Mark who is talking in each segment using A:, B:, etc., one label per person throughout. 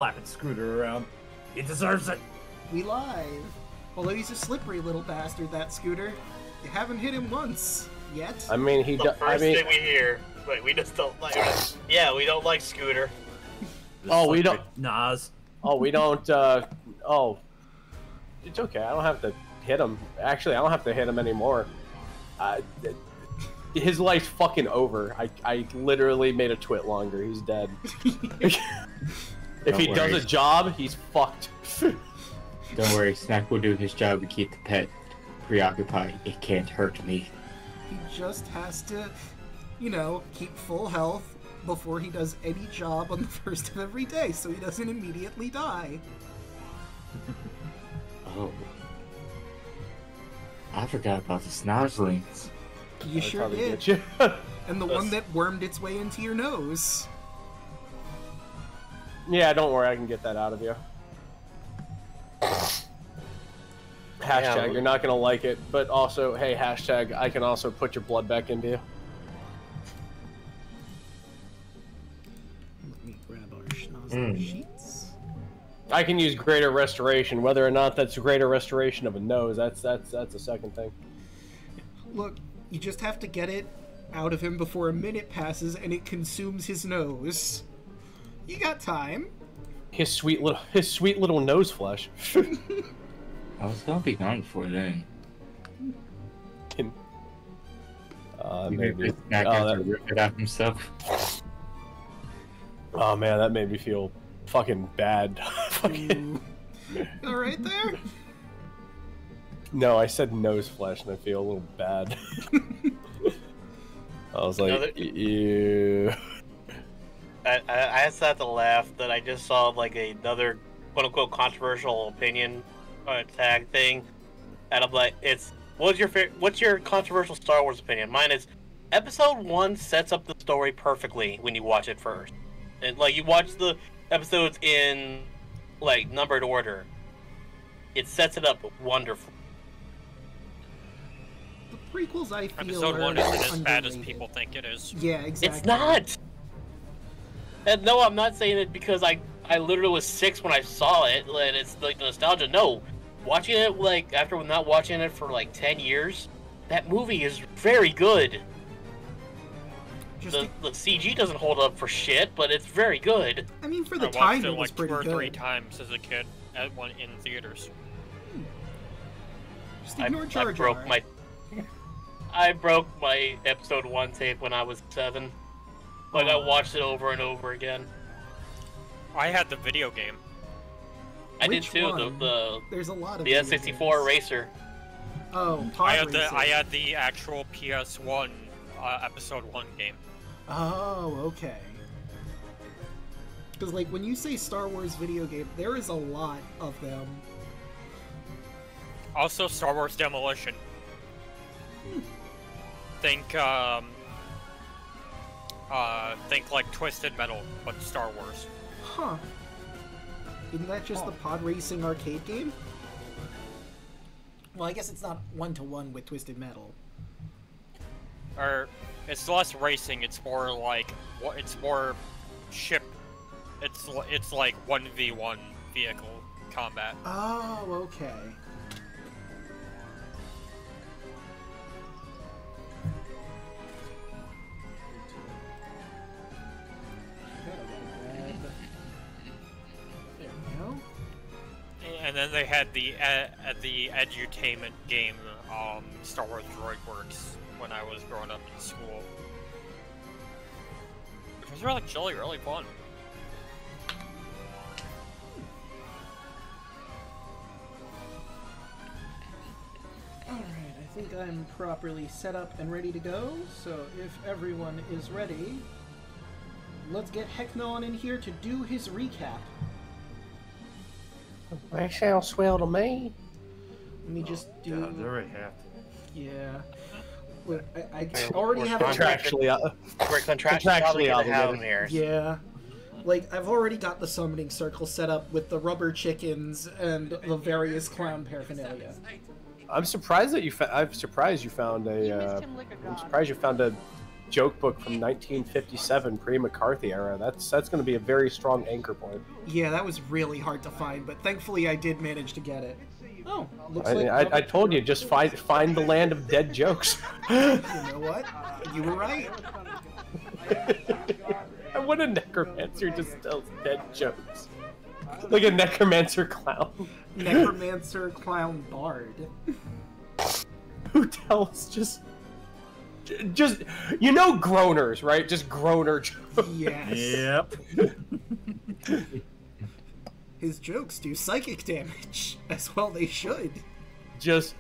A: slapping Scooter around. He deserves it.
B: We live. Although he's a slippery little bastard, that Scooter. You haven't hit him once yet.
C: I mean, he does.
D: First thing we hear, like, we just don't like. Yeah, we don't like Scooter.
C: Oh, we don't.
A: Nas.
C: Oh, we don't. Oh, it's okay. I don't have to hit him. Actually, I don't have to hit him anymore. His life's fucking over. I literally made a twit longer. He's dead. If he does a job, he's fucked.
E: Don't worry, Snack will do his job to keep the pet preoccupied. It can't hurt me.
B: He just has to, you know, keep full health before he does any job on the first of every day, so he doesn't immediately die.
E: Oh. I forgot about the snozzlings.
B: You sure did. And the one that wormed its way into your nose.
C: Yeah, don't worry, I can get that out of you. Hashtag, you're not gonna like it, but also, hey, hashtag, I can also put your blood back into you.
B: Let me grab our schnozzle sheets.
C: I can use greater restoration, whether or not that's greater restoration of a nose, that's a second thing.
B: Look, you just have to get it out of him before a minute passes and it consumes his nose. You got time.
C: His sweet little nose flesh.
E: I was gonna be gone before then.
C: Maybe.
E: Snack has to rip it out himself.
C: Oh man, that made me feel fucking bad.
B: You all right there?
C: No, I said nose flesh, and I feel a little bad. I was like, ew.
D: I just had to laugh that I just saw like another quote-unquote controversial opinion tag thing, and I'm like, what's your controversial Star Wars opinion? Mine is Episode 1 sets up the story perfectly when you watch it first, and like you watch the episodes in like numbered order, it sets it up wonderfully.
B: The prequels, I feel,
F: Episode 1 isn't as bad as people think it is.
B: Yeah, exactly.
D: It's not. And no, I'm not saying it because I literally was 6 when I saw it, and it's like nostalgia. No, watching it like after not watching it for like 10 years, that movie is very good. The CG doesn't hold up for shit, but it's very good.
B: I mean, for the
F: I
B: time,
F: watched it
B: it was
F: like
B: pretty
F: 2 or
B: good.
F: 3 times as a kid at one in theaters.
B: Just ignore Jar Jar.
D: I broke my Episode 1 tape when I was 7. Like, I watched it over and over again.
F: I had the video game.
D: I did too.
B: There's a lot of
D: the N64 Racer.
B: Oh,
F: I had the actual PS1 Episode 1 game.
B: Oh, okay. Because, like, when you say Star Wars video game, there is a lot of them.
F: Also, Star Wars Demolition. Think like Twisted Metal, but Star Wars.
B: Huh. Isn't that just the pod racing arcade game? Well, I guess it's not one-to-one with Twisted Metal.
F: Or, it's less racing, it's more like, it's more ship, it's like 1v1 vehicle combat.
B: Oh, okay.
F: And then they had the edutainment game, Star Wars Droid Works, when I was growing up in school. It was really fun.
B: Alright, I think I'm properly set up and ready to go, so if everyone is ready, let's get Heckna on in here to do his recap.
C: That sounds swell to me.
B: Let me just do...
A: God, they already have to.
B: Yeah. Well, I already have...
D: We're contractually obligated here.
B: Yeah. Like, I've already got the summoning circle set up with the rubber chickens and the various clown paraphernalia.
C: I'm surprised that I'm surprised you found a joke book from 1957, pre-McCarthy era. That's going to be a very strong anchor point.
B: Yeah, that was really hard to find, but thankfully I did manage to get it. Oh, looks
C: I told you, just find the land of dead jokes.
B: You know what? You were right.
C: What a necromancer just tells dead jokes. Like a necromancer clown.
B: Necromancer clown bard.
C: Who tells just groaners, right? Just groaner jokes.
B: Yes.
A: Yep.
B: His jokes do psychic damage. As well they should.
C: Just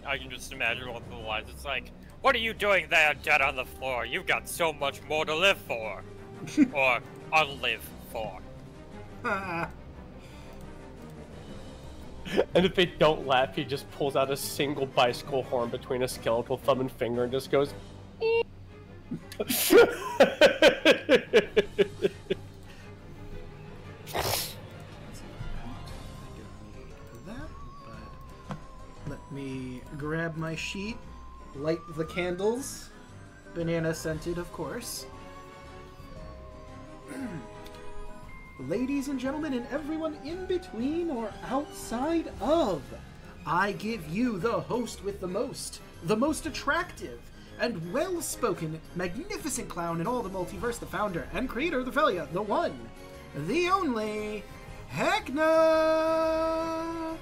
F: I can just imagine one of the lines. It's like, what are you doing there, dead on the floor? You've got so much more to live for. Or unlive for.
C: And if they don't laugh, he just pulls out a single bicycle horn between a skeletal thumb and finger and just goes.
B: Let me grab my sheet, light the candles, banana scented, of course. Ladies and gentlemen, and everyone in between or outside of, I give you the host with the most attractive, and well-spoken, magnificent clown in all the multiverse, the founder and creator of the Revelian, the one, the only, Heckna!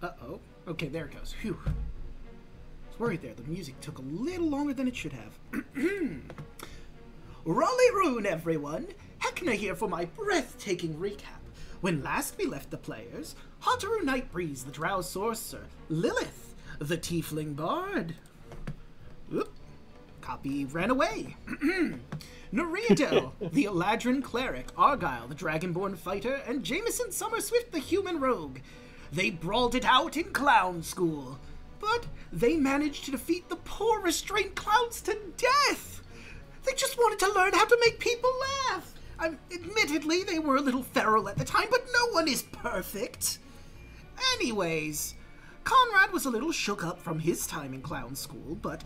B: Uh-oh. Okay, there it goes. Phew. I was worried there. The music took a little longer than it should have. Raleigh Rune, everyone! Heckna here for my breathtaking recap. When last we left the players, Hotaru Nightbreeze, the Drow Sorcerer, Lilith, the Tiefling Bard. Oop. Copy ran away. Nariadel, the Eladrin Cleric, Argyle, the Dragonborn Fighter, and Jameson Summerswift, the Human Rogue. They brawled it out in clown school, but they managed to defeat the poor restrained clowns to death. They just wanted to learn how to make people laugh. Admittedly, they were a little feral at the time, but no one is perfect. Anyways, Conrad was a little shook up from his time in clown school, but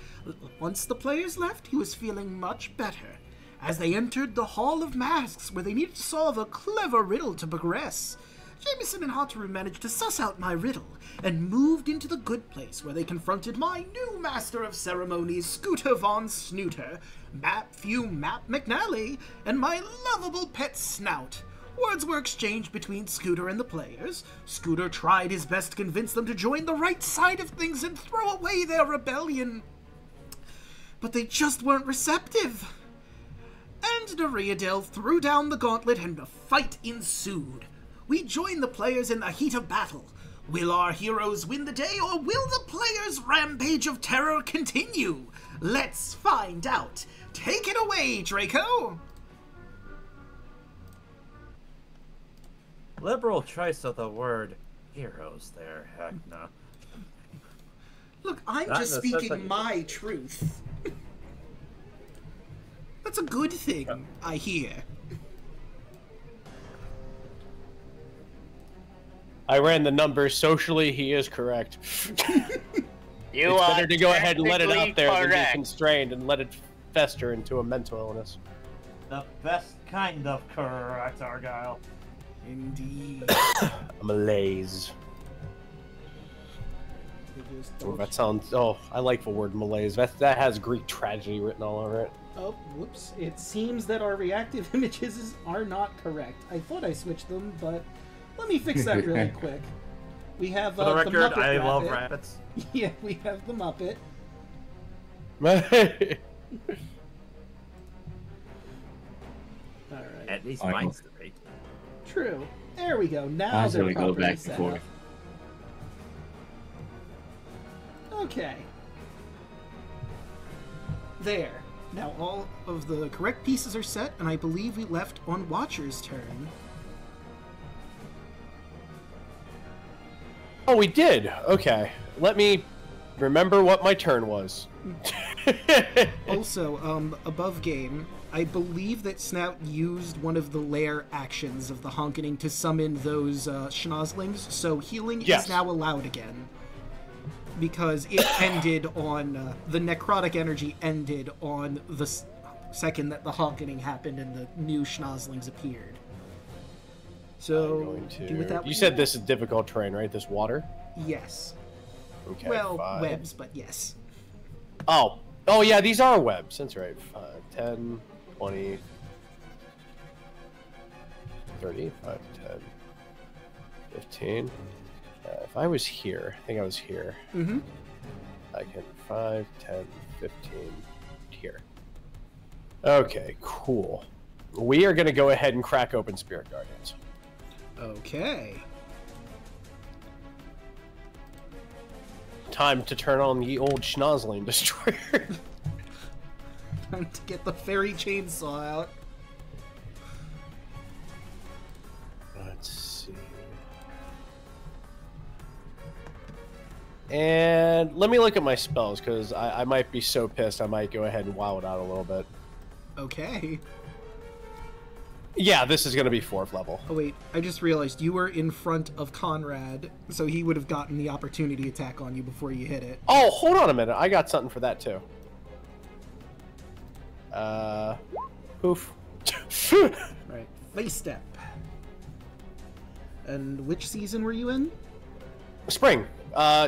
B: once the players left, he was feeling much better. As they entered the Hall of Masks, where they needed to solve a clever riddle to progress, Jameson and Hotaru managed to suss out my riddle and moved into the good place where they confronted my new master of ceremonies, Scooter von Snooter, Map McNally, and my lovable pet Snout. Words were exchanged between Scooter and the players. Scooter tried his best to convince them to join the right side of things and throw away their rebellion. But they just weren't receptive. And Nariadel threw down the gauntlet and a fight ensued. We joined the players in the heat of battle. Will our heroes win the day, or will the players' rampage of terror continue? Let's find out. Take it away, Draco!
A: Liberal choice of the word heroes there, Heckna.
B: Look, I'm
A: Not
B: just speaking my truth. That's a good thing, I hear.
C: I ran the numbers. Socially, he is correct.
D: You
C: It's
D: are
C: better to go ahead and let it out there than be
D: correct.
C: constrained and let it fester into a mental illness.
A: The best kind of correct, Argyle.
B: Indeed.
C: A malaise. Oh, that sounds. Oh, I like the word malaise. That has Greek tragedy written all over it.
B: Oh, whoops. It seems that our reactive images are not correct. I thought I switched them, but let me fix that really quick. We have
A: For the record,
B: the Muppet
A: I love
B: Rabbit.
A: rabbits.
B: Yeah, we have the Muppet. Alright.
A: At least
E: I know.
A: mine's straight.
B: True. There we go. Now
E: I
B: they're
E: really go
B: properly
E: back and
B: set
E: forth.
B: up. Okay. There. Now all of the correct pieces are set, and I believe we left on Watcher's turn.
C: Oh, we did. Okay. Let me remember what my turn was.
B: Also, above game, I believe that Snout used one of the lair actions of the Honkening to summon those schnozzlings, so healing is now allowed again. Because it ended on, the necrotic energy ended on the second that the Honkening happened and the new schnozzlings appeared. So, do with that.
C: You said this is difficult terrain, right? This water?
B: Yes.
C: Okay.
B: Well,
C: 5.
B: webs, but yes.
C: Oh. Oh, yeah, these are webs. That's right. 5, 10, 20, 30, 5, 10, 15. If I was here, I think I was here.
B: Mm-hmm.
C: I can 5, 10, 15, here. Okay, cool. We are going to go ahead and crack open Spirit Guardians.
B: Okay.
C: Time to turn on the old Schnozzling Destroyer.
B: Time to get the fairy chainsaw out.
C: Let's see. And let me look at my spells, because I might be so pissed I might go ahead and wow it out a little bit.
B: Okay.
C: Yeah, this is going to be 4th level.
B: Oh wait, I just realized you were in front of Conrad, so he would have gotten the opportunity attack on you before you hit it.
C: Oh, hold on a minute. I got something for that, too. Poof.
B: Right, face step. And which season were you in?
C: Spring.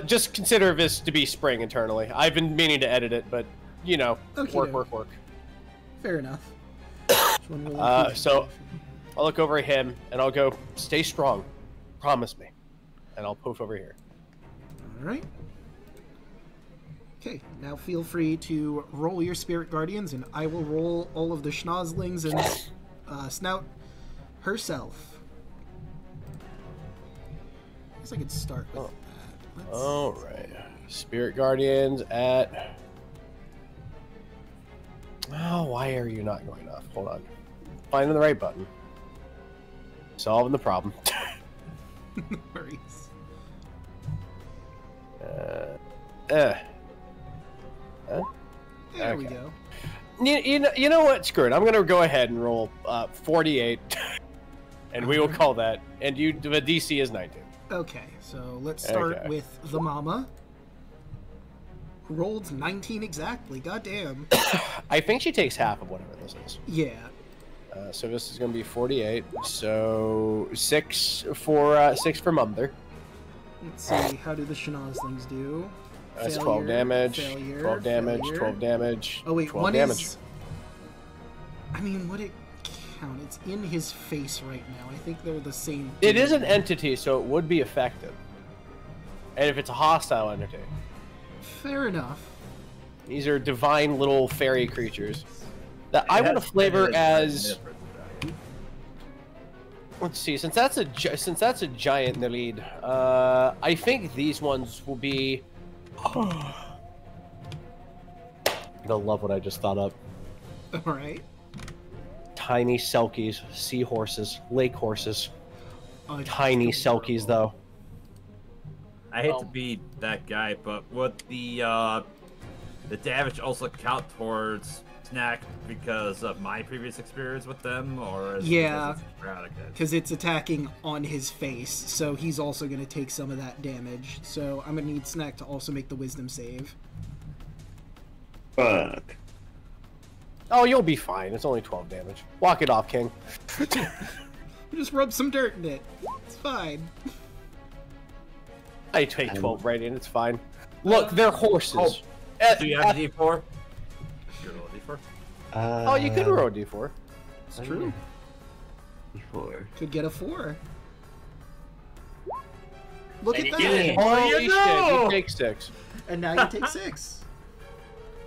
C: Just consider this to be spring internally. I've been meaning to edit it, but, you know, work.
B: Fair enough.
C: So I'll look over at him and I'll go, stay strong. Promise me. And I'll poof over here.
B: Alright. Okay, now feel free to roll your Spirit Guardians, and I will roll all of the Schnozzlings and Snout herself. I guess I could start with that.
C: Alright. Spirit Guardians at... Oh, why are you not going off? Hold on. Finding the right button. Solving the problem.
B: No worries. There we go.
C: You know what? Screw it. I'm going to go ahead and roll 48. And we will call that. And the DC is 19.
B: Okay, so let's start with the mama. Rolled 19 exactly. Goddamn.
C: I think she takes half of whatever this is.
B: Yeah.
C: So this is going to be 48. So 6 for Mother.
B: Let's see. How do the Schnozzlings do?
C: That's
B: Failure,
C: 12 damage.
B: failure,
C: 12 damage.
B: failure.
C: 12 damage.
B: Oh wait,
C: 12
B: one
C: damage.
B: is. I mean, would it count? It's in his face right now. I think they're the same.
C: It is an entity, so it would be effective. And if it's a hostile entity.
B: Fair enough.
C: These are divine little fairy creatures that I want to flavor as. Let's see, since that's a giant in the lead, I think these ones will be. They'll love what I just thought up.
B: All right.
C: Tiny selkies, seahorses, lake horses.
B: Tiny
C: selkies, though.
A: I hate to be that guy, but would the damage also count towards Snack because of my previous experience with them, or is
B: because it's attacking on his face, so he's also going to take some of that damage. So I'm going to need Snack to also make the Wisdom save.
E: Fuck.
C: Oh, you'll be fine. It's only 12 damage. Walk it off, King.
B: Just rub some dirt in it. It's fine.
C: I take 12 radiant. It's fine. Look, they're horses.
A: Do you have a D4? You roll a D4?
C: Oh, you could roll a D4.
B: It's true.
E: D4.
B: Could get a 4. Look
D: And
B: at
D: you
B: that.
D: get it.
C: Holy shit, you take 6.
B: And now you take 6.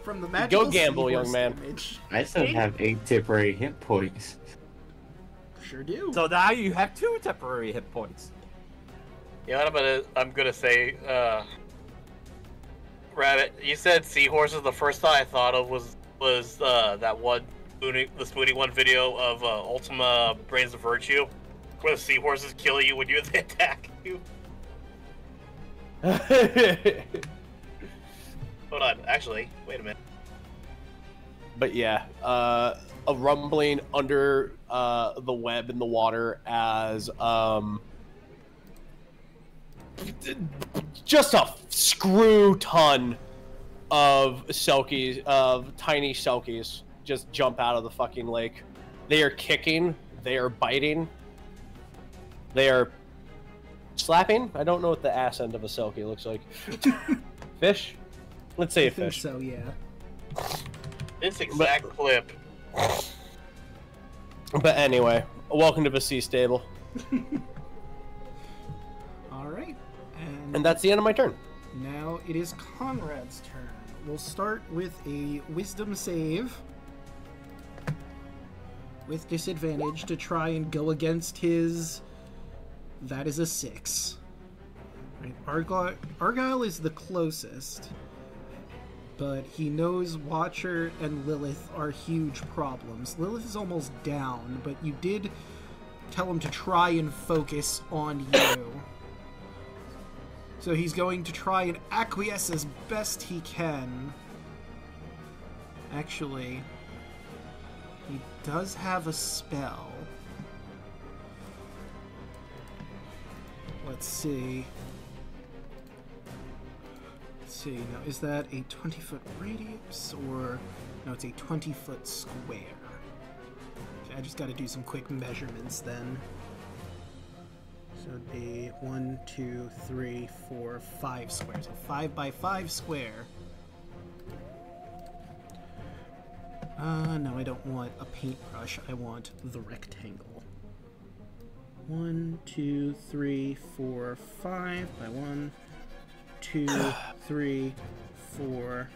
B: From the magical
C: gamble, young
B: seahorse
C: man.
B: damage.
E: I still have 8 temporary hit points.
B: Sure do.
A: So now you have 2 temporary hit points.
D: You know what I'm gonna say, Rabbit, you said seahorses. The first thought I thought of was was that one the Spoonie one video of Ultima Brains of Virtue, where the seahorses kill you when you attack you. Hold on, actually, wait a minute.
C: But yeah, a rumbling under the web in the water as just a screw ton of selkies, of tiny selkies, just jump out of the fucking lake. They are kicking, they are biting, they are slapping. I don't know what the ass end of a selkie looks like. Fish? Let's say a fish.
B: So yeah.
D: This exact clip.
C: But anyway, welcome to the sea stable.
B: All right.
C: And that's the end of my turn.
B: Now it is Conrad's turn. We'll start with a wisdom save with disadvantage to try and go against his... That is a 6. Right, Argyle is the closest, but he knows Watcher and Lilith are huge problems. Lilith is almost down, but you did tell him to try and focus on you. So he's going to try and acquiesce as best he can. Actually, he does have a spell. Let's see. Now, is that a 20-foot radius or... No, it's a 20-foot square. Okay, I just got to do some quick measurements then. So it'd be 1, 2, 3, 4, 5 squares. So 5 by 5 square. No, I don't want a paintbrush. I want the rectangle. 1, 2, 3, 4, 5 by 1, 2, 3, 4. 1,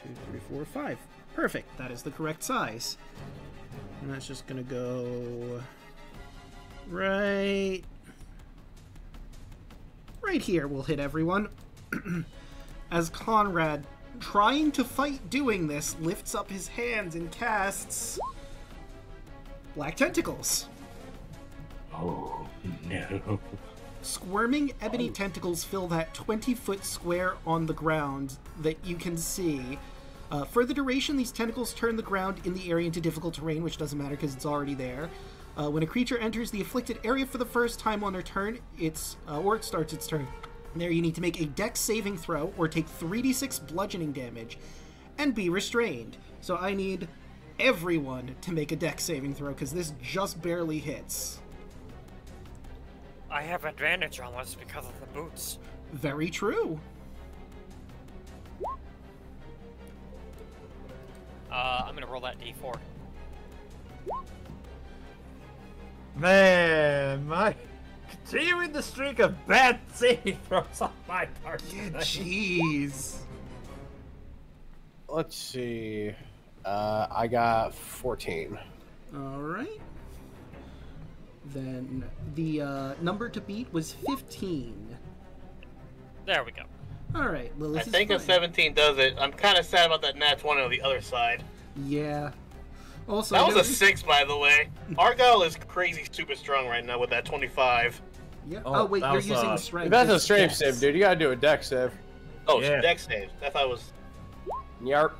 B: 2, 3, 4, 5. Perfect. That is the correct size. And that's just gonna go right here. We'll hit everyone. As Conrad, trying to fight doing this, lifts up his hands and casts Black Tentacles.
E: Oh, no.
B: Squirming ebony tentacles fill that 20-foot square on the ground that you can see. For the duration, these tentacles turn the ground in the area into difficult terrain, which doesn't matter because it's already there. When a creature enters the afflicted area for the first time on their turn, it starts its turn. There, you need to make a dex saving throw or take 3d6 bludgeoning damage and be restrained. So I need everyone to make a dex saving throw because this just barely hits.
F: I have advantage on this because of the boots.
B: Very true.
F: I'm gonna roll that d4.
A: Man, my continuing the streak of bad saving throws on my part.
B: Jeez.
C: Let's see. I got 14.
B: All right. Then the number to beat was 15.
F: There we go.
B: All right, Lilith.
D: I think a 17 does it. I'm kind of sad about that nat 20 on the other side.
B: Yeah. Also,
D: that was a 6, by the way. Argyle is crazy super strong right now with that 25.
B: Yeah. Oh wait, you're
A: was,
B: using strength.
C: That's a strength save, dude. You gotta do a dex save.
D: Oh,
A: Yeah.
D: dex save. I thought it was...
C: Yarp.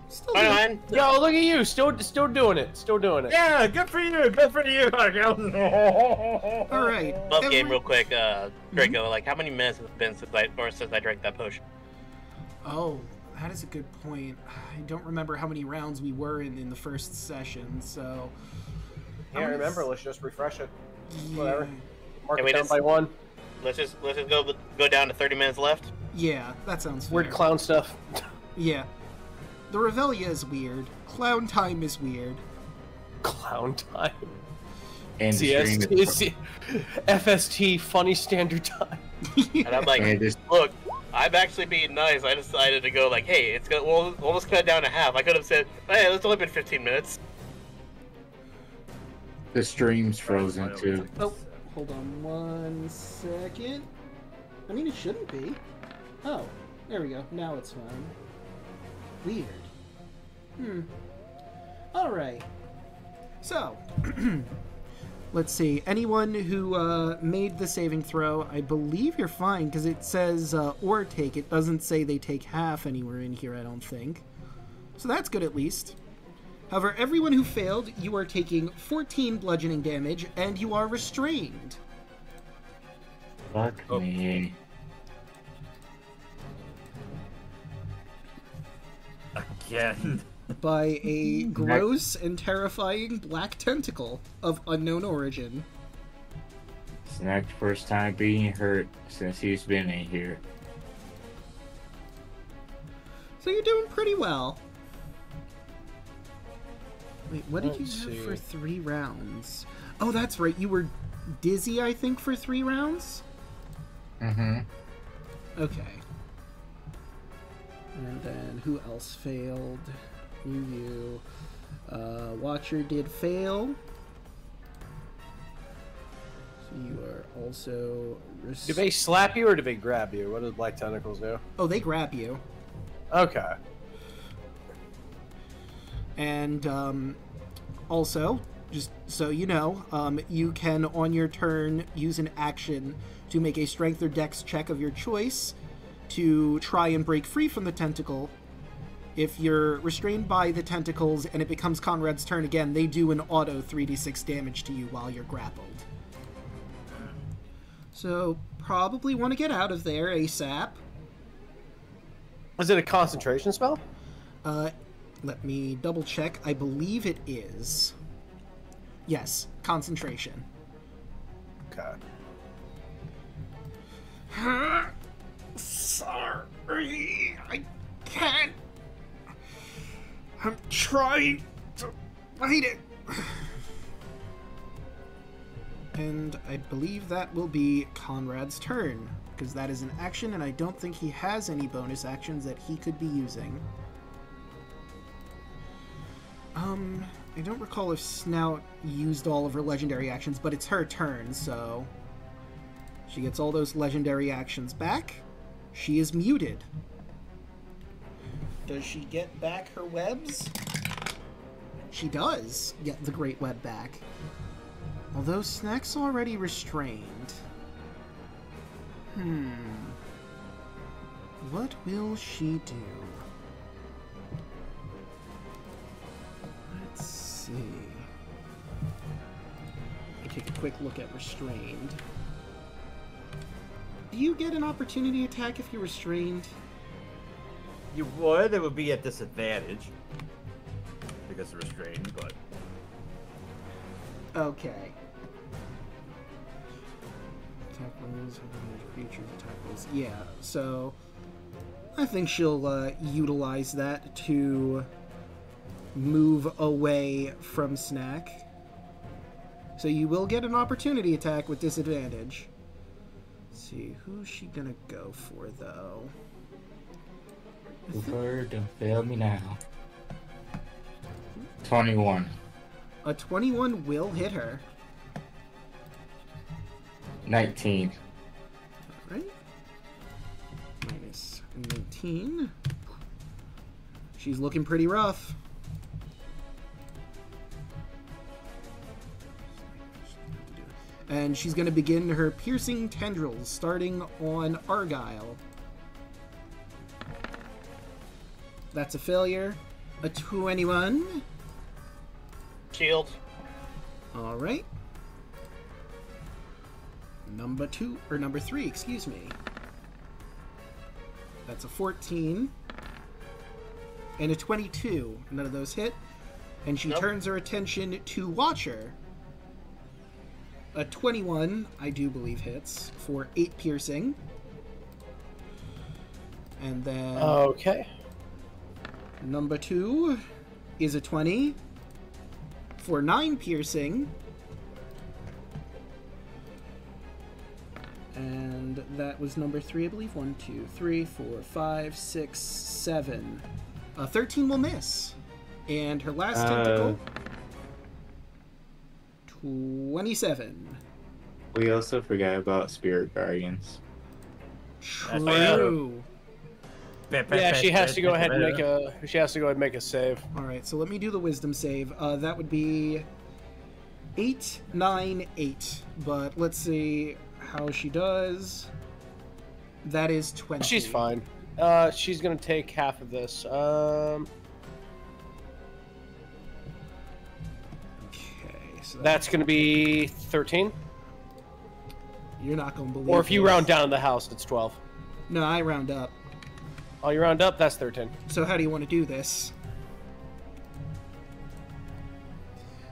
B: Still
D: Fine,
B: doing-
D: man.
C: Yo, look at you. Still doing it. Still doing it.
A: Yeah, good for you. Good for you.
B: All right.
D: Love game real quick, Draco. Like, how many minutes has it been since I drank that potion?
B: Oh, that is a good point. I don't remember how many rounds we were in the first session, so.
C: Can't remember. Let's just refresh it.
B: Yeah.
C: Whatever. Mark
D: Can
C: it
D: we
C: down
D: just-
C: by 1.
D: Let's just go down to 30 minutes left.
B: Yeah, that sounds fair.
C: Weird clown stuff.
B: Yeah. The Revelia is weird. Clown time is weird.
C: Clown time.
E: And the stream is...
C: FST funny standard time.
D: And I'm like,
E: And this-
D: look, I'm actually being nice. I decided to go like, hey, we'll almost cut it down to half. I could have said, hey, it's only been 15 minutes.
E: The stream's frozen too.
B: Oh, hold on 1 second. I mean, it shouldn't be. Oh, There we go. Now it's fine. Weird. Alright. So, let's see. Anyone who made the saving throw, I believe you're fine, because it says or take. It doesn't say they take half anywhere in here, I don't think. So that's good at least. However, everyone who failed, you are taking 14 bludgeoning damage, and you are restrained.
E: Fuck me.
A: Again.
B: By a gross and terrifying black tentacle of unknown origin.
E: Snack's first time being hurt since he's been in here.
B: So you're doing pretty well. Wait, what did
C: Let's
B: you have
C: see.
B: for 3 rounds? Oh, that's right. You were dizzy, I think, for 3 rounds?
E: Mm-hmm.
B: Okay. And then who else failed? Myuu. Watcher did fail. So you are also...
C: Do they slap you or do they grab you? What do black tentacles do?
B: Oh, they grab you.
C: Okay.
B: And also, just so you know, you can, on your turn, use an action to make a strength or dex check of your choice to try and break free from the tentacle. If you're restrained by the tentacles and it becomes Conrad's turn again, they do an auto 3d6 damage to you while you're grappled. So, probably want to get out of there ASAP.
C: Is it a concentration spell?
B: Let me double check. I believe it is. Yes, concentration.
C: Okay.
B: Sorry, I can't. I'm trying to fight it. And I believe that will be Conrad's turn, because that is an action, and I don't think he has any bonus actions that he could be using. I don't recall if Snout used all of her legendary actions, but it's her turn, so she gets all those legendary actions back. She is muted. Does she get back her webs? She does get the Great Web back. Although Snack's already restrained. What will she do? Let's see. I take a quick look at restrained. Do you get an opportunity attack if you're restrained?
A: You would. It would be at disadvantage because of restrained, but
B: Okay. Attack rolls, creatures, attack rolls. Yeah, so I think she'll utilize that to move away from Snack. So you will get an opportunity attack with disadvantage. Let's see, who's she gonna go for, though?
E: Cooper, don't fail me now. 21.
B: A 21 will hit her.
E: 19.
B: Right? Minus 19. She's looking pretty rough. And she's going to begin her piercing tendrils, starting on Argyle. That's a failure. A 21.
D: Shield.
B: All right. Number 3, excuse me. That's a 14. And a 22. None of those hit. And she turns her attention to Watcher. A 21, I do believe, hits for 8 piercing. And then...
C: Okay.
B: Number 2 is a 20 for 9 piercing. And that was number 3, I believe. 1, 2, 3, 4, 5, 6, 7. 13 will miss. And her last tentacle... 27.
E: We also forgot about Spirit Guardians.
B: True.
C: Yeah, she has to go ahead and make a. She has to go ahead and make a save.
B: All right, so let me do the wisdom save. That would be 8, 9, 8. But let's see how she does. That is 20.
C: She's fine. She's gonna take half of this.
B: Okay, so
C: That's gonna be 13.
B: you're not gonna believe.
C: Or if you
B: this.
C: round down in the house, it's 12.
B: No, I round up.
C: Oh, you round up? That's 13.
B: So how do you want to do this?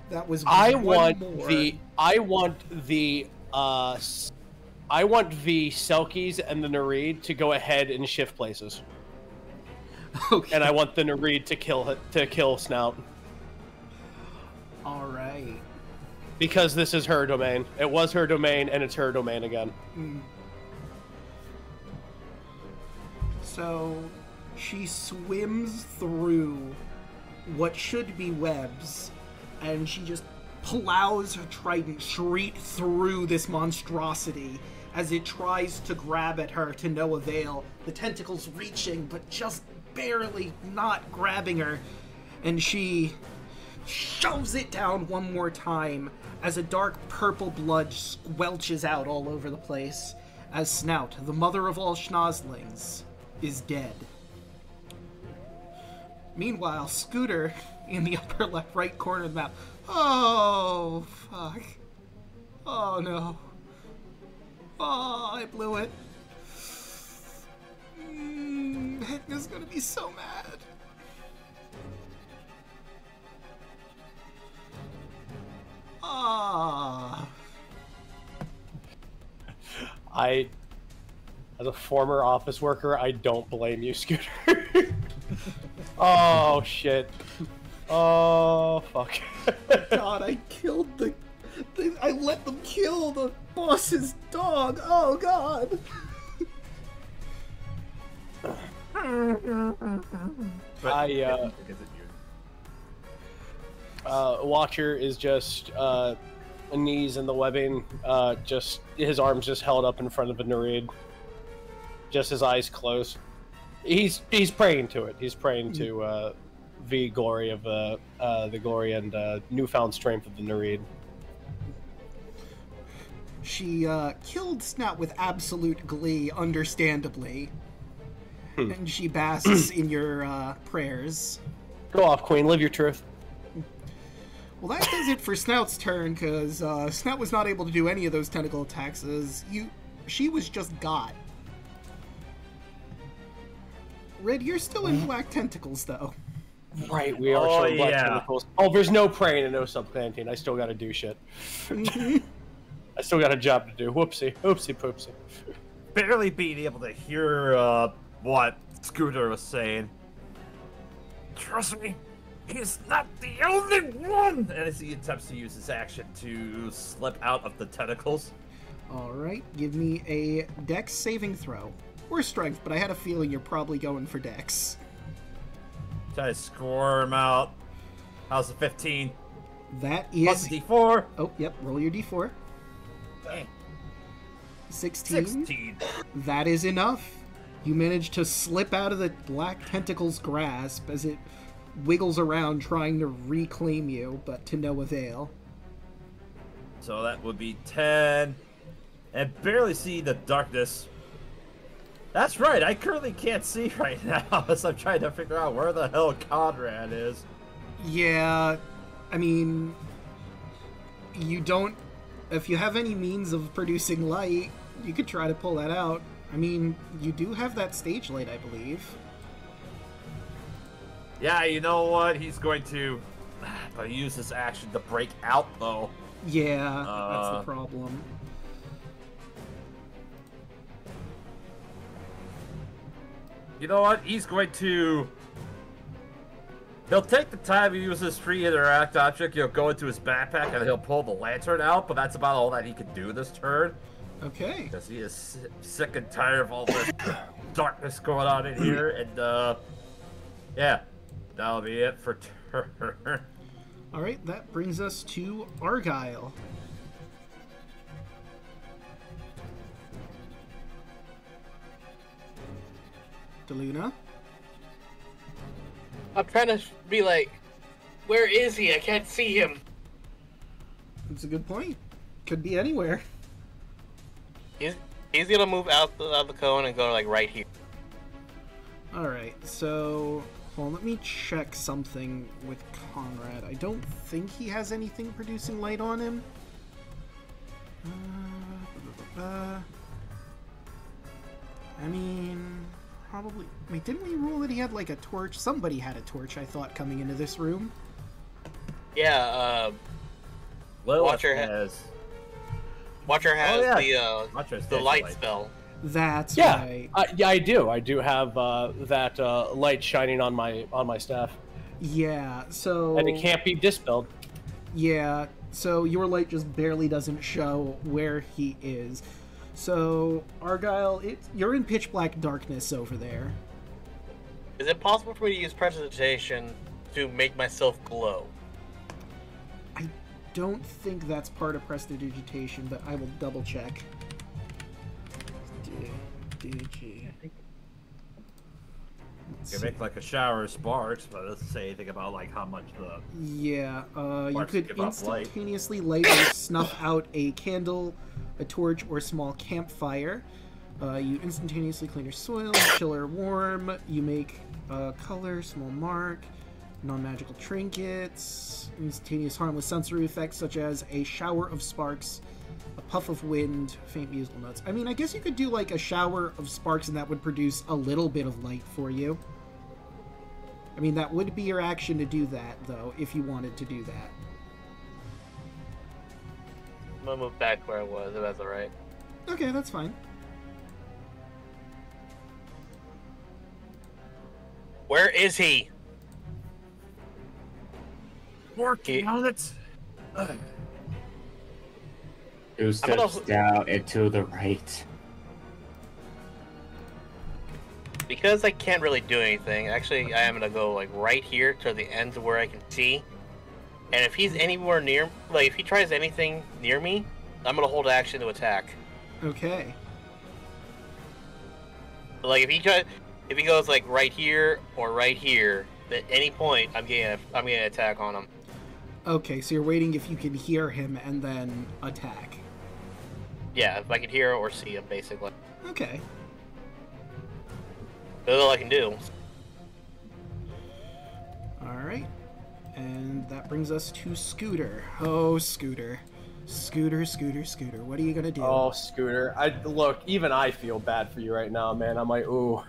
B: That was
C: I
B: one
C: want
B: more.
C: I want the Selkies and the Nareed to go ahead and shift places.
B: Okay.
C: And I want the Nareed to kill Snout.
B: All right.
C: Because this is her domain. It was her domain, and it's her domain again.
B: So she swims through what should be webs, and she just plows her trident straight through this monstrosity as it tries to grab at her to no avail. The tentacles reaching, but just barely not grabbing her, and she shoves it down one more time as a dark purple blood squelches out all over the place as Snout, the mother of all schnozzlings, is dead. Meanwhile, Scooter, in the upper left right corner of the map, oh, fuck. Oh, no. Oh, I blew it. Heckna's gonna be so mad. Ah.
C: As a former office worker, I don't blame you, Scooter. Oh, shit. Oh, fuck.
B: God, I killed I let them kill the boss's dog. Oh, God.
C: Watcher is just knees in the webbing, just his arms just held up in front of a Nareed, just his eyes closed. He's praying to it. He's praying to the glory of the glory and newfound strength of the Nareed.
B: She killed Snout with absolute glee, understandably. And she basks in your prayers.
C: Go off, Queen. Live your truth.
B: Well, that does it for Snout's turn, because Snout was not able to do any of those tentacle attacks, as she was just got. Red, you're still in black tentacles, though.
C: Right, we are still in black tentacles. Oh, there's no praying and no supplanting. I still gotta do shit. I still got a job to do. Whoopsie. Oopsie poopsie.
A: Barely being able to hear what Scooter was saying. Trust me, he's not the only one! And as he attempts to use his action to slip out of the tentacles.
B: Alright, give me a Dex saving throw. Or strength, but I had a feeling you're probably going for Dex.
A: Try to squirm out. How's the 15?
B: That is...
A: Plus a D4.
B: Oh, yep, roll your D4.
A: Dang.
B: 16.
A: 16.
B: That is enough. You manage to slip out of the black tentacle's grasp as it wiggles around trying to reclaim you, but to no avail.
A: So that would be 10. And barely see the darkness. That's right, I currently can't see right now as I'm trying to figure out where the hell Conrad is.
B: Yeah, I mean, you don't... If you have any means of producing light, you could try to pull that out. I mean, you do have that stage light, I believe.
A: Yeah, you know what? He's going to use this action to break out, though.
B: Yeah, that's the problem.
A: You know what? He's going to... He'll take the time to use his free interact object. He'll go into his backpack and he'll pull the lantern out, but that's about all that he can do this turn.
B: Okay.
A: Because he is sick and tired of all this darkness going on in here, and yeah, that'll be it for turn.
B: Alright, that brings us to Argyle. Daluna?
D: I'm trying to be like, where is he? I can't see him.
B: That's a good point. Could be anywhere.
D: He's gonna move out the cone and go like right here.
B: Alright, so... Well, let me check something with Conrad. I don't think he has anything producing light on him. I mean... Probably... Wait, didn't we rule that he had, like, a torch? Somebody had a torch, I thought, coming into this room.
D: Yeah,
A: Watcher has
D: the light spell.
B: That's
C: Yeah,
B: right.
C: yeah, I do. I do have that light shining on my staff.
B: Yeah, so...
C: And it can't be dispelled.
B: Yeah, so your light just barely doesn't show where he is. So, Argyle, you're in pitch black darkness over there.
D: Is it possible for me to use prestidigitation to make myself glow?
B: I don't think that's part of prestidigitation, but I will double check.
A: You can make like a shower of sparks, but it doesn't say anything about like how much the...
B: Yeah, you
A: sparks
B: could
A: give off light.
B: instantaneously light or snuff out a candle, a torch, or small campfire. You instantaneously clean your soil, chill or warm. You make color, small mark, non-magical trinkets, instantaneous harmless sensory effects such as a shower of sparks, a puff of wind, faint musical notes. I mean, I guess you could do like a shower of sparks and that would produce a little bit of light for you. I mean, that would be your action to do that, though, if you wanted to do that.
D: I'm gonna move back where I was, if that's alright.
B: Okay, that's fine.
D: Where is he?
A: Working on it.
E: Two steps down and to the right.
D: Because I can't really do anything, actually I am gonna go like right here to the ends of where I can see. And if he's anywhere near, like if he tries anything near me, I'm gonna hold action to attack.
B: Okay.
D: Like if he goes like right here or right here, at any point I'm gonna attack on him.
B: Okay, so you're waiting if you can hear him and then attack.
D: Yeah, if I can hear or see him, basically.
B: Okay.
D: That's all I can do.
B: Alright. And that brings us to Scooter. Oh, Scooter. Scooter, what are you gonna do?
C: Oh, Scooter. Look, even I feel bad for you right now, man. I'm like, ooh.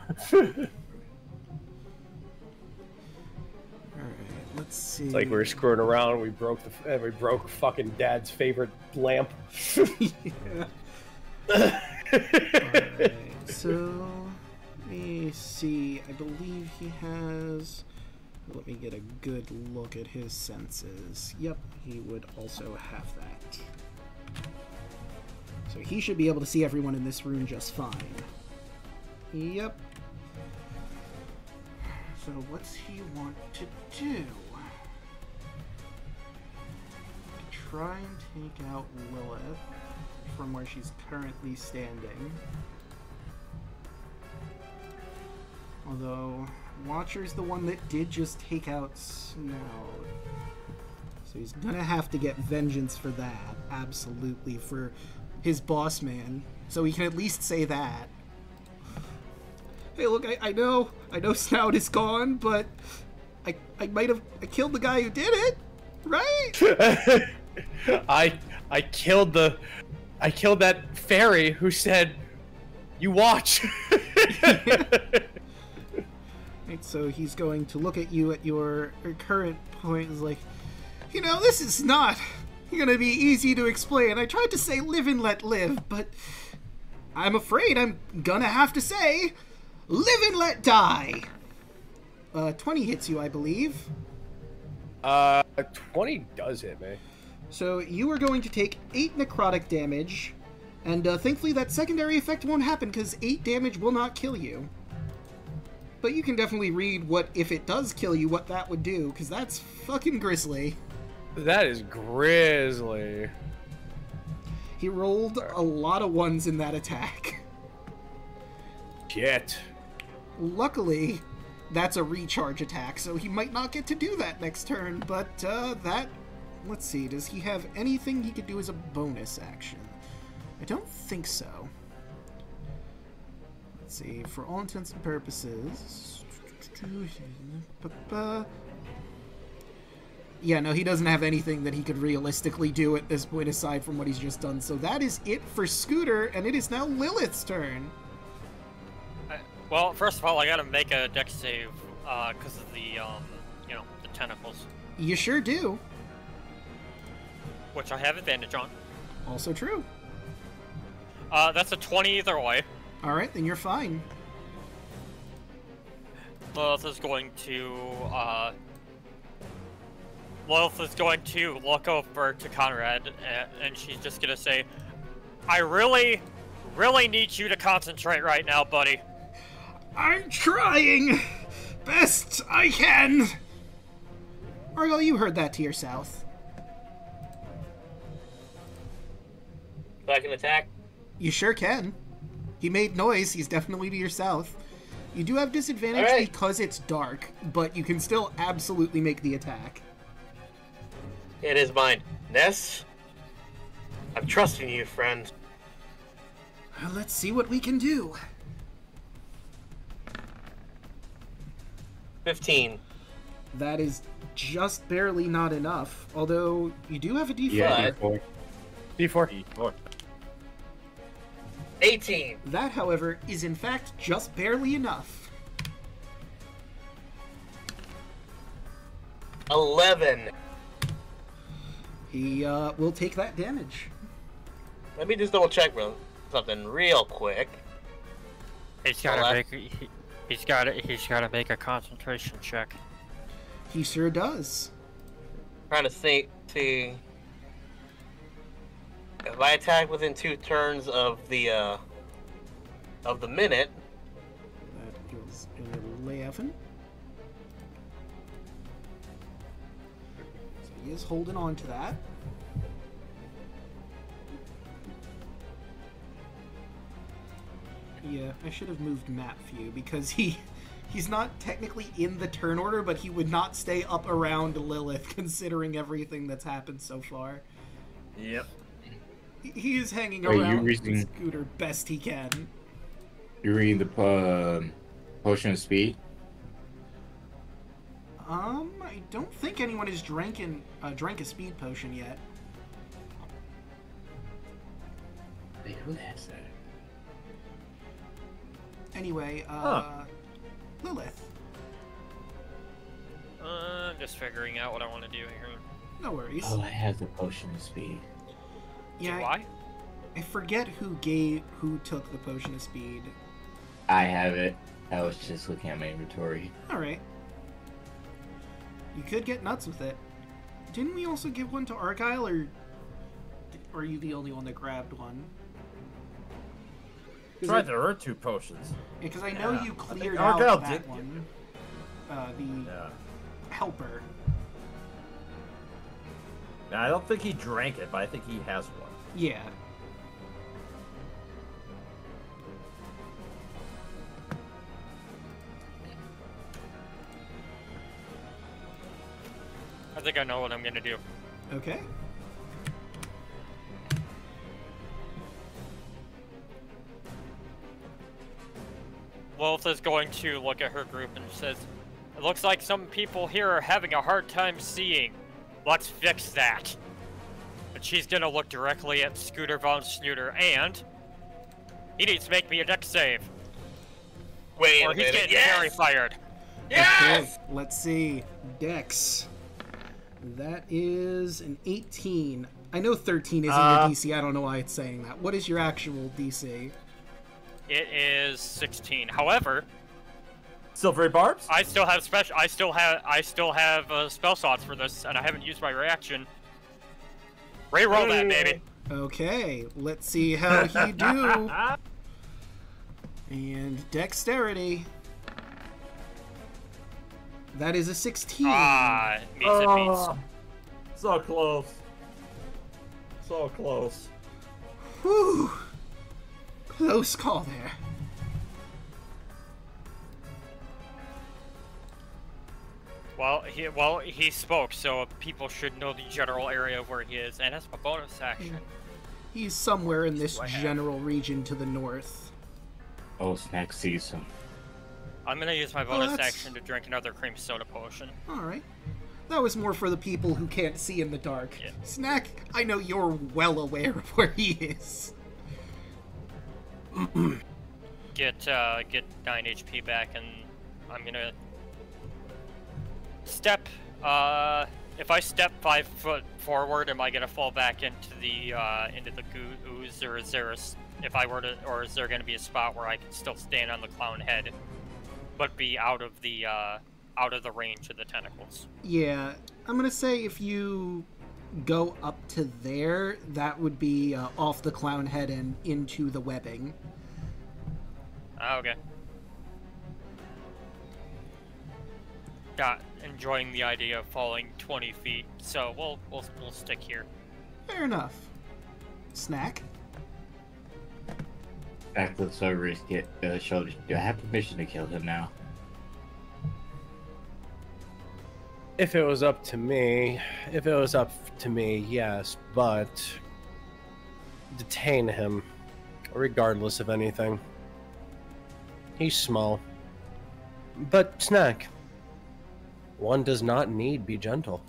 B: Let's see.
C: It's like we were screwing around. We broke fucking Dad's favorite lamp.
B: Yeah. Alright, so let me see. I believe he has. Let me get a good look at his senses. Yep, he would also have that. So he should be able to see everyone in this room just fine. Yep. So what's he want to do? Try and take out Lilith from where she's currently standing. Although, Watcher's the one that did just take out Snout. So he's gonna have to get vengeance for that, absolutely, for his boss man. So he can at least say that. Hey, look, I know Snout is gone, but I killed the guy who did it, right?
C: I killed that fairy who said, "You watch."
B: Right, so he's going to look at you at your current point. Is like, this is not gonna be easy to explain. I tried to say live and let live, but I'm afraid I'm gonna have to say live and let die. 20 hits you, I believe.
C: 20 does hit me.
B: So you are going to take 8 necrotic damage, and thankfully that secondary effect won't happen because 8 damage will not kill you. But you can definitely read what, if it does kill you, what that would do, because that's fucking grisly.
C: That is grisly.
B: He rolled a lot of ones in that attack.
C: Shit.
B: Luckily, That's a recharge attack, so he might not get to do that next turn, but that... Let's see, does he have anything he could do as a bonus action? I don't think so. Let's see, for all intents and purposes... Yeah, no, he doesn't have anything that he could realistically do at this point aside from what he's just done. So that is it for Scooter, and it is now Lilith's turn.
F: Well, first of all, I gotta make a dex save, because of the, you know, the tentacles.
B: You sure do.
F: Which I have advantage on.
B: Also true.
F: That's a 20 either way.
B: Alright, then you're fine.
F: Lilith is going to look over to Conrad, and she's just gonna say, I really, really need you to concentrate right now, buddy.
B: I'm trying! Best I can! Argo, you heard that to your south.
D: So I can attack?
B: You sure can. He made noise, he's definitely to your south. You do have disadvantage because it's dark, but you can still absolutely make the attack.
D: It is mine. Ness, I'm trusting you, friend.
B: Let's see what we can do.
D: 15.
B: That is just barely not enough, although you do have a D4.
E: Yeah, D4.
C: D4.
D: 18.
B: That, however, is in fact just barely enough.
D: 11.
B: He will take that damage.
D: Let me just double check something real quick.
F: He's gotta make a concentration check.
B: He sure does.
D: Trying to see if I attack within 2 turns of the minute.
B: That is 11. So he is holding on to that. Yeah, I should have moved map view because he's not technically in the turn order, but he would not stay up around Lilith considering everything that's happened so far.
A: Yep.
B: He is hanging
E: Are you
B: around
E: reading-
B: Scooter best he can.
E: You're reading the potion of speed?
B: I don't think anyone has drank a speed potion yet.
E: Wait, who has that?
B: Anyway, Lilith.
F: I'm just figuring out what I want to do here.
B: No worries.
E: Oh, I have the potion of speed.
B: Yeah,
F: Why?
B: I forget who took the potion of speed.
E: I have it. I was just looking at my inventory.
B: Alright. You could get nuts with it. Didn't we also give one to Argyle, or are you the only one that grabbed one?
A: Tried there were 2 potions.
B: Because I know you cleared
A: I think
B: out
A: Argyle
B: that
A: did
B: one. The helper.
A: I don't think he drank it, but I think he has one.
B: Yeah.
F: I think I know what I'm gonna do.
B: Okay.
F: Lilith is going to look at her group and says, it looks like some people here are having a hard time seeing. Let's fix that. And she's gonna look directly at Scooter von Snooter, and he needs to make me a dex save.
D: Wait
F: Or
D: a
F: he's
D: minute.
F: getting
D: Yes!
F: very fired.
D: Yes!
B: Okay, let's see. Dex. That is an 18. I know 13 isn't your DC. I don't know why it's saying that. What is your actual DC?
F: It is 16. However,
A: Silvery barbs?
F: I still have spell slots for this, and I haven't used my reaction. Reroll that, baby.
B: Okay, let's see how he do. And dexterity. That is a 16.
F: Ah, it meets.
A: So close. So close.
B: Whew. Close call there.
F: Well, he spoke, so people should know the general area of where he is, and that's my bonus action.
B: He's somewhere in this general region to the north.
E: Oh, Snack sees him.
F: I'm gonna use my bonus action to drink another cream soda potion.
B: Alright. That was more for the people who can't see in the dark.
F: Yeah.
B: Snack, I know you're well aware of where he is.
F: Get 9 HP back, and I'm gonna step. If I step 5 foot forward, am I gonna fall back into the ooze, or is there or is there gonna be a spot where I can still stand on the clown head, but be out of the range of the tentacles?
B: Yeah, I'm gonna say if you go up to there, that would be off the clown head and into the webbing.
F: Okay. Not enjoying the idea of falling 20 feet, so we'll stick here.
B: Fair enough. Snack?
E: Snack looks over his shoulders. Do I have permission to kill him now?
C: If it was up to me, yes, but detain him, regardless of anything. He's small. But, Snack, one does not need be gentle.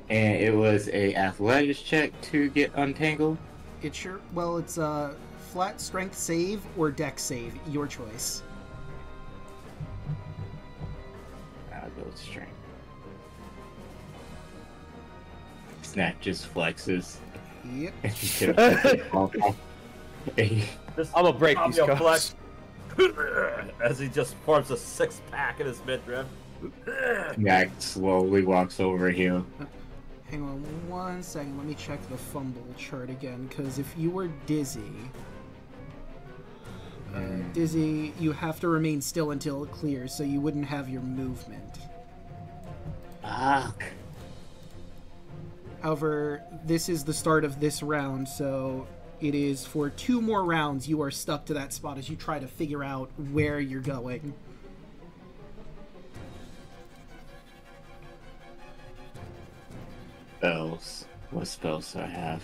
E: And it was a athletics check to get untangled?
B: It's a flat strength save or dex save, your choice.
E: I'll go with strength. Snack just flexes.
B: Yep.
C: I'm gonna break these cups.
A: As he just forms a 6-pack in his midriff.
E: Snack slowly walks over him.
B: Hang on 1 second, let me check the fumble chart again, because if you were dizzy... dizzy, you have to remain still until it clears, so you wouldn't have your movement.
E: Fuck.
B: However, this is the start of this round, so it is for 2 more rounds you are stuck to that spot as you try to figure out where you're going.
E: Spells. What spells do I have?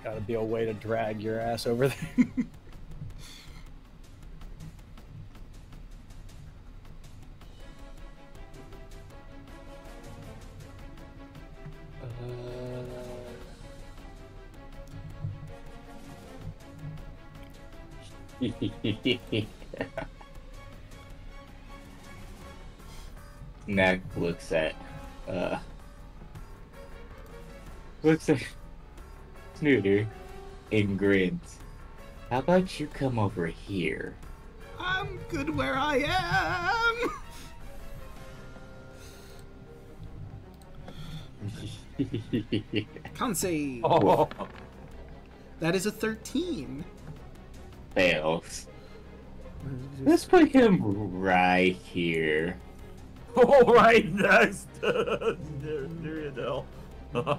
C: Gotta be a way to drag your ass over there.
E: Snack looks at Snooter and grins. How about you come over here?
B: I'm good where I am! Con save!
A: Oh.
B: That is a 13.
E: Fails. Let's put him right here.
A: Oh, right next. There you go.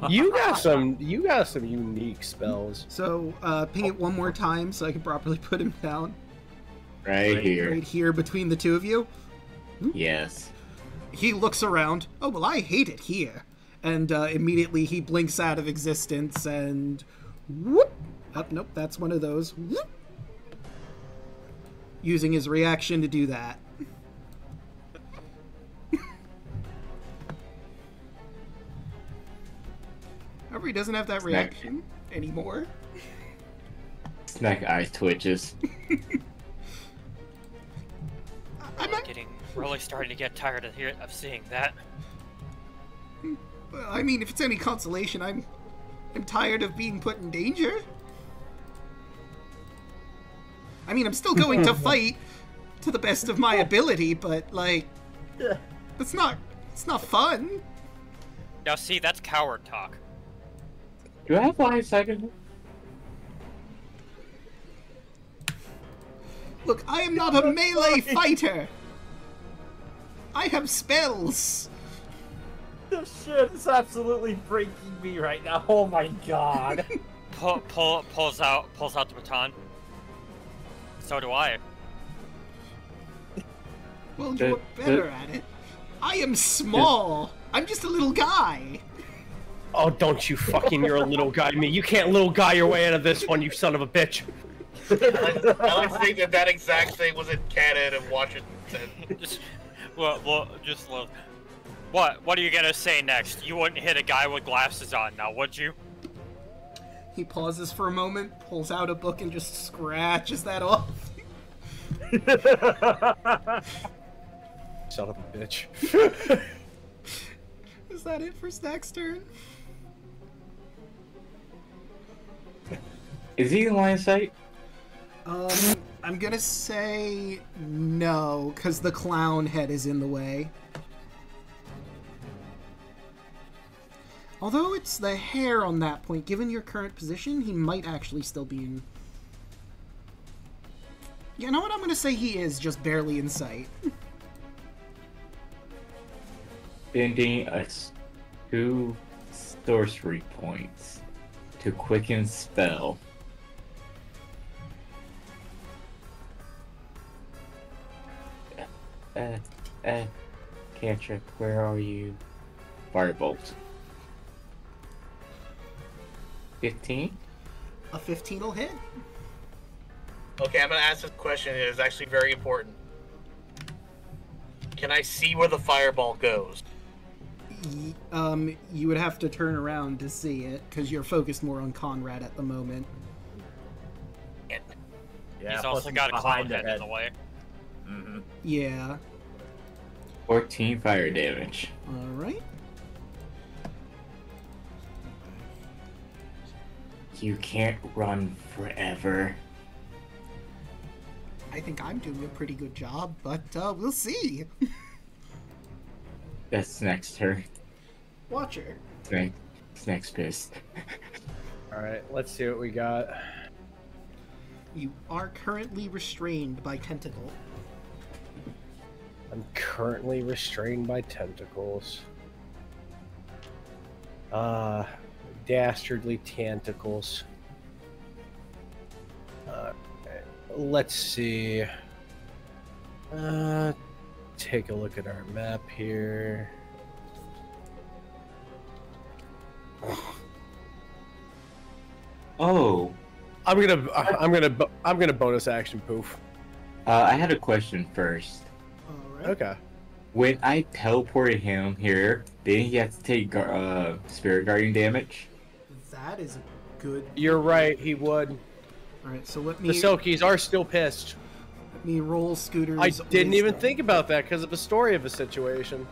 C: You got some unique spells.
B: So, ping it one more time so I can properly put him down.
E: Right here.
B: Right here between the two of you.
E: Yes.
B: He looks around. Oh, well, I hate it here. And immediately he blinks out of existence and... Whoop! Oh, nope, that's one of those. Whoop! Using his reaction to do that. However, he doesn't have that reaction anymore.
E: Snack eye twitches.
F: I'm really starting to get tired of seeing that.
B: Well, I mean, if it's any consolation, I'm tired of being put in danger. I mean, I'm still going to fight to the best of my ability, but like, it's not fun.
F: Now, see, that's coward talk.
E: Do I have line of sight of him?
B: Look, I am not a melee fighter. I have spells.
A: This shit is absolutely breaking me right now. Oh my god.
F: pulls out the baton. So do I.
B: Well, you're better at it. I am small. I'm just a little guy.
C: Oh, don't you fucking you're a little guy me. You can't little guy your way out of this one, you son of a bitch.
D: I like to think that exact thing was in canon in Washington.
F: What are you gonna say next? You wouldn't hit a guy with glasses on now, would you?
B: He pauses for a moment, pulls out a book, and just scratches that off.
C: Son of a bitch.
B: Is that it for Snack's turn?
E: Is he in line of sight?
B: I'm gonna say no, because the clown head is in the way. Although it's the hair on that point, given your current position, he might actually still be in... You know what? I'm gonna say he is just barely in sight.
E: Spending us 2 sorcery points to quicken spell. Cantrip, where are you? Firebolt. 15?
B: A 15 will hit.
D: Okay, I'm gonna ask this question. It is actually very important. Can I see where the fireball goes?
B: You would have to turn around to see it, because you're focused more on Conrad at the moment.
A: Yeah,
F: he's also got a clown head in the way.
A: Mm-hmm.
B: Yeah.
E: 14 fire damage.
B: Alright.
E: You can't run forever.
B: I think I'm doing a pretty good job, but we'll see.
E: That's next turn.
B: Watcher.
E: Snake's pissed.
C: Alright, let's see what we got.
B: You are currently restrained by Tentacle.
C: I'm currently restrained by tentacles. Dastardly tentacles. Let's see. Take a look at our map here.
E: Oh.
C: I'm gonna bonus action poof.
E: I had a question first.
B: Alright.
C: Okay.
E: When I teleported him here, didn't he have to take Spirit Guardian damage?
B: That is a good...
C: You're right, he would.
B: Alright, so let
C: The
B: me...
C: Selkies are still pissed.
B: Let me roll Scooter's...
C: I didn't even
B: wisdom.
C: think about that because of the story of the situation.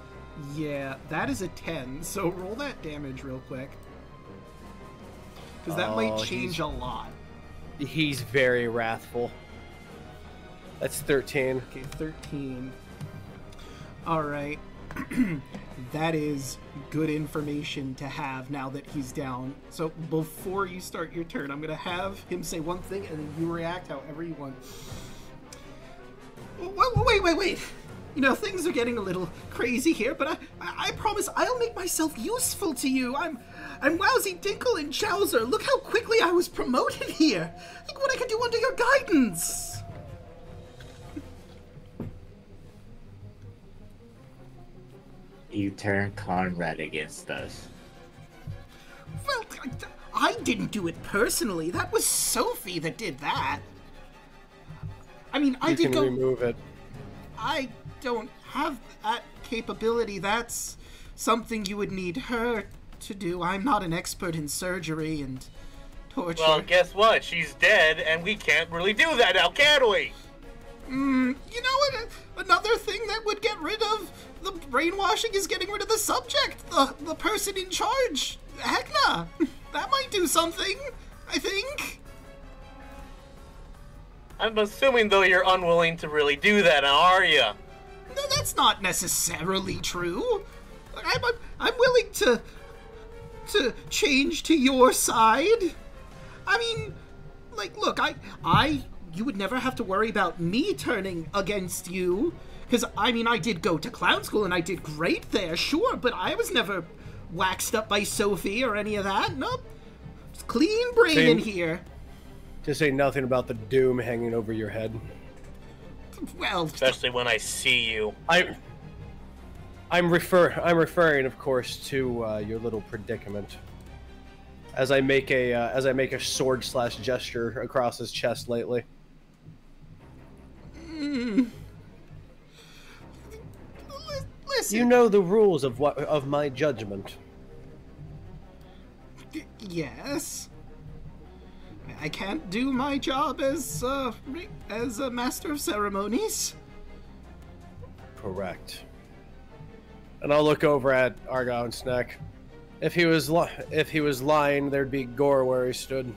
B: Yeah, that is a 10, so roll that damage real quick. Because that might change a lot.
C: He's very wrathful. That's 13.
B: Okay, 13. Alright. That is good information to have now that he's down. So before you start your turn, I'm going to have him say one thing and then you react however you want. Wait. You know, things are getting a little crazy here, but I promise I'll make myself useful to you. I'm Wowsy Dinkle and Chowser. Look how quickly I was promoted here. Think what I could do under your guidance.
E: You turned Conrad against us.
B: Well, I didn't do it personally. That was Sophie that did that. I mean, I did go...
C: You can remove it.
B: I don't have that capability. That's something you would need her to do. I'm not an expert in surgery and torture.
D: Well, guess what? She's dead, and we can't really do that now, can we?
B: You know what? Another thing that would get rid of the brainwashing is getting rid of the subject, the person in charge, Heckna. That might do something, I think.
D: I'm assuming, though, you're unwilling to really do that, now, are you?
B: No, that's not necessarily true. I'm willing to change to your side. I mean, like, look, you would never have to worry about me turning against you. Because, I mean, I did go to clown school and I did great there, sure, but I was never waxed up by Sophie or any of that. Nope. Clean brain in here.
C: To say nothing about the doom hanging over your head.
B: Well,
D: Especially when I see you.
C: I'm referring, of course, to your little predicament. As I make a sword slash gesture across his chest lately.
B: Listen.
C: You know the rules of my judgment.
B: Yes. I can't do my job as a master of ceremonies.
C: Correct. And I'll look over at Argyle and Snack. If he was lying, there'd be gore where he stood.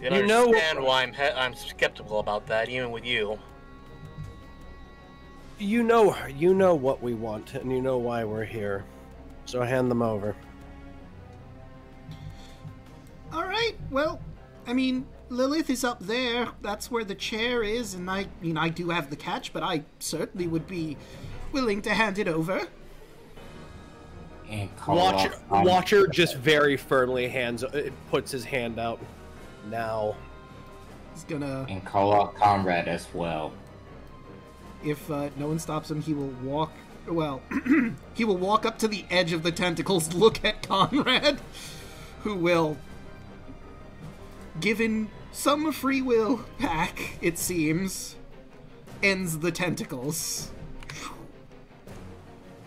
D: You know, understand why I'm skeptical about that, even with you.
C: You know what we want, and you know why we're here. So hand them over.
B: All right. Well, I mean, Lilith is up there. That's where the chair is, and I do have the catch, but I certainly would be willing to hand it over.
E: And
C: Watcher just very firmly puts his hand out. Now.
B: He's gonna...
E: And call out Conrad as well.
B: If no one stops him, he will walk... Well, he will walk up to the edge of the tentacles, look at Conrad, who will, given some free will back, it seems, ends the tentacles.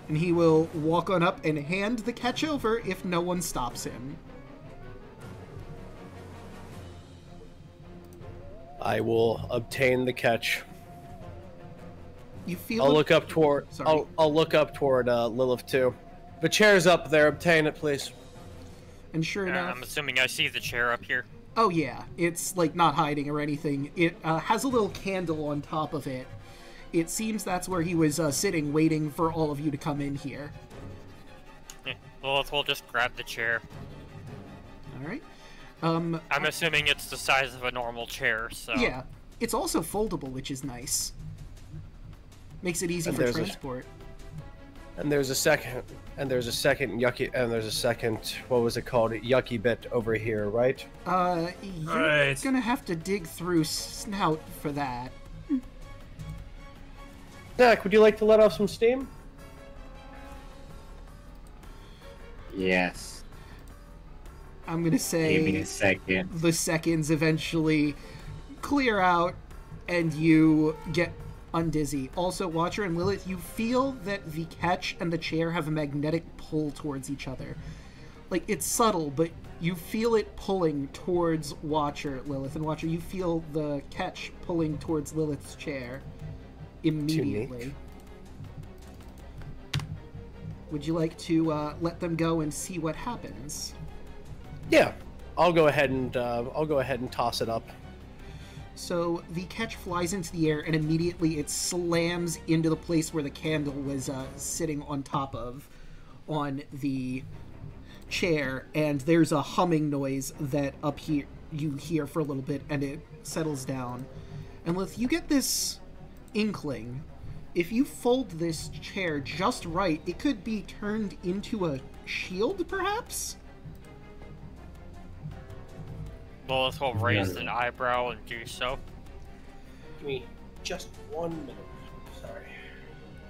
B: And he will walk on up and hand the catch over if no one stops him.
C: I will obtain the catch.
B: You feel?
C: I'll look up toward.
B: Sorry.
C: I'll look up toward Lilith too. The chair's up there. Obtain it, please.
B: And sure enough,
F: I'm assuming I see the chair up here.
B: Oh yeah, it's like not hiding or anything. It has a little candle on top of it. It seems that's where he was sitting, waiting for all of you to come in here.
F: Yeah, well, we'll just grab the chair.
B: All right.
F: I'm assuming it's the size of a normal chair, so...
B: Yeah. It's also foldable, which is nice. Makes it easy for transport.
C: And there's a second yucky, and there's a second, what was it called? Yucky bit over here, right?
B: You're gonna have to dig through Snout for that.
C: Zach, would you like to let off some steam?
E: Yes.
B: I'm gonna say
E: Give me a second.
B: The seconds eventually clear out and you get undizzy. Also, Watcher and Lilith, you feel that the catch and the chair have a magnetic pull towards each other. Like, it's subtle, but you feel it pulling towards Watcher, Lilith. And Watcher, you feel the catch pulling towards Lilith's chair immediately. Would you like to let them go and see what happens?
C: Yeah, I'll go ahead and toss it up.
B: So the catch flies into the air, and immediately it slams into the place where the candle was sitting on top of, on the chair, and there's a humming noise that up here you hear for a little bit, and it settles down. And Lilith, you get this inkling. If you fold this chair just right, it could be turned into a shield, perhaps?
F: Lilith will raise an eyebrow and do so.
C: Give me just 1 minute. Sorry.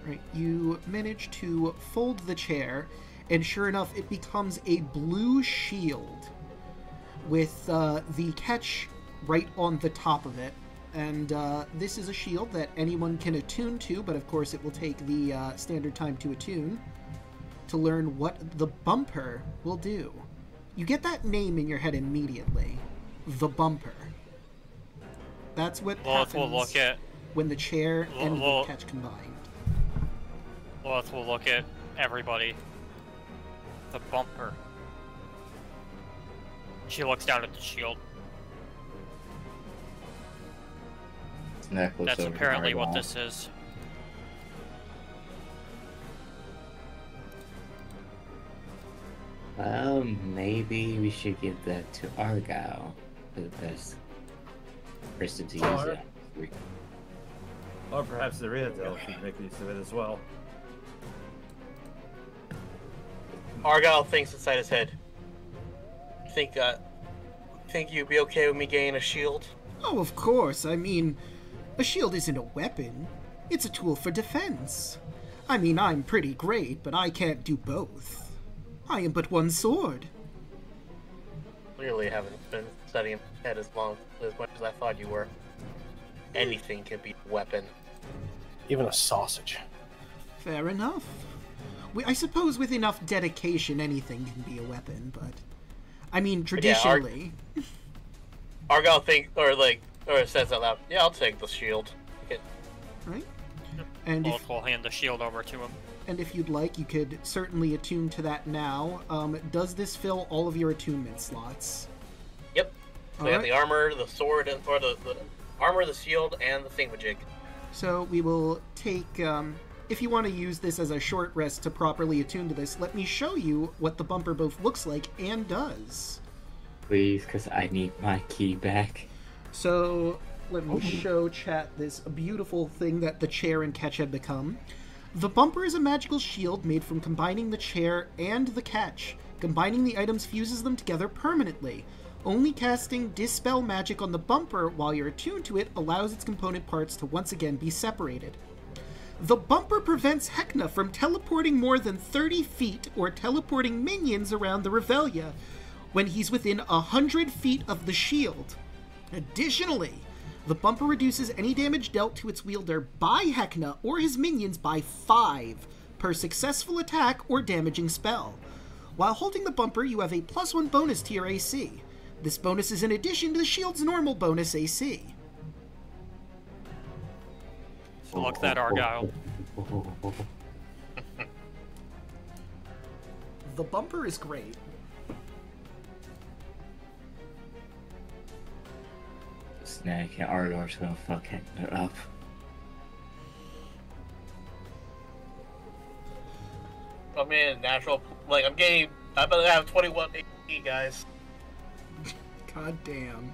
B: Right, you manage to fold the chair, and sure enough, it becomes a blue shield with the catch right on the top of it. And this is a shield that anyone can attune to, but of course it will take the standard time to attune to learn what the bumper will do. You get that name in your head immediately. The bumper. That's what happens
F: we'll look at,
B: when the chair and the catch combined.
F: Lilith will look at everybody. The bumper. She looks down at the shield. That's apparently what this is.
E: Well, maybe we should give that to Argyle for the best person to use it.
A: Or perhaps the Revelian could make use of it as well.
D: Argyle thinks inside his head. Think you'd be okay with me getting a shield?
B: Oh, of course. I mean, a shield isn't a weapon. It's a tool for defense. I mean, I'm pretty great, but I can't do both. I am but one sword.
D: Clearly haven't been studying head as much as I thought you were. Anything can be a weapon.
C: Even a sausage.
B: Fair enough. I suppose with enough dedication, anything can be a weapon, but... I mean, traditionally...
D: Yeah, Argyle says out loud, yeah, I'll take the shield.
B: Right? And
F: Bulk will hand the shield over to him.
B: And if you'd like, you could certainly attune to that now. Does this fill all of your attunement slots?
D: Yep. So we have the armor, the sword, or the armor, the shield, and the thingamajig.
B: So we will take... if you want to use this as a short rest to properly attune to this, let me show you what the bumper both looks like and does.
E: Please, because I need my key back.
B: So let me show chat this beautiful thing that the chair and catch have become. The bumper is a magical shield made from combining the chair and the catch. Combining the items fuses them together permanently. Only casting Dispel magic on the bumper while you're attuned to it allows its component parts to once again be separated. The bumper prevents Heckna from teleporting more than 30 feet or teleporting minions around the Revelian when he's within 100 feet of the shield. Additionally, the bumper reduces any damage dealt to its wielder by Heckna or his minions by 5 per successful attack or damaging spell. While holding the bumper, you have a +1 bonus to your AC. This bonus is in addition to the shield's normal bonus AC.
F: So look that, Argyle.
B: The bumper is great.
E: Snack and Argor's gonna fuck Heckna up.
D: I mean, natural. Like, I'm gonna have 21 AP, guys.
B: God damn.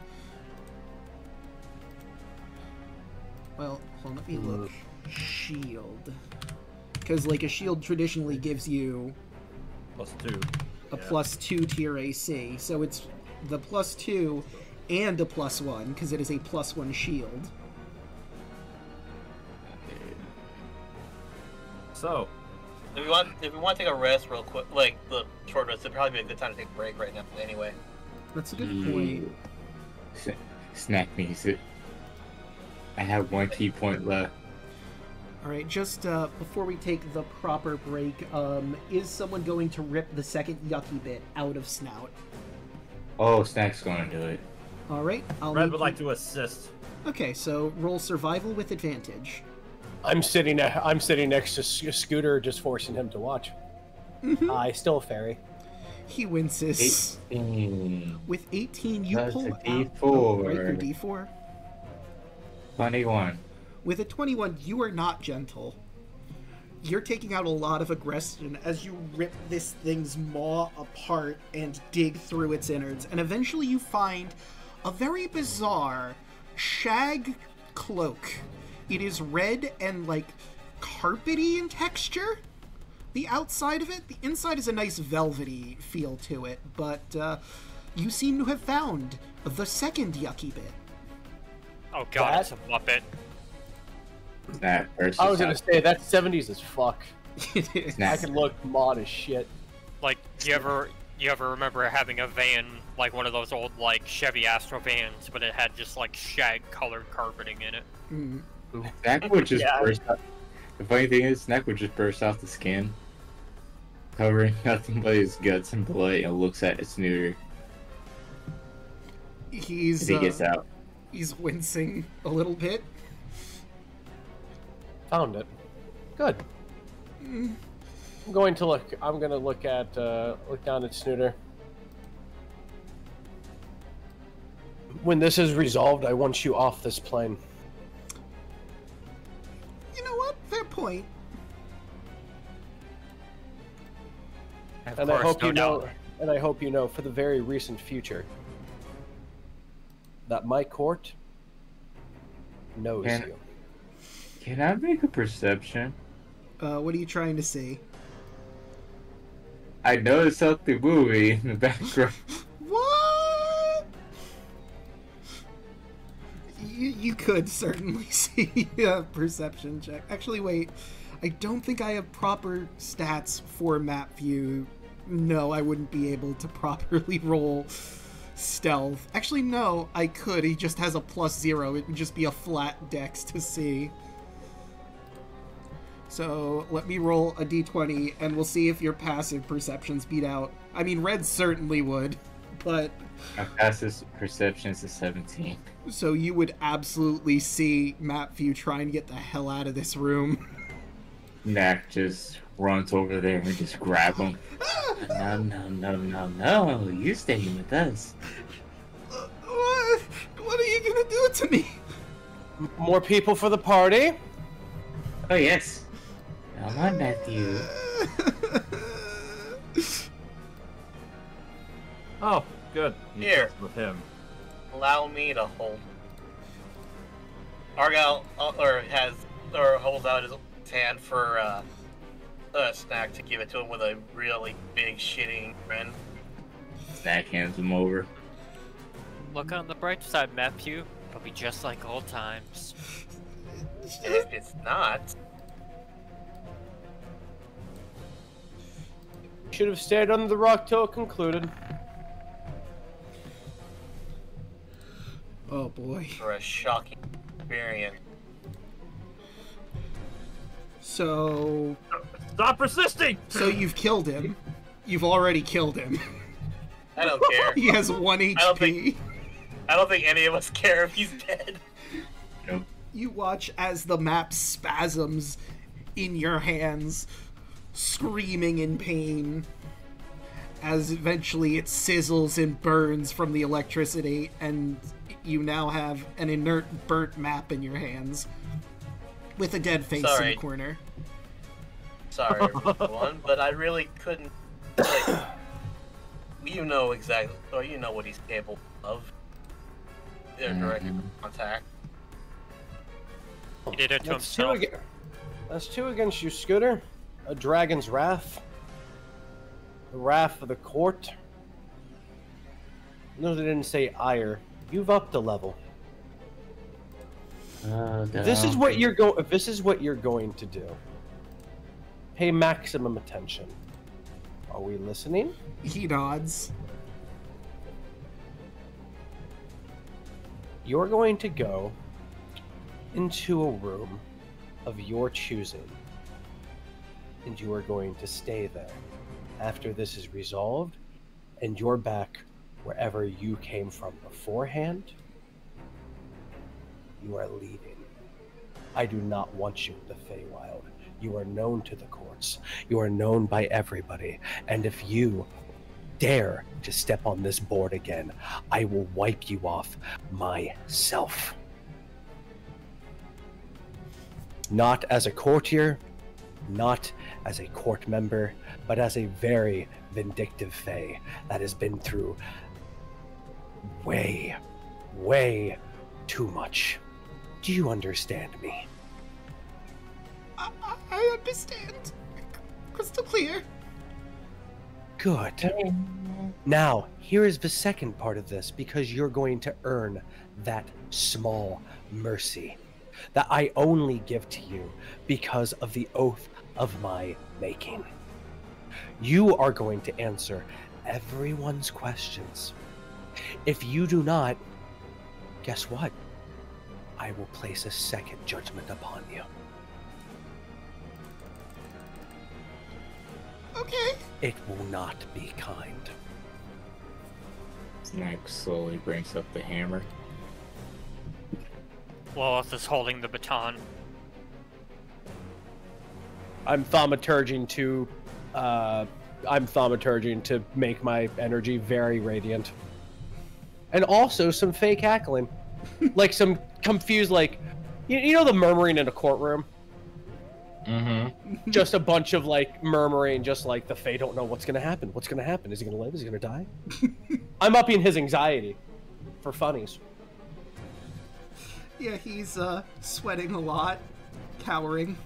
B: Well, hold on, let me look. Shield. Because, like, a shield traditionally gives you...
A: +2.
B: A +2 to your AC. So it's the +2 and a +1, because it is a +1 shield.
A: So,
D: If we want to take a rest real quick, like the short rest, it'd probably be a good time to take a break right now. Anyway,
B: That's a good point.
E: Snack needs it. I have 1 key point left.
B: Alright, just before we take the proper break, is someone going to rip the second yucky bit out of Snout?
E: Oh, Snack's gonna do it.
B: Alright,
A: Red would like to assist.
B: Okay, so roll survival with advantage.
C: I'm sitting next to Scooter, just forcing him to watch. I still a fairy.
B: He winces.
E: 18.
B: With 18, you
E: That's
B: pull
E: a
B: out...
E: D4.
B: Oh, break your D4.
E: 21.
B: With a 21, you are not gentle. You're taking out a lot of aggression as you rip this thing's maw apart and dig through its innards, and eventually you find a very bizarre shag cloak. It is red and, like, carpety in texture, the outside of it. The inside is a nice velvety feel to it, but you seem to have found the second yucky bit.
F: Oh god, it's a Muppet.
E: That versus
C: I was gonna say, that's 70s as fuck.
B: It is.
E: Snack.
C: I can look mod as shit.
F: Like, you ever remember having a van, like one of those old, like, Chevy Astro vans, but it had just, like, shag-colored carpeting in it?
B: Mm.
E: Snack would just
C: Yeah.
E: burst out. The funny thing is, Snack would just burst off the skin, covering nothing but his guts and blood, and looks at Snooter as
B: He
E: gets out.
B: He's wincing a little bit.
C: Found it. Good. I'm gonna look down at Snooter. When this is resolved, I want you off this plane.
B: You know what? Fair point.
F: Of
C: And
F: course,
C: I hope
F: no
C: you know,
F: doubt.
C: and I hope you know for the very recent future that my court knows you.
E: Can I make a perception?
B: What are you trying to see?
E: I noticed something moving in the background.
B: What? You could certainly see a perception check. Actually, wait. I don't think I have proper stats for map view. No, I wouldn't be able to properly roll stealth. Actually, no, I could. He just has a +0. It would just be a flat dex to see. So let me roll a d20, and we'll see if your passive perceptions beat out. I mean, red certainly would, but...
E: My passive perception is a 17.
B: So you would absolutely see map view try and get the hell out of this room.
E: Knack just runs over there and just grab him. No, you staying with us.
B: What are you gonna do to me?
C: More people for the party?
E: Oh, yes. Come on, Matthew.
A: Oh, good. You
D: Here.
A: talked with him.
D: Allow me to hold. Argyle holds out his hand for Snack to give it to him with a really big shitting grin.
E: Snack hands him over.
F: Look on the bright side, Matthew. It'll be just like old times.
D: If it's not,
C: Should have stayed under the rock till it concluded.
B: Oh boy.
D: for a shocking experience.
B: So
A: Stop persisting!
B: So you've killed him. You've already killed him.
D: I don't care.
B: He has 1 HP.
D: I don't think any of us care if he's dead.
E: Nope.
B: You watch as the map spasms in your hands, screaming in pain, as eventually it sizzles and burns from the electricity, and you now have an inert, burnt map in your hands, with a dead face in
D: Sorry.
B: the corner.
D: Sorry, everyone, but I really couldn't. Like, you know exactly, or you know what he's capable of. Their direct contact.
F: He did it to
C: That's two,
F: himself.
C: that's two against you, Scooter. A dragon's wrath. The wrath of the court. No, they didn't say ire. You've upped a level. This is what you're going. This is what you're going to do. Pay maximum attention. Are we listening?
B: He nods.
C: You're going to go into a room of your choosing, and you are going to stay there after this is resolved, and you're back wherever you came from beforehand. You are leaving. I do not want you in the Feywild. You are known to the courts. You are known by everybody, and if you dare to step on this board again, I will wipe you off myself. Not as a courtier, not as a court member, but as a very vindictive Fey that has been through way, way too much. Do you understand me?
B: I understand. Crystal clear.
C: Good. Now, here is the second part of this, because you're going to earn that small mercy that I only give to you because of the oath of my making. You are going to answer everyone's questions. If you do not, guess what? I will place a second judgment upon you.
B: Okay.
C: It will not be kind.
E: Snack slowly brings up the hammer.
F: Lilith is holding the baton.
C: I'm thaumaturging to make my energy very radiant. And also some fake cackling. Like some confused, like, you know the murmuring in a courtroom?
E: Mm-hmm.
C: Just a bunch of, like, murmuring, just like the Fae don't know what's gonna happen. What's gonna happen? Is he gonna live? Is he gonna die? I'm upping his anxiety. For funnies.
B: Yeah, he's sweating a lot, cowering.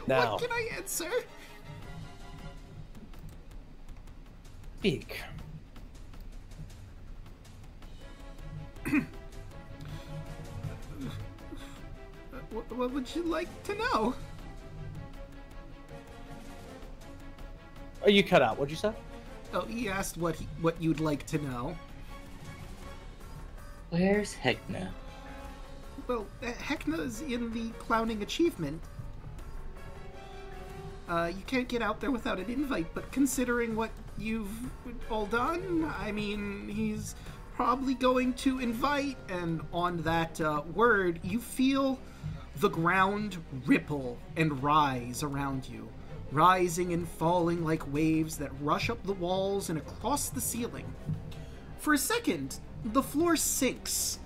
C: Now,
B: What can I answer?
C: speak.
B: What would you like to know?
C: Oh, you cut out. What'd you say?
B: Oh, he asked what you'd like to know.
E: Where's Heckna?
B: Well, Heckna's in the clowning achievement. You can't get out there without an invite, but considering what you've all done, I mean, he's probably going to invite, and on that word, you feel the ground ripple and rise around you, rising and falling like waves that rush up the walls and across the ceiling. For a second, the floor sinks,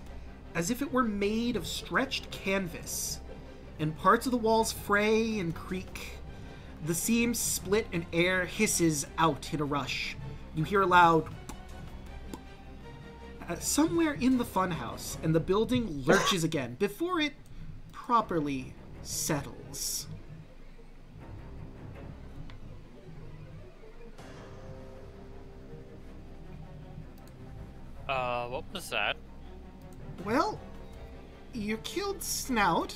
B: as if it were made of stretched canvas, and parts of the walls fray and creak. The seams split and air hisses out in a rush. You hear a loud somewhere in the funhouse, and the building lurches again before it properly settles.
F: What was that?
B: Well, you killed Snout,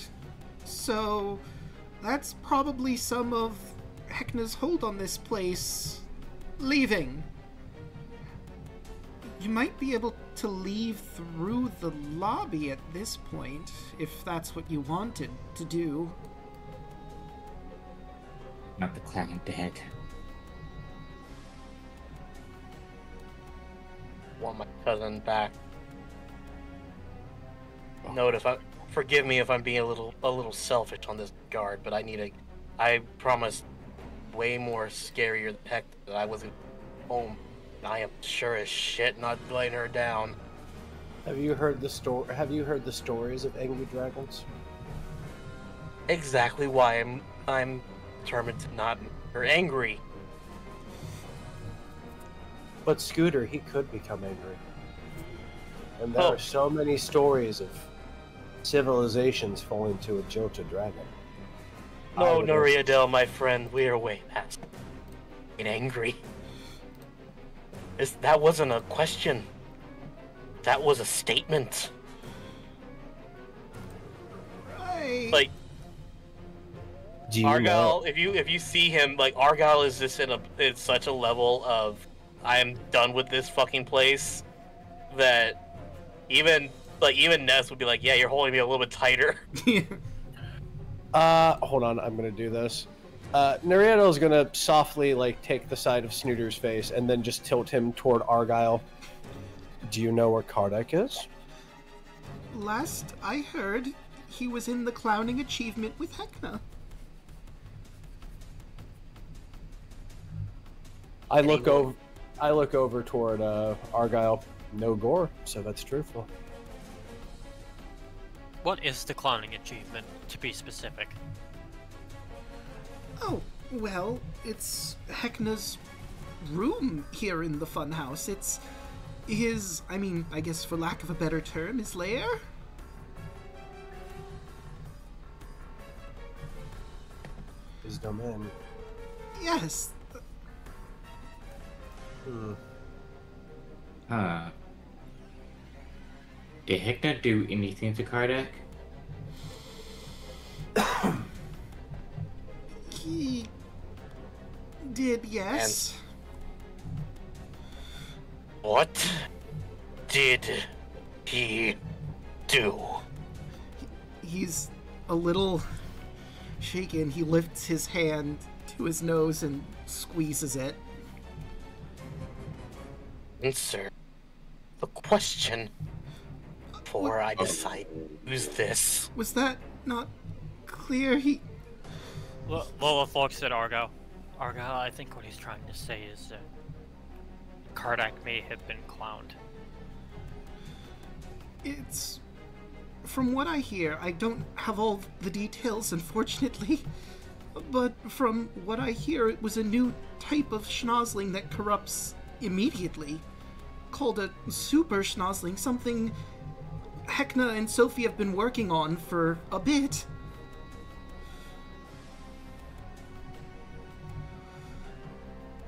B: so that's probably some of Heckna's hold on this place leaving. You might be able to leave through the lobby at this point, if that's what you wanted to do.
E: Not the clown dead.
D: Want my cousin back. Note if forgive me if I'm being a little selfish on this guard, but I promised way more scarier than heck that I wasn't home. I am sure as shit not letting her down.
C: Have you heard the stories of angry dragons?
D: Exactly why I'm determined to not make her angry.
C: But Scooter, he could become angry. And there are so many stories of civilizations falling to a Jota dragon.
D: No, Noriadel, my friend, we are way past being angry. That wasn't a question. That was a statement.
B: Right.
D: Like,
C: Do you
D: Argyle,
C: know?
D: if you see him, like, Argyle is just in such a level of I am done with this fucking place that even Ness would be like, yeah, you're holding me a little bit tighter.
C: Hold on, I'm gonna do this. Narieto's gonna softly, like, take the side of Snooter's face and then just tilt him toward Argyle. Do you know where Kardec is?
B: Last I heard, he was in the clowning achievement with Heckna.
C: I look over toward Argyle. No gore, so that's truthful.
F: What is the clowning achievement, to be specific?
B: Oh, well, it's Heckna's room here in the funhouse. It's his, I guess for lack of a better term, his lair?
C: His domain.
B: Yes.
E: Huh. Did Heckna do anything to Kardec?
B: He did, yes.
D: What did he do?
B: He's a little shaken. He lifts his hand to his nose and squeezes it.
D: Answer the question before I decide who's this.
B: Was that not clear? He...
F: Lilith looks at Argyle. Argyle, I think what he's trying to say is that Kardec may have been clowned.
B: It's... From what I hear, I don't have all the details, unfortunately, but from what I hear, it was a new type of schnozzling that corrupts immediately, called a super schnozzling, something Heckna and Sophie have been working on for a bit.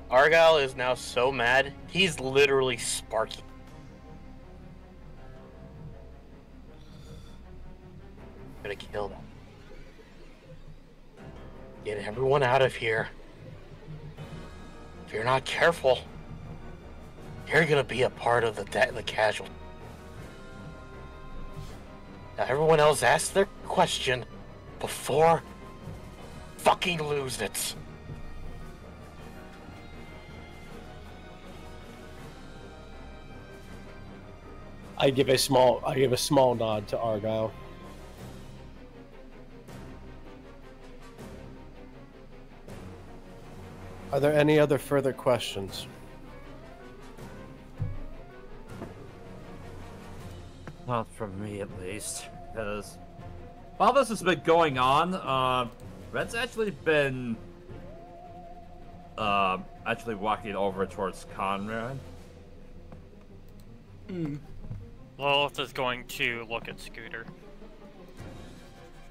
D: Argyle is now so mad, he's literally sparking. I'm gonna kill them. Get everyone out of here. If you're not careful, you're gonna be a part of the casualty. Now everyone else ask their question before fucking lose it.
C: I give a small nod to Argyle. Are there any other further questions?
A: Not from me, at least. Because while this has been going on, Red's actually been actually walking over towards Conrad.
F: Lilith is going to look at Scooter.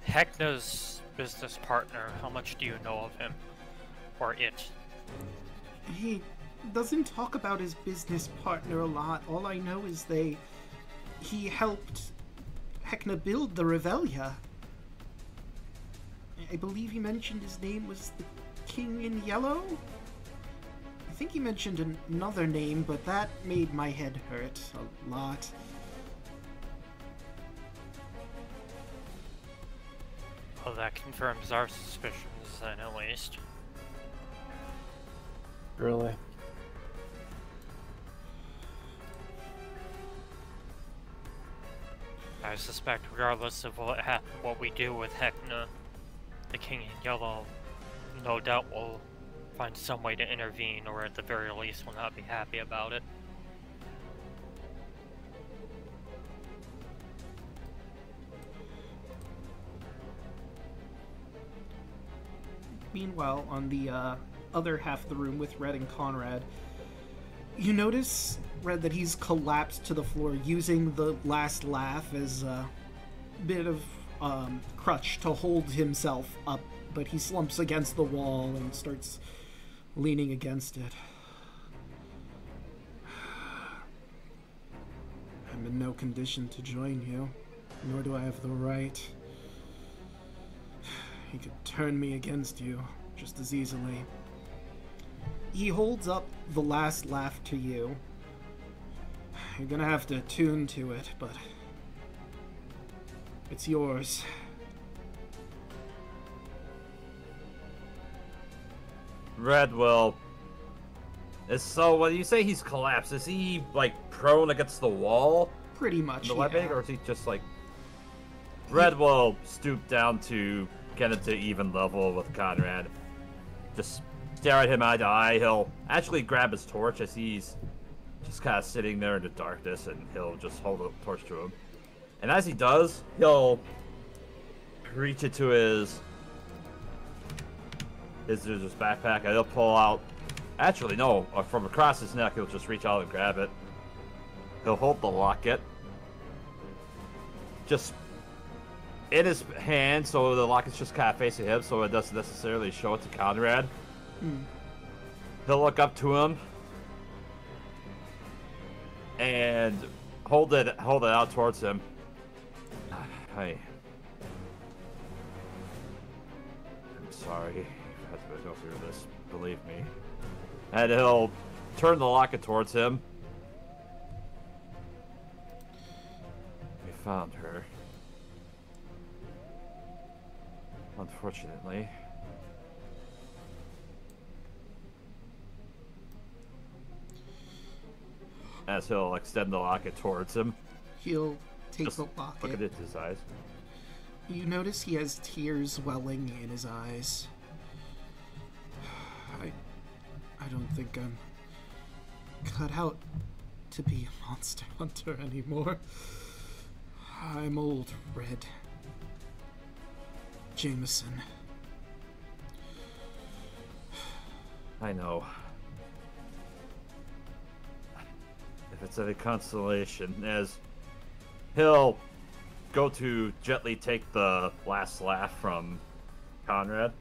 F: Heckna's business partner, how much do you know of him? Or it?
B: He doesn't talk about his business partner a lot. All I know is he helped Heckna build the Revelian. I believe he mentioned his name was the King in Yellow? I think he mentioned another name, but that made my head hurt a lot.
F: Well, that confirms our suspicions, then, at least.
C: Really?
F: I suspect, regardless of what we do with Heckna, the King in Yellow, no doubt will find some way to intervene, or at the very least will not be happy about it.
B: Meanwhile, on the other half of the room with Red and Conrad, you notice, Red, that he's collapsed to the floor using the last laugh as a bit of crutch to hold himself up, but he slumps against the wall and starts leaning against it. I'm in no condition to join you, nor do I have the right. He could turn me against you just as easily. He holds up the last laugh to you. You're gonna have to tune to it, but it's yours.
A: Red will. So when you say he's collapsed, is he like prone against the wall?
B: Pretty much,
A: yeah. Or is he just like... Red will stoop down to get into even level with Conrad. Just stare at him eye to eye. He'll actually grab his torch as he's just kind of sitting there in the darkness, and he'll just hold the torch to him. And as he does, he'll reach into his backpack, and he'll pull out... Actually, no. From across his neck, he'll just reach out and grab it. He'll hold the locket. Just in his hand, so the locket's just kind of facing him, so it doesn't necessarily show it to Conrad. He'll look up to him and hold it out towards him. Hey, I'm sorry you had to go through this. Believe me. And he'll turn the locket towards him. We found her. Unfortunately. As he'll extend the locket towards him.
B: He'll take
A: Just
B: the locket.
A: look at his eyes.
B: You notice he has tears welling in his eyes. I don't think I'm cut out to be a monster hunter anymore. I'm old, Red. Jameson.
A: I know. If it's any consolation, as he'll go to gently take the last laugh from Conrad.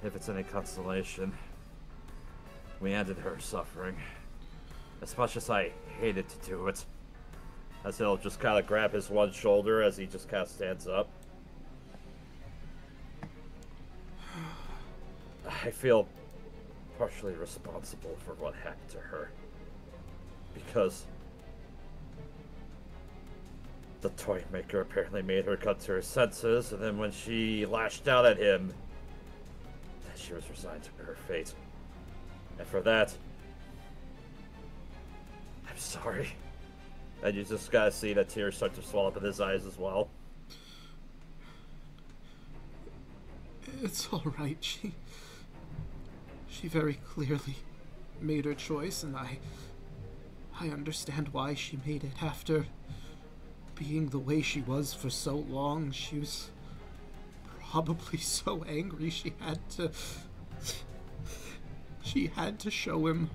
A: If it's any consolation, we ended her suffering. As much as I hated to do it. As he'll just kind of grab his one shoulder as he just kind of stands up. I feel partially responsible for what happened to her. Because the toy maker apparently made her come to her senses, and then when she lashed out at him, she was resigned to her fate. And for that, I'm sorry. And you just gotta see that tears start to swell up in his eyes as well.
B: It's all right. She very clearly made her choice, and I understand why she made it. After being the way she was for so long, she was probably so angry she had to show him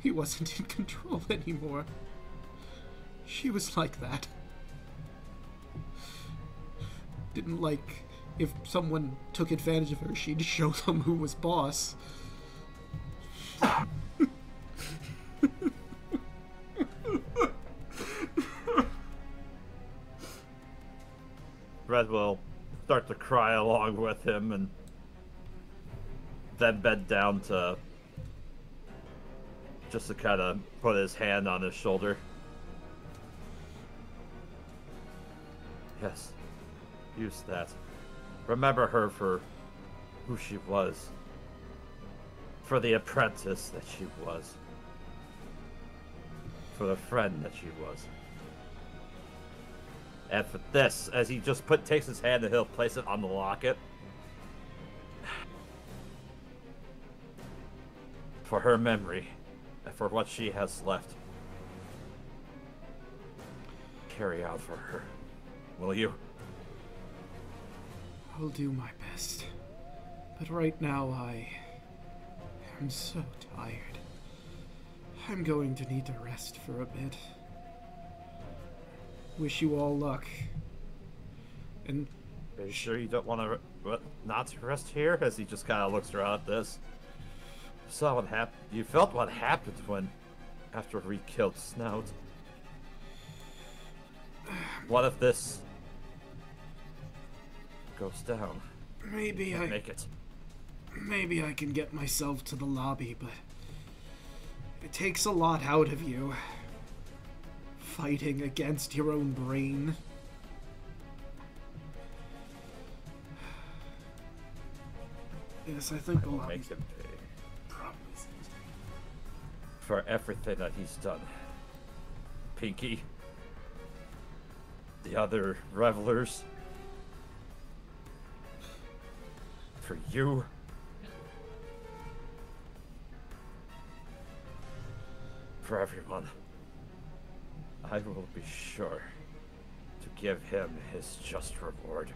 B: he wasn't in control anymore. She was like that. Didn't like if someone took advantage of her, she'd show them who was boss.
A: Red will start to cry along with him and then bend down to just to kind of put his hand on his shoulder. Yes, use that. Remember her for who she was. For the apprentice that she was. For the friend that she was. And for this, as he just takes his hand and he'll place it on the locket. For her memory, and for what she has left. Carry out for her. Will you?
B: I'll do my best. But right now I am so tired. I'm going to need to rest for a bit. Wish you all luck. And
A: are you sure you don't want to not rest here? As he just kind of looks around at this. You saw what happened. You felt what happened after we killed Snout. What if this goes down?
B: maybe Maybe I can get myself to the lobby, but it takes a lot out of you. Fighting against your own brain. Yes, I think
A: I'll make him pay for everything that he's done. Pinky, the other revelers, for you, for everyone. I will be sure to give him his just reward.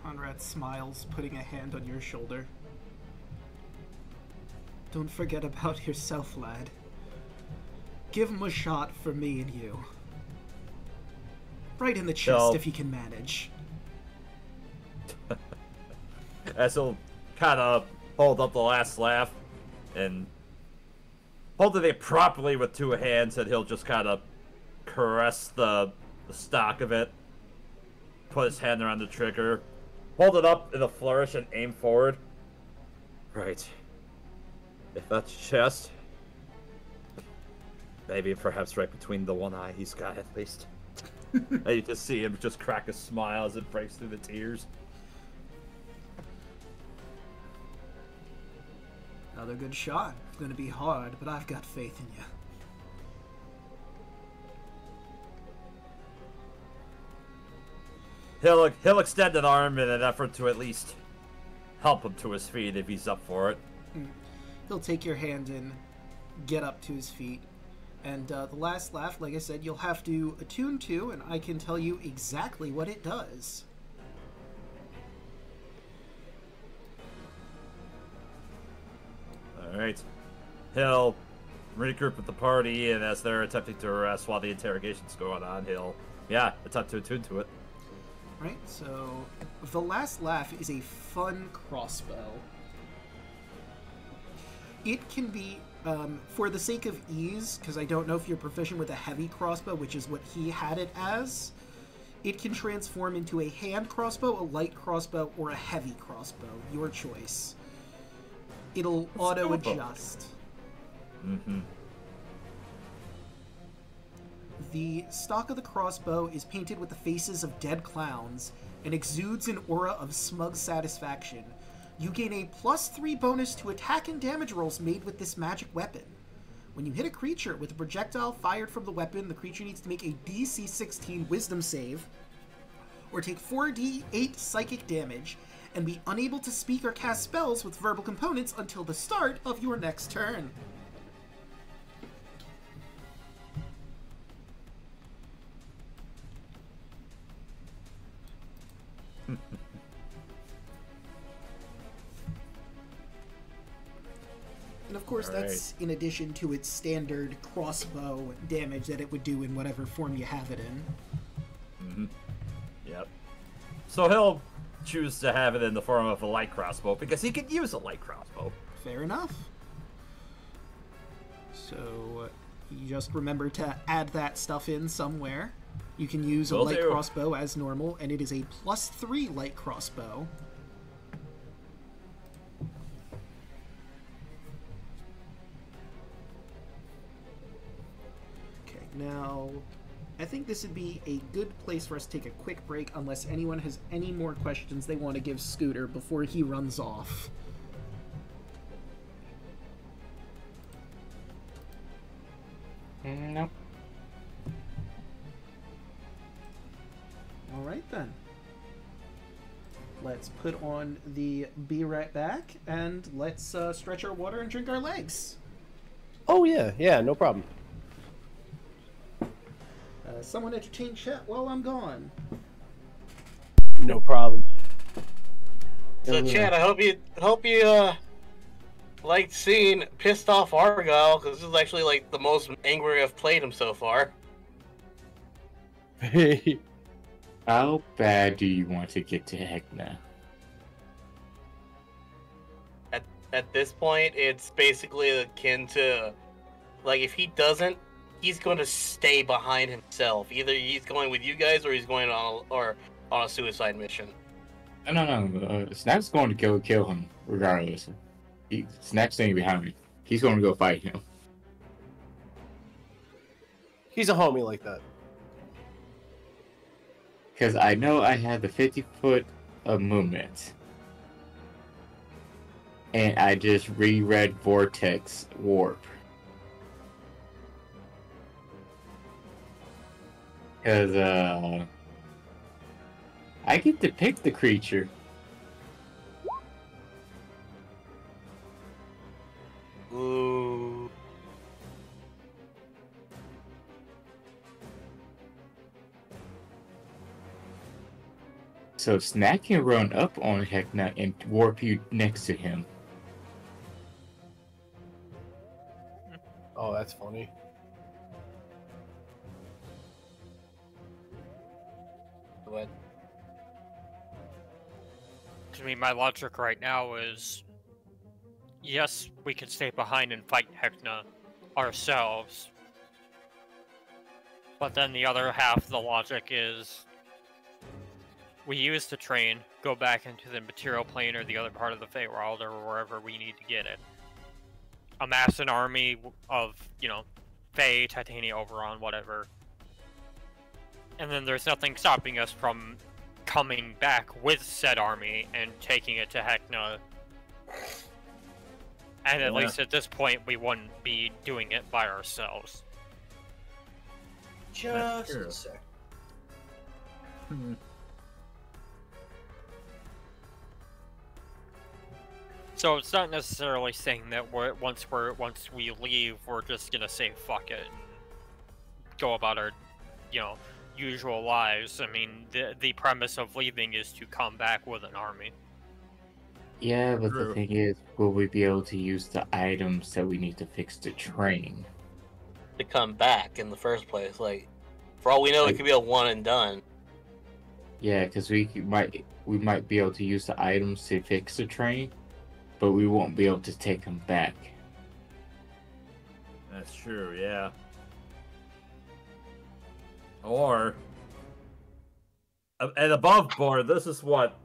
B: Conrad smiles, putting a hand on your shoulder. Don't forget about yourself, lad. Give him a shot for me and you. Right in the chest if you can manage.
A: As he'll kind of hold up the last laugh and holding it properly with two hands, and he'll just kind of caress the stock of it, put his hand around the trigger, hold it up in a flourish and aim forward. Right. If that's chest, maybe perhaps right between the one eye he's got at least. And you just see him just crack a smile as it breaks through the tears.
B: Another good shot. It's gonna be hard, but I've got faith in you.
A: He'll extend an arm in an effort to at least help him to his feet if he's up for it.
B: He'll take your hand and get up to his feet. And the last laugh, like I said, you'll have to attune to, and I can tell you exactly what it does.
A: Alright. He'll regroup with the party, and as they're attempting to arrest while the interrogation's going on, he'll, attempt to attune to it.
B: Right, so the last laugh is a fun crossbow. It can be, for the sake of ease, because I don't know if you're proficient with a heavy crossbow, which is what he had it as, it can transform into a hand crossbow, a light crossbow, or a heavy crossbow. Your choice. It'll auto-adjust.
A: Mm-hmm.
B: The stock of the crossbow is painted with the faces of dead clowns and exudes an aura of smug satisfaction. You gain a +3 bonus to attack and damage rolls made with this magic weapon. When you hit a creature with a projectile fired from the weapon, the creature needs to make a DC 16 Wisdom save, or take 4d8 psychic damage, and be unable to speak or cast spells with verbal components until the start of your next turn. And of course, that's in addition to its standard crossbow damage that it would do in whatever form you have it in.
A: Mm-hmm. Yep. So he'll choose to have it in the form of a light crossbow because he could use a light crossbow.
B: Fair enough. So you just remember to add that stuff in somewhere. You can use a light crossbow as normal, and it is a +3 light crossbow. Okay, now I think this would be a good place for us to take a quick break unless anyone has any more questions they want to give Scooter before he runs off.
E: Nope.
B: Alright then. Let's put on the Be Right Back, and let's stretch our water and drink our legs.
C: Oh yeah, no problem.
B: Someone entertain chat while I'm gone.
C: No problem.
D: So Chad, I hope you liked seeing pissed off Argyle, because this is actually like the most angry I've played him so far.
E: How bad do you want to get to Heckna?
D: At this point, it's basically akin to, like, if he doesn't, he's going to stay behind himself. Either he's going with you guys, or he's going on a suicide mission.
E: No. Snap's going to kill him regardless. Snap's staying behind me. He's going to go fight him.
C: He's a homie like that.
E: Because I know I have the 50-foot of movement. And I just reread Vortex Warp. Because, I get to pick the creature.
D: Ooh.
E: So Snack can run up on Heckna and warp you next to him.
C: Oh, that's funny.
D: What?
F: I mean, my logic right now is, yes, we can stay behind and fight Heckna ourselves. But then the other half of the logic is, we use the train, go back into the material plane or the other part of the Feywild or wherever we need to get it. Amass an army of, Fey, Titania, Oberon, whatever. And then there's nothing stopping us from coming back with said army and taking it to Heckna. And at least at this point, we wouldn't be doing it by ourselves.
G: Just a sec.
F: So it's not necessarily saying that once we leave, we're just gonna say fuck it and go about our, usual lives. I mean, the premise of leaving is to come back with an army.
E: Yeah, but the thing is, will we be able to use the items that we need to fix the train?
D: To come back in the first place, like, for all we know, it could be a one and done.
E: Yeah, because we might be able to use the items to fix the train, but we won't be able to take them back.
A: That's true, yeah. Or, and above board, this is what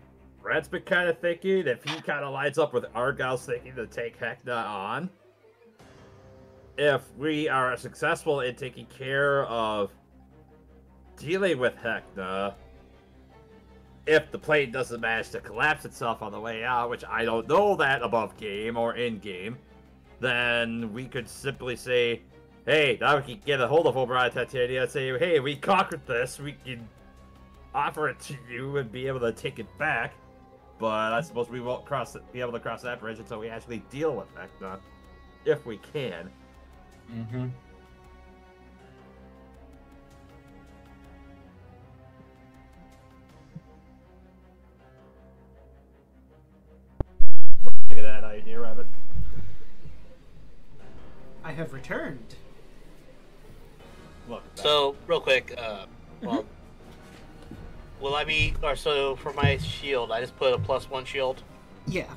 A: Red's been kind of thinking. If he kind of lines up with Argyle's thinking to take Heckna on, if we are successful in taking care of dealing with Heckna, if the plane doesn't manage to collapse itself on the way out, which I don't know that above game or in game, then we could simply say, hey, now we can get a hold of Oberon Titania and say, hey, we conquered this, we can offer it to you and be able to take it back, but I suppose we won't be able to cross that bridge until we actually deal with Heckna, if we can.
E: Mm-hmm.
A: Look at that idea, Rabbit.
B: I have returned.
A: Look.
D: So, real quick, well, will I be, or so for my shield, I just put a +1 shield?
B: Yeah.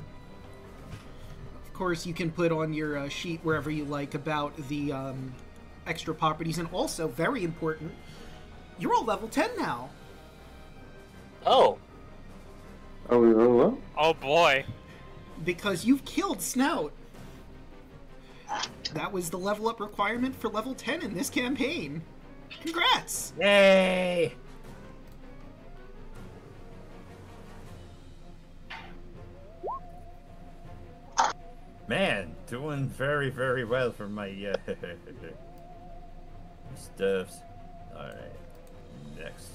B: Of course, you can put on your sheet wherever you like about the extra properties, and also, very important, you're all level 10 now.
D: Oh.
E: Oh.
F: Oh boy.
B: Because you've killed Snout. That was the level up requirement for level 10 in this campaign. Congrats!
A: Yay! Man, doing very, very well for my stuffs. Alright, next.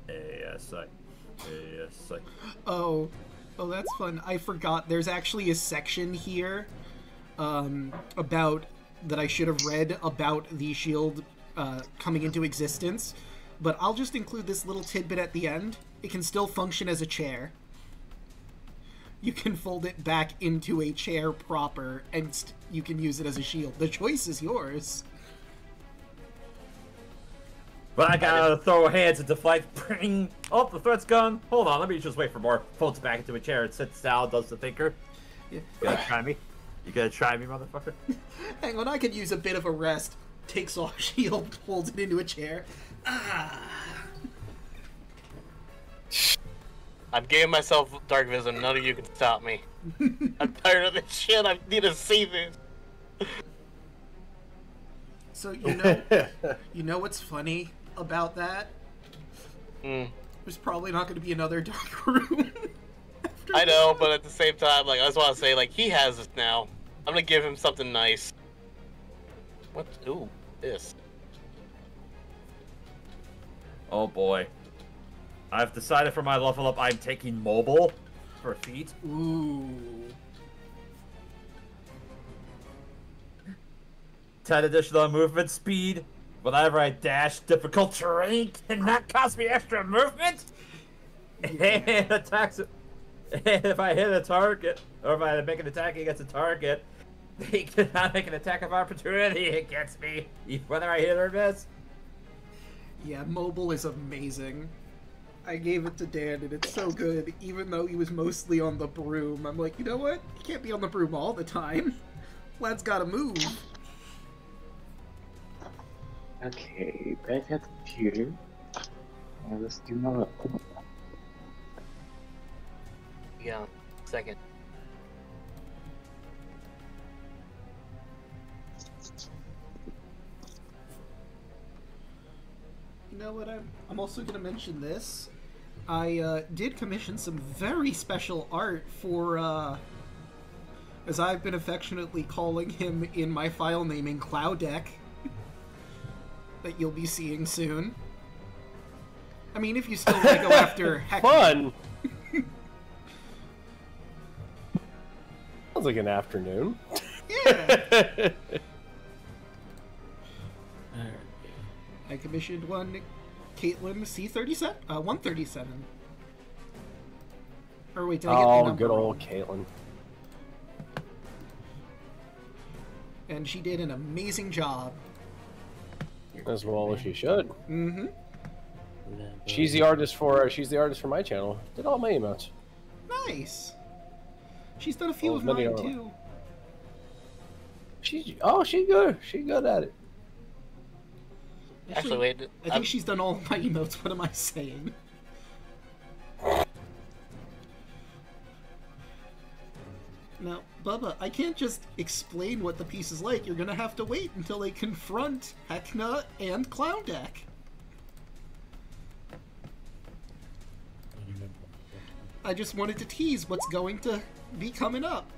A: ASI.
B: Oh, that's fun. I forgot. There's actually a section here about that I should have read about the shield coming into existence, but I'll just include this little tidbit at the end. It can still function as a chair. You can fold it back into a chair proper, and you can use it as a shield. The choice is yours.
A: But I gotta throw hands and deflect. Bring. Oh, the threat's gone. Hold on, let me just wait for more. Folds back into a chair and sits down, does the thinker.
B: Yeah.
A: You gonna try me? You gonna try me, motherfucker?
B: Hang on, I could use a bit of a rest. Takes off shield, holds it into a chair.
D: I'm giving myself dark vision. None of you can stop me. I'm tired of this shit. I need to see this.
B: So you know what's funny about that? There's probably not going to be another dark room.
D: I know, but at the same time, like, I just want to say, like, he has this now. I'm gonna give him something nice. What? Ooh, this.
A: Oh boy. I've decided for my level up, I'm taking mobile for feet.
B: Ooh.
A: 10 additional movement speed. Whenever I dash, difficult terrain cannot cost me extra movement. And attacks. And if I hit a target, or if I make an attack against a target, they cannot make an attack of opportunity against me, whether I hit or miss.
B: Yeah, mobile is amazing. I gave it to Dan, and it's so good, even though he was mostly on the broom. I'm like, you know what? He can't be on the broom all the time. Lad's gotta move.
E: Okay, back at the computer. Now let's do my level.
D: Yeah, second.
B: You know what? I'm also gonna mention this. I did commission some very special art for, as I've been affectionately calling him in my file naming, Clouddeck, that you'll be seeing soon. I mean, if you still want to go after Heckna.
C: Fun! Sounds like an afternoon.
B: Yeah! I commissioned one Caitlin C37, 137. Or wait, did I get the number
C: good
B: wrong?
C: old Caitlin.
B: And she did an amazing job.
C: As well as she should.
B: Mm-hmm.
C: She's the artist for my channel. Did all my emotes.
B: Nice. She's done a few
C: Well,
B: of
C: many
B: mine
C: are-
B: too.
C: She's good. She's good at it.
D: Actually, wait.
B: I think she's done all of my emotes. What am I saying? Now, Bubba, I can't just explain what the piece is like. You're gonna have to wait until they confront Heckna and Clown Deck. I just wanted to tease what's going to be coming up.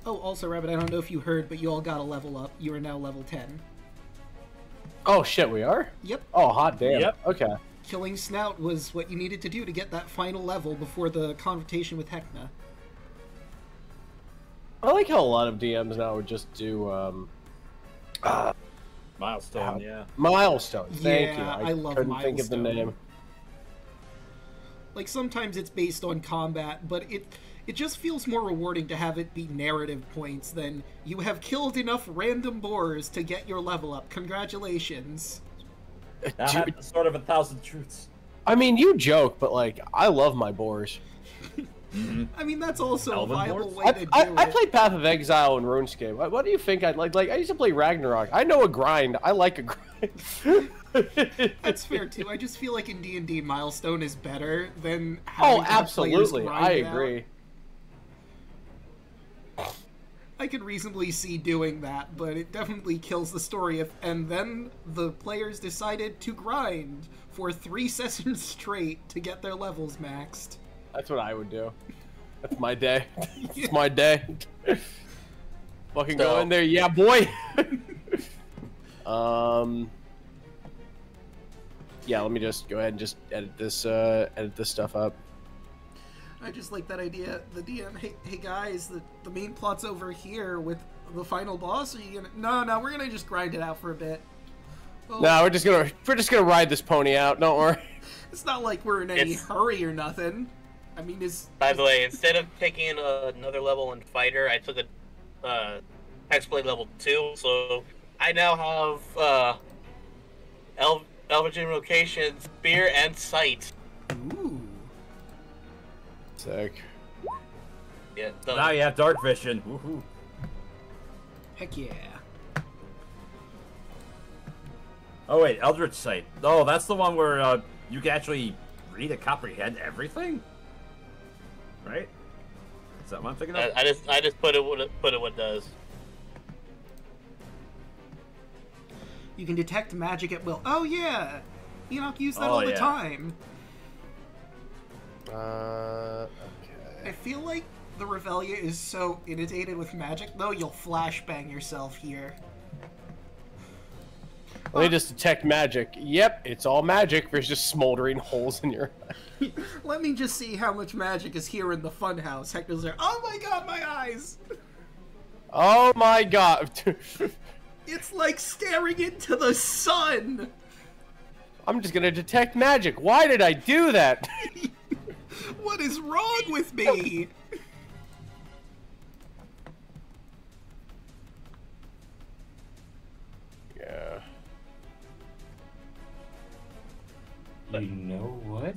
B: Oh, also, Rabbit, I don't know if you heard, but you all got a level up. You are now level 10.
C: Oh shit, we are?
B: Yep.
C: Oh, hot damn.
A: Yep.
C: Okay.
B: Killing Snout was what you needed to do to get that final level before the confrontation with Heckna.
C: I like how a lot of DMs now would just do
A: Milestone, yeah.
C: milestones. Thank you.
B: Yeah, I love
C: couldn't think of the
B: milestone.
C: name.
B: Like, sometimes it's based on combat, but it just feels more rewarding to have it be narrative points than you have killed enough random boars to get your level up. Congratulations.
A: Now I have the Sword of 1,000 Truths.
C: I mean, you joke, but like, I love my boars.
B: I mean, that's also
A: Elven
B: a viable
A: boars?
B: way to do
C: I
B: it.
C: played Path of Exile and RuneScape. What do you think I'd like? Like, I used to play Ragnarok. I know a grind. I like a grind.
B: That's fair, too. I just feel like in D&D, Milestone is better than having
C: Oh,
B: our players
C: absolutely.
B: grind
C: I
B: it out.
C: agree.
B: I could reasonably see doing that, but it definitely kills the story and then the players decided to grind for 3 sessions straight to get their levels maxed.
C: That's what I would do. That's my day. It's my day. Fucking go in there, yeah, boy. Yeah, let me just go ahead and just edit this stuff up.
B: I just like that idea. The DM, hey guys, the main plot's over here with the final boss. Are you gonna? No, we're gonna just grind it out for a bit. Well,
C: No, we're just gonna ride this pony out. Don't worry.
B: it's not like we're in any hurry or nothing. I mean,
D: By the way, instead of taking another level in Fighter, I took a Hexblade level 2, so I now have Elvish Invocation, Spear, and Sight.
B: ooh,
C: Sick.
D: Yeah,
A: Now you have Dark Vision. Woohoo.
B: heck yeah.
A: Oh wait, Eldritch Sight. Oh, that's the one where you can actually read and comprehend everything, right? Is that what I'm thinking of?
D: I just put it what it does.
B: You can detect magic at will. Oh yeah, Enoch used that
A: Oh,
B: all the
A: yeah.
B: time.
C: Okay.
B: I feel like the Revelia is so inundated with magic, though you'll flashbang yourself here.
C: Let me just detect magic. Yep, it's all magic. There's just smoldering holes in your eye.
B: Let me just see how much magic is here in the funhouse. Hector's there. Oh my god, my eyes!
C: Oh my god.
B: It's like staring into the sun!
C: I'm just gonna detect magic. Why did I do that?
B: What is wrong with me?
C: Yeah.
E: You know what?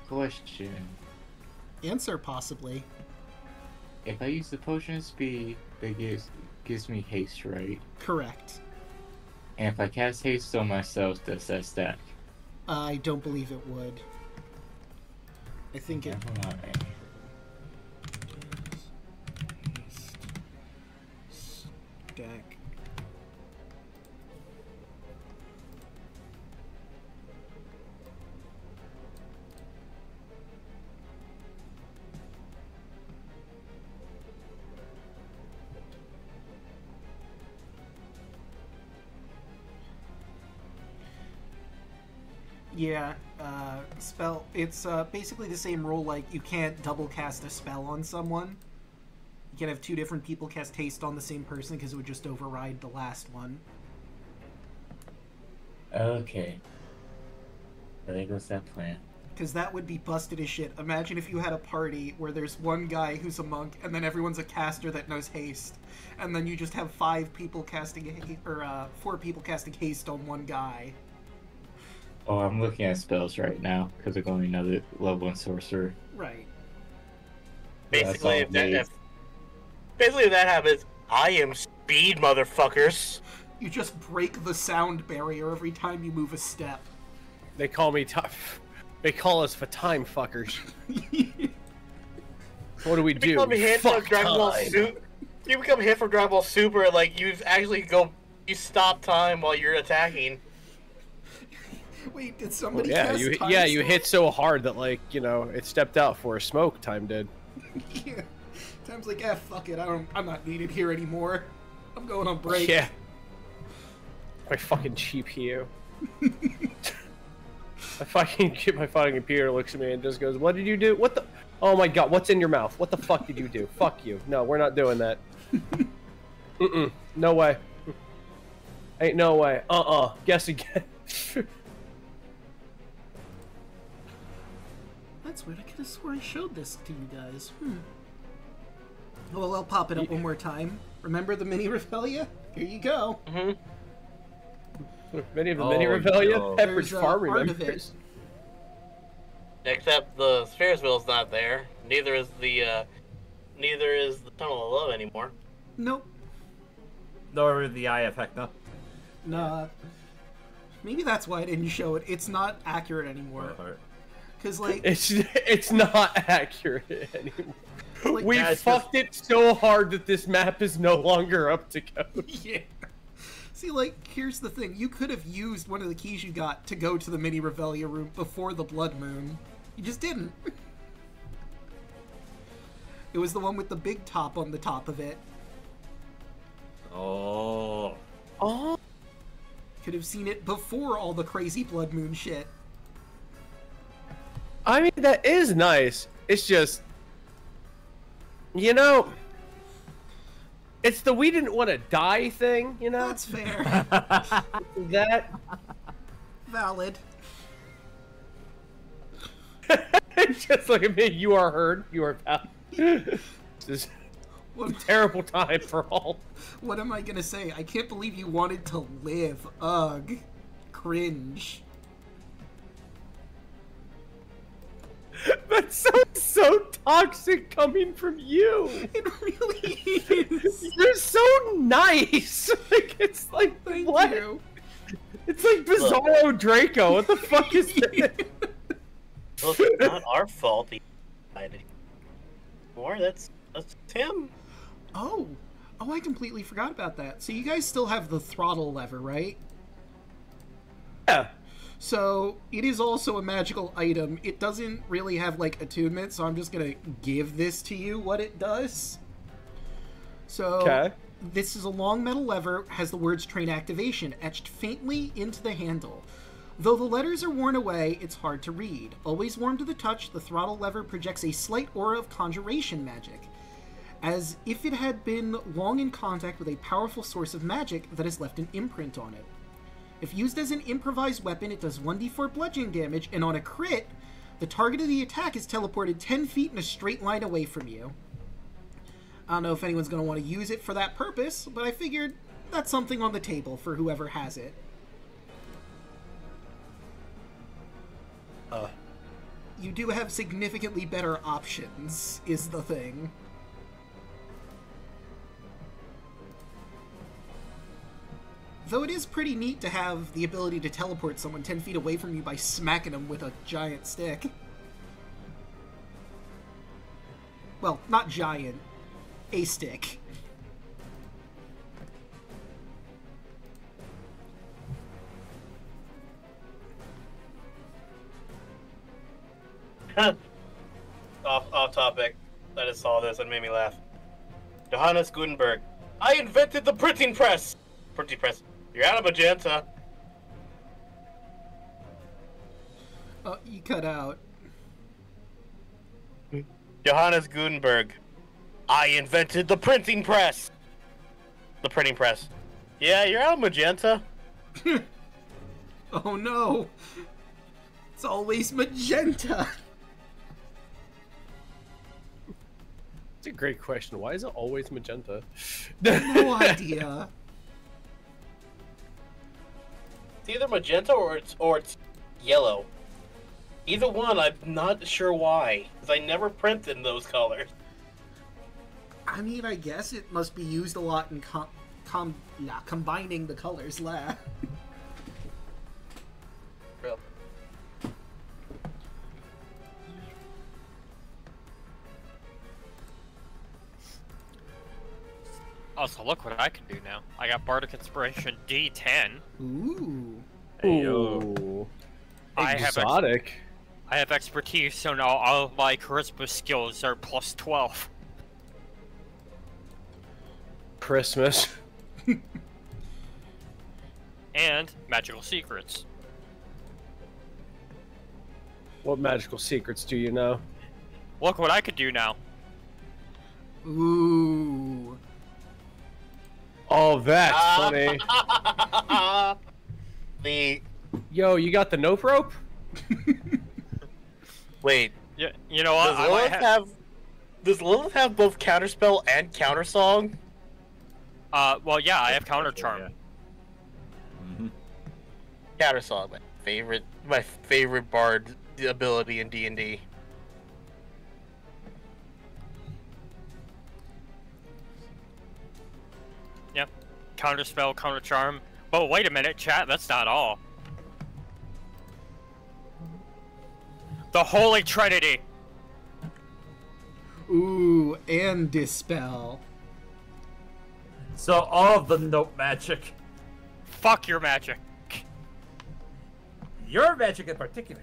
E: Question.
B: Answer, possibly.
E: If I use the potion of speed, that gives me haste, right?
B: Correct.
E: And if I cast haste on myself, does that stack?
B: I don't believe it would. I think it...
E: Never mind.
B: Stack. Yeah, spell. It's basically the same rule. Like, you can't double cast a spell on someone. You can have 2 different people cast haste on the same person because it would just override the last one.
E: Okay. There goes that plan.
B: Because that would be busted as shit. Imagine if you had a party where there's one guy who's a monk, and then everyone's a caster that knows haste, and then you just have 4 people casting haste on one guy.
E: Oh, I'm looking at spells right now because they're going another level 1 sorcerer.
B: Right.
D: Basically, if that happens, I am speed, motherfuckers.
B: You just break the sound barrier every time you move a step.
C: They call me tough. They call us for time fuckers. What do we do?
D: You become hit from Dragon Ball Super. You become hit from Dragon Ball Super, like you you stop time while you're attacking.
B: Wait, did somebody?
C: You hit so hard that it stepped out for a smoke. Time did.
B: Yeah. Time's like, fuck it. I'm not needed here anymore. I'm going on break.
C: Yeah. My fucking cheap Hugh. My fucking computer looks at me and just goes, "What did you do? What the? Oh my god! What's in your mouth? What the fuck did you do? Fuck you! No, we're not doing that. No way. Ain't no way. Guess again."
B: That's weird. I could have swore I showed this to you guys. Well, I'll pop it up one more time. Remember the mini Revelia? Here you go.
C: Mm-hmm. Many of the mini Revelia.
A: No.
C: Average farm remembers.
D: Except the Ferris wheel's not there. Neither is the Tunnel of Love anymore.
B: Nope.
A: Nor the Eye of Heckna.
B: Nah. Maybe that's why I didn't show it. It's not accurate anymore. Because
C: it's not accurate anymore. We fucked it so hard that this map is no longer up to code.
B: Yeah. See, here's the thing. You could have used one of the keys you got to go to the mini Revelia room before the Blood Moon. You just didn't. It was the one with the big top on the top of it.
A: Oh.
B: Could have seen it before all the crazy Blood Moon shit.
C: I mean, that is nice. It's just... It's the we didn't want to die thing,
B: That's fair.
C: That...
B: Valid.
C: Just look at me. You are heard. You are valid. This is a terrible time for all.
B: What am I gonna say? I can't believe you wanted to live. Ugh. Cringe.
C: That sounds so toxic coming from you.
B: It really is.
C: You're so nice. It's like,
B: Thank
C: what?
B: you.
C: It's like Bizarro Draco. What the fuck is this?
D: Look, it's not our fault he died anymore. That's him.
B: Oh, I completely forgot about that. So you guys still have the throttle lever, right?
C: Yeah.
B: So it is also a magical item. It doesn't really have attunement, so I'm just gonna give this to you what it does. So this is a long metal lever, has the words train activation etched faintly into the handle. Though the letters are worn away, it's hard to read. Always warm to the touch, the throttle lever projects a slight aura of conjuration magic, as if it had been long in contact with a powerful source of magic that has left an imprint on it. If used as an improvised weapon, it does 1d4 bludgeoning damage, and on a crit, the target of the attack is teleported 10 feet in a straight line away from you. I don't know if anyone's going to want to use it for that purpose, but I figured that's something on the table for whoever has it. You do have significantly better options, is the thing. Though it is pretty neat to have the ability to teleport someone 10 feet away from you by smacking them with a giant stick. Well, not giant. A stick.
D: Off topic. I just saw this and made me laugh. Johannes Gutenberg. I invented the printing press! Printing press. You're out of magenta.
B: Oh, you cut out.
D: Johannes Gutenberg. I invented the printing press! The printing press. Yeah, you're out of magenta.
B: Oh no! It's always magenta.
C: It's a great question. Why is it always magenta?
B: No idea.
D: It's either magenta or it's yellow. Either one, I'm not sure why, because I never print in those colors.
B: I mean, I guess it must be used a lot in combining the colors, lah.
D: Real.
F: Oh, so look what I can do now. I got Bardic Inspiration D10.
B: Ooh.
C: Ooh. Exotic.
F: I have expertise, so now all of my charisma skills are plus 12.
C: Christmas.
F: And magical secrets.
C: What magical secrets do you know?
F: Look what I could do now.
B: Ooh.
C: Oh, that's funny. Yo, you got the nope rope?
D: Wait.
F: Yeah, you know what?
D: Does Lilith have both counterspell and countersong?
F: Well, yeah, I have counter charm.
A: Yeah. Mm-hmm.
D: Countersong, my favorite bard ability in D&D.
F: Yep. Counter spell, counter charm. But wait a minute, chat, that's not all. The Holy Trinity!
B: Ooh, and Dispel.
A: So all of the note magic.
F: Fuck your magic.
A: Your magic in particular.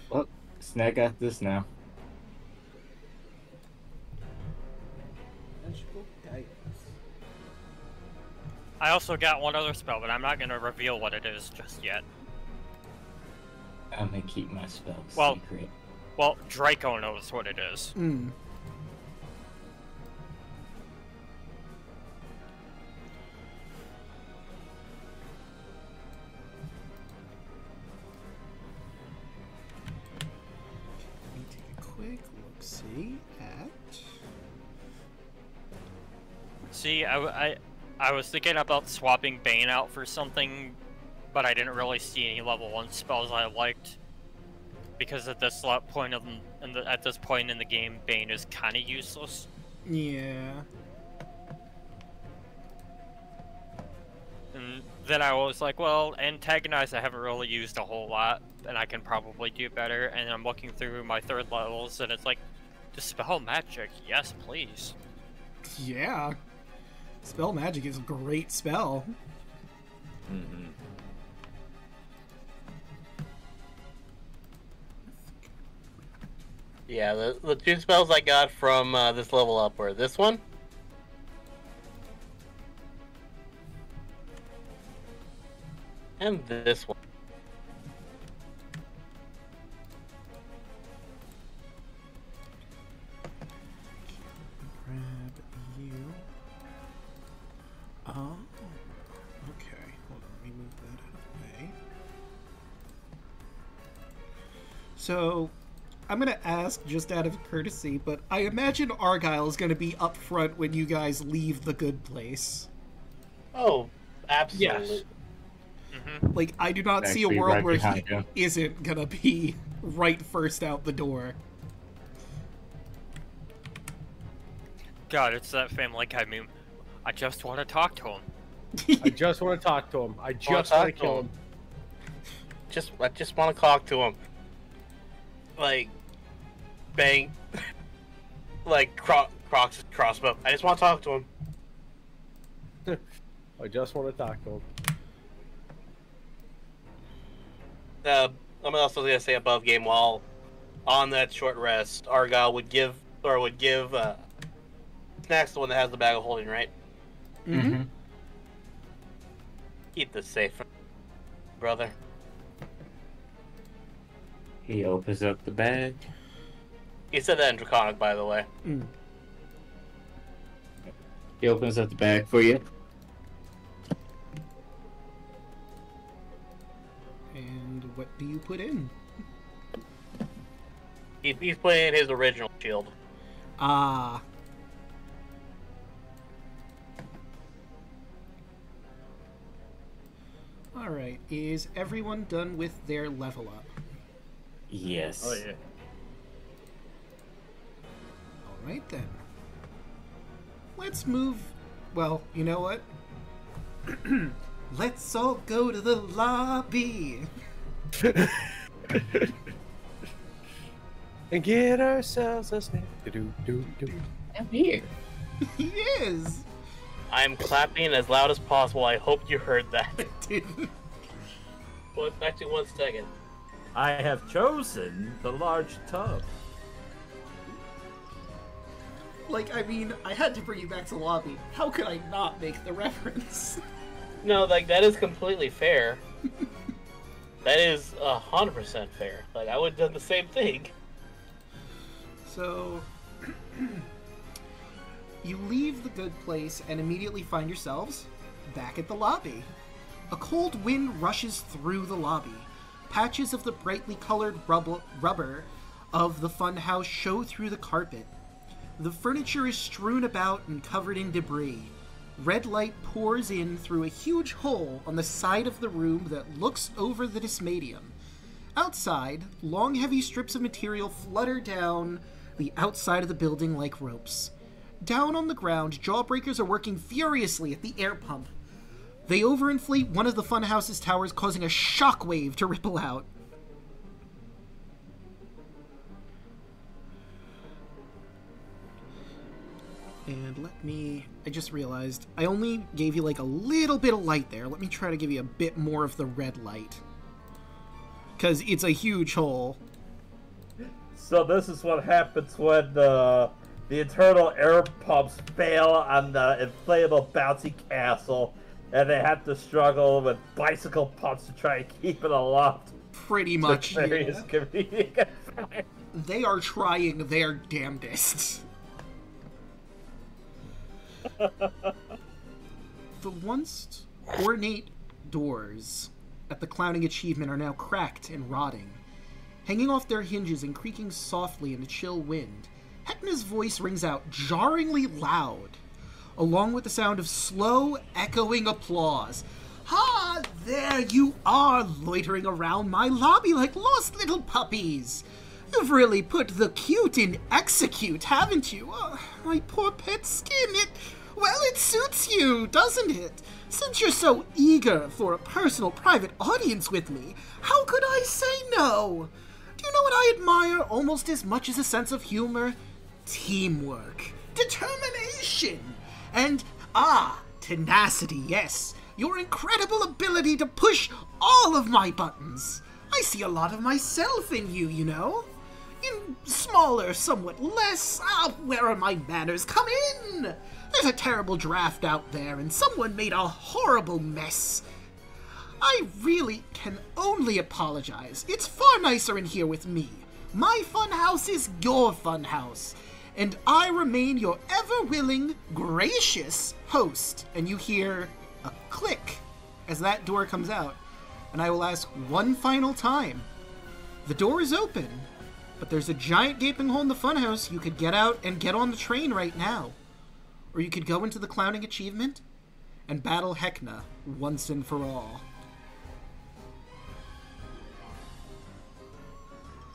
E: Well, Snack got this now.
F: I also got one other spell, but I'm not gonna reveal what it is just yet.
E: I'm gonna keep my spells
F: Well-
E: secret.
F: Well, Draco knows what it is.
B: Hmm. Let me take a quick look-see at...
F: See, I was thinking about swapping Bane out for something, but I didn't really see any level 1 spells I liked. Because at this point at this point in the game, Bane is kind of useless.
B: Yeah.
F: And then I was like, well, Antagonize I haven't really used a whole lot, and I can probably do better. And I'm looking through my 3rd levels, and it's like, Dispel Magic, yes please.
B: Yeah. Spell Magic is a great spell.
A: Mm-hmm.
D: Yeah, the 2 spells I got from this level up were this one. And this one.
B: Grab you. Oh. Okay. Hold on. Let me move that out of the way. So, I'm gonna ask just out of courtesy, but I imagine Argyle is gonna be up front when you guys leave the good place.
D: Oh, absolutely.
C: Yes.
F: Mm-hmm.
B: Like, I do not see a
E: Actually,
B: world
E: right
B: where
E: behind
B: he
E: you.
B: isn't gonna be right first out the door.
F: God, it's that Family Guy meme. I just want to talk to him.
C: I just want to talk to him. I just
D: talk
C: want to
D: to
C: kill
D: him.
C: him.
D: I just want to talk to him. Like, bang. Like, Croc's crossbow. I just want to talk to him.
C: I just want to talk to him.
D: I'm also gonna say above game while on that short rest, Argyle would give Snack's the one that has the bag of holding, right?
B: Mm-hmm.
D: Keep this safe, brother.
E: He opens up the bag.
D: He said that in Draconic, by the way.
B: Mm.
E: He opens up the bag for you.
B: And what do you put in?
D: He's playing his original shield.
B: Ah. Alright, is everyone done with their level up?
E: Yes.
A: Oh yeah.
B: Alright then. Let's move... Well, you know what? Let's all go to the lobby!
C: And get ourselves a snack.
E: I'm here.
B: He is!
D: I'm clapping as loud as possible. I hope you heard that.
B: Didn't.
D: Well, actually, 1 second.
A: I have chosen the large tub.
B: Like, I mean, I had to bring you back to the lobby. How could I not make the reference?
D: No, like, that is completely fair. That is 100% fair. Like, I would have done the same thing.
B: So... You leave the good place and immediately find yourselves back at the lobby. A cold wind rushes through the lobby. Patches of the brightly colored rubber of the funhouse show through the carpet. The furniture is strewn about and covered in debris. Red light pours in through a huge hole on the side of the room that looks over the Dismadium. Outside, long heavy strips of material flutter down the outside of the building like ropes. Down on the ground, jawbreakers are working furiously at the air pump. They overinflate one of the funhouse's towers, causing a shockwave to ripple out. And I just realized, I only gave you like a little bit of light there. Let me try to give you a bit more of the red light. Because it's a huge hole.
A: So this is what happens when the internal air pumps fail on the inflatable bouncy castle, and they have to struggle with bicycle pumps to try and keep it aloft.
B: Pretty much,
A: Various
B: yeah.
A: comedic
B: They are trying their damnedest. The once ornate doors at the Clowning Achievement are now cracked and rotting. Hanging off their hinges and creaking softly in the chill wind, Heckna's voice rings out jarringly loud, along with the sound of slow, echoing applause. "Ha! There you are, loitering around my lobby like lost little puppies! You've really put the cute in execute, haven't you? Oh, my poor pet skin, well, it suits you, doesn't it? Since you're so eager for a personal, private audience with me, how could I say no? Do you know what I admire almost as much as a sense of humor? Teamwork, determination, and, tenacity, yes. Your incredible ability to push all of my buttons. I see a lot of myself in you, you know. In smaller, somewhat less, where are my manners? Come in! There's a terrible draft out there, and someone made a horrible mess. I really can only apologize. It's far nicer in here with me. My funhouse is your funhouse, and I remain your ever-willing, gracious host. And you hear a click as that door comes out, and I will ask one final time. The door is open, but there's a giant gaping hole in the funhouse. You could get out and get on the train right now. Or you could go into the Clowning Achievement and battle Heckna once and for all.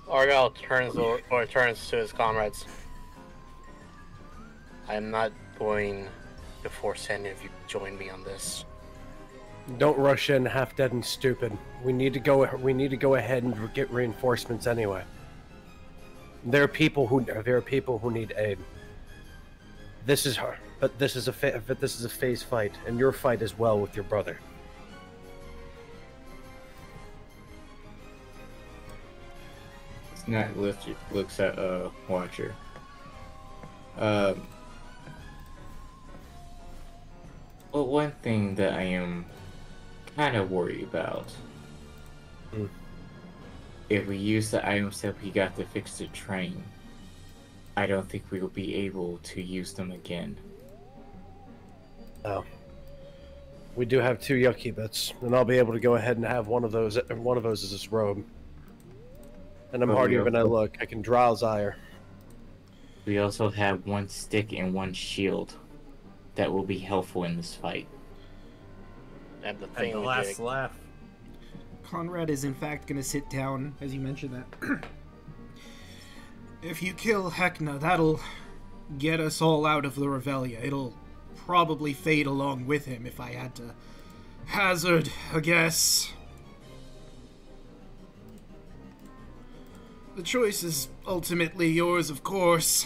D: Argyle turns to his comrades. I'm not going to force any of you to join me on this.
C: Don't rush in half dead and stupid. We need to go ahead and get reinforcements anyway. There are people who need aid. This is hard, but this is a phase fight, and your fight as well with your brother.
E: Snout looks at Watcher. Well, one thing that I am kind of worried about. If we use the items that we got to fix the train, I don't think we will be able to use them again.
C: Oh. We do have 2 Yucky bits, and I'll be able to go ahead and have one of those as his robe. And I'm
E: But
C: hardier
E: we
C: than I
E: also-
C: look. I can Drowsire.
E: We also have one stick and one shield that will be helpful in this fight.
D: And the
A: And
D: thing
A: the last laugh.
B: Conrad is in fact going to sit down as you mentioned that. If you kill Heckna, that'll get us all out of the Revelian. It'll probably fade along with him if I had to hazard a guess. The choice is ultimately yours, of course.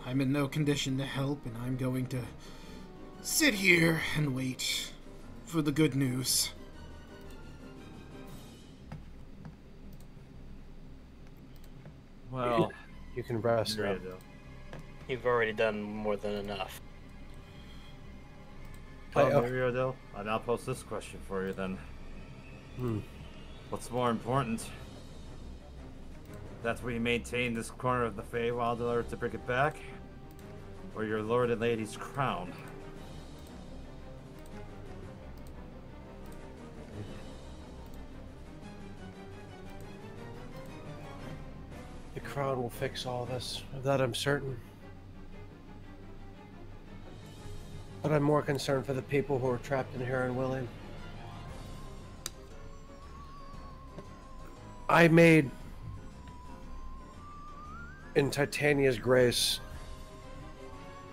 B: I'm in no condition to help, and I'm going to sit here and wait for the good news.
A: Well,
C: You can rest now.
D: You've already done more than enough.
A: Myuu, I'll now pose this question for you then. What's more important? That we maintain this corner of the Feywild in order to bring it back? Or your Lord and Lady's crown?
C: The crown will fix all this. Of that I'm certain. But I'm more concerned for the people who are trapped in here and willing. I made, in Titania's grace,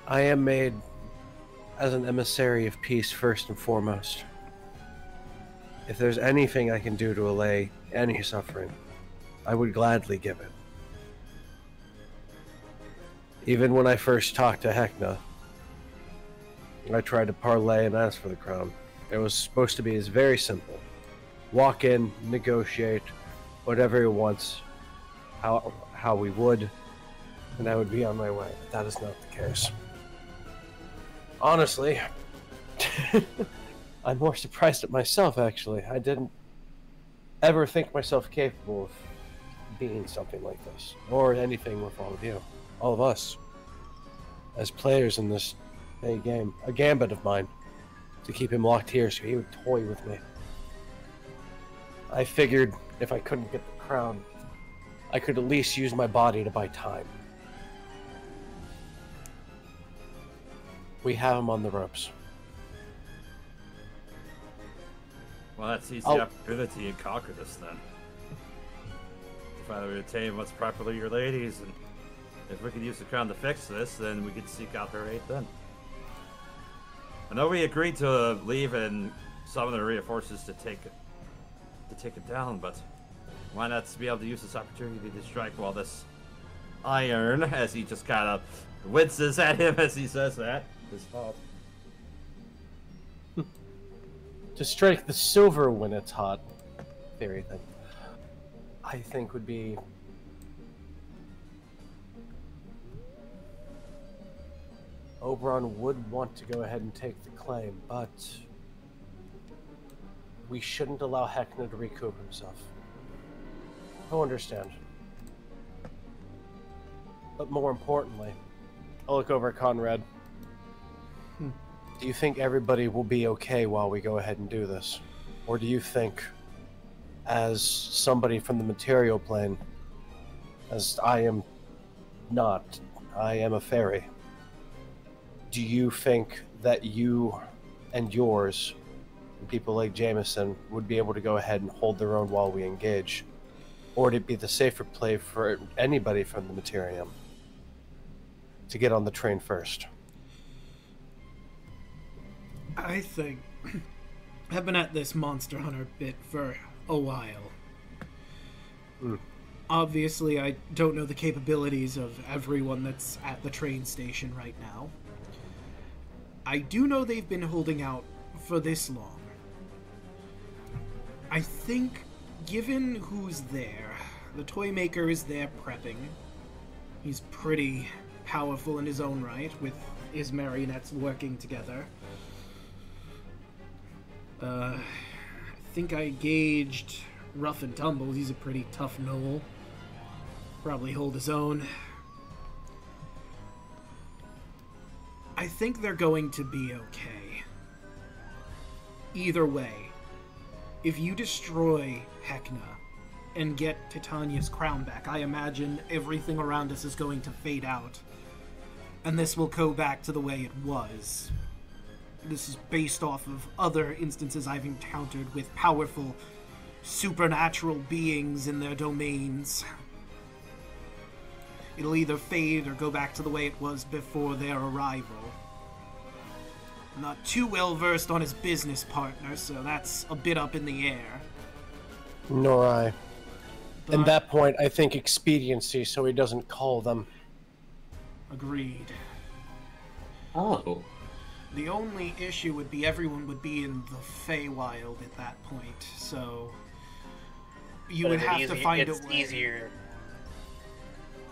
C: I am made as an emissary of peace first and foremost. If there's anything I can do to allay any suffering, I would gladly give it. Even when I first talked to Heckna, I tried to parlay and ask for the crown. It was supposed to be as very simple. Walk in, negotiate, whatever he wants, how we would, and I would be on my way. But that is not the case. Honestly, I'm more surprised at myself, actually. I didn't ever think myself capable of being something like this, or anything with all of you. All of us. As players in this game. A gambit of mine. To keep him locked here so he would toy with me. I figured if I couldn't get the crown, I could at least use my body to buy time. We have him on the ropes.
A: Well, let's seize the opportunity and conquer this then. Finally retain what's properly your ladies, and if we could use the crown to fix this, then we could seek out her aid then. I know we agreed to leave and summon the reinforcements to take it down, but why not be able to use this opportunity to strike while this iron, as he just kind of winces at him as he says that, is hot.
C: To strike the silver when it's hot, theory thing, I think would be Oberon would want to go ahead and take the claim, but we shouldn't allow Heckna to recoup himself. He'll understand. But more importantly, I'll look over at Conrad. Do you think everybody will be okay while we go ahead and do this? Or do you think, as somebody from the material plane, as I am not, I am a fairy, do you think that you and yours, and people like Jameson, would be able to go ahead and hold their own while we engage? Or would it be the safer play for anybody from the Materium to get on the train first?
B: I think I've been at this Monster Hunter bit for a while. Obviously, I don't know the capabilities of everyone that's at the train station right now. I do know they've been holding out for this long. I think, given who's there, the toy maker is there prepping. He's pretty powerful in his own right, with his marionettes working together. I think I gauged rough and tumble. He's a pretty tough gnoll. Probably hold his own. I think they're going to be okay. Either way, if you destroy Heckna and get Titania's crown back. I imagine everything around us is going to fade out. And this will go back to the way it was. This is based off of other instances I've encountered with powerful supernatural beings in their domains. It'll either fade or go back to the way it was before their arrival. I'm not too well versed on his business partner, so that's a bit up in the air.
C: Nor I.
B: But
C: At that point, I think expediency, so he doesn't call them.
B: agreed.
E: Oh.
B: The only issue would be everyone would be in the Feywild at that point, so you
D: But
B: would
D: it's
B: have to find a
D: it's
B: way.
D: easier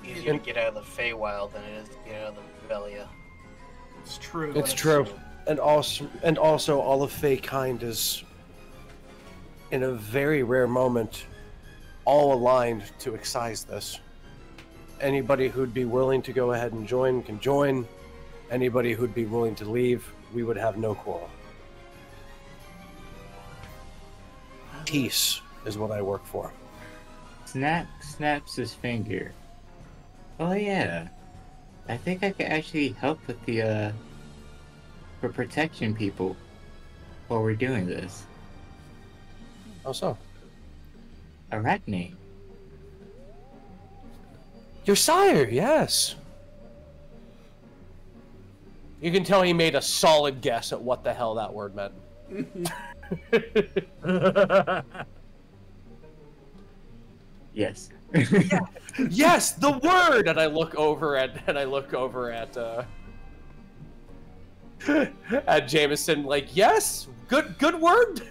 D: to get out of the Feywild than it is to get out of the Revelia.
B: It's true.
C: It's true. And also all of Feykind is, in a very rare moment, all aligned to excise this. Anybody who'd be willing to go ahead and join can join. Anybody who'd be willing to leave, we would have no quarrel. Peace is what I work for.
E: Snap snaps his finger. Oh yeah. I think I could actually help with the for protection people while we're doing this.
C: How so?
E: Arachne.
C: Your sire, yes. You can tell he made a solid guess at what the hell that word meant.
E: Yes.
C: Yes, the word. And I look over at at Jameson, like, yes, good word.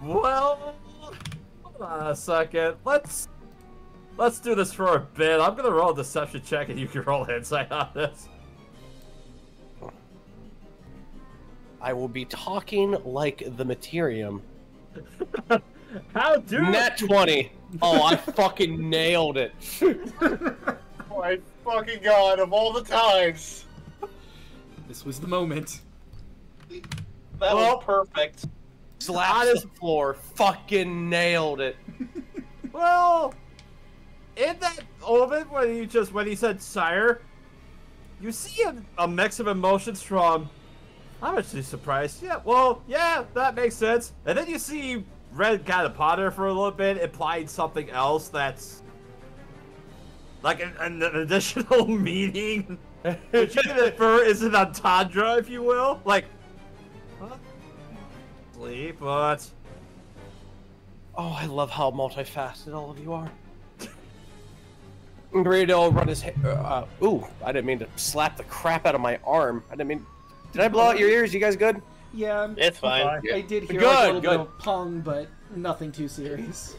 A: Well, hold on a second. Let's do this for a bit. I'm gonna roll a deception check, and you can roll insight on this.
C: I will be talking like the Materium.
A: How do
C: Nat 20. Oh, I fucking nailed it.
D: Oh my fucking god, of all the times!
B: This was the moment.
D: That was perfect.
C: Slaps the floor. Fucking nailed it.
A: Well, in that moment when he said sire, you see a mix of emotions from, I'm actually surprised. Yeah, well, yeah, that makes sense. And then you see Red kind of ponder for a little bit, implying something else that's like an additional meaning, which you can infer is an entendre, if you will. Like, what? Sleep, but
C: Oh, I love how multifaceted all of you are. Burrito will run his ooh, I didn't mean to slap the crap out of my arm. Did I blow out your ears? You guys good?
B: Yeah,
D: It's fine.
B: I did hear
C: Good,
B: like, a little
C: good.
B: bit of pong, but nothing too serious.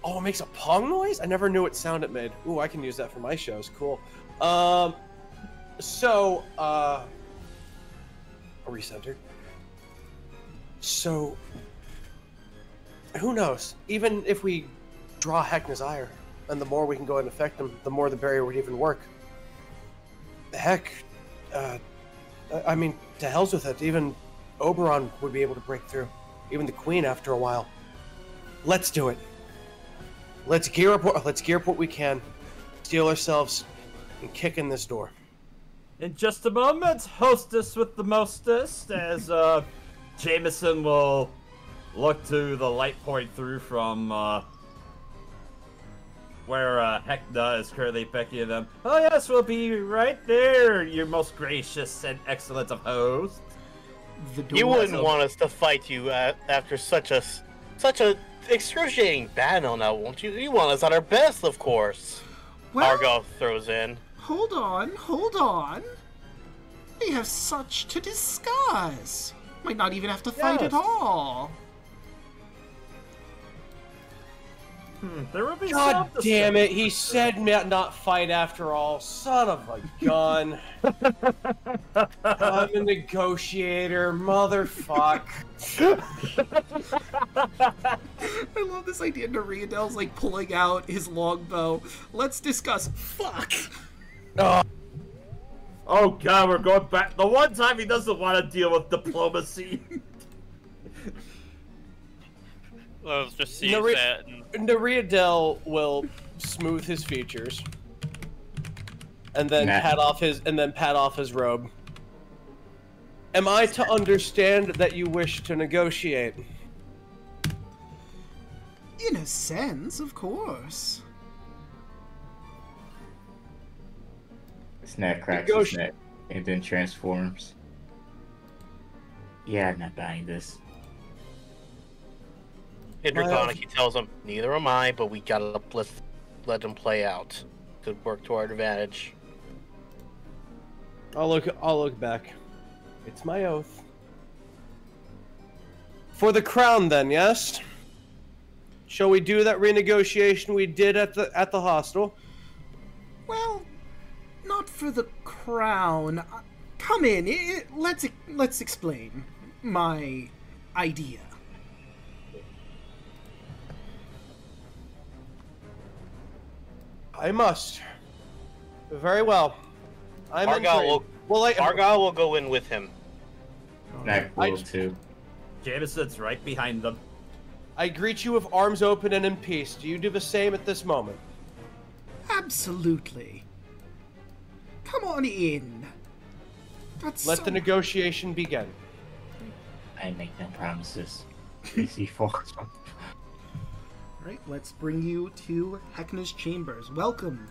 C: Oh, it makes a pong noise? I never knew what sound it made. Ooh, I can use that for my shows. Cool. So, are we centered? So, who knows? Even if we draw Heckna's ire, and the more we can go and affect him, the more the barrier would even work. Heck, I mean, to hell's with it. Even Oberon would be able to break through. Even the Queen after a while. Let's do it. Let's gear up what we can, steal ourselves, and kick in this door.
A: in just a moment, hostess with the mostest, as Jameson will look to the light point through from where Heckna is currently beckoning them. Oh yes, we'll be right there, your most gracious and excellent of hosts.
D: You wouldn't want us to fight you after such a excruciating battle, now, won't you? You want us at our best, of course.
B: Well,
D: Argo throws in.
B: hold on. We have such to discuss. Might not even have to fight at
A: Yes.
B: all.
A: There will be
C: God
A: some
C: damn it, he said not fight after all. Son of a gun. I'm a negotiator, motherfuck.
B: I love this idea. Nariadel's like pulling out his longbow. Let's discuss. Fuck.
A: Oh god, we're going back. The one time he doesn't want to deal with diplomacy.
F: Let's just see
C: Nari-
F: that.
C: Nariadel will smooth his features, and then pat off his robe. Am I to understand that you wish to negotiate?
B: In a sense, of course.
E: Snack cracks his neck and then transforms. Yeah, I'm not buying this.
D: In Draconic, he tells him, "Neither am I, but we gotta let them play out. Could work to our advantage."
C: I'll look back. It's my oath. For the crown, then, yes? Shall we do that renegotiation we did at the hostel?
B: Well, not for the crown. Come in. Let's explain my idea.
C: I must. Very well. I'm
D: Argyle will go in with him.
E: Snack will too.
A: Jameson's right behind them.
C: I greet you with arms open and in peace. Do you do the same at this moment?
B: Absolutely. Come on in.
C: Let the negotiation begin.
E: I make no promises. AC4.
B: Right, let's bring you to Heckna's chambers. Welcome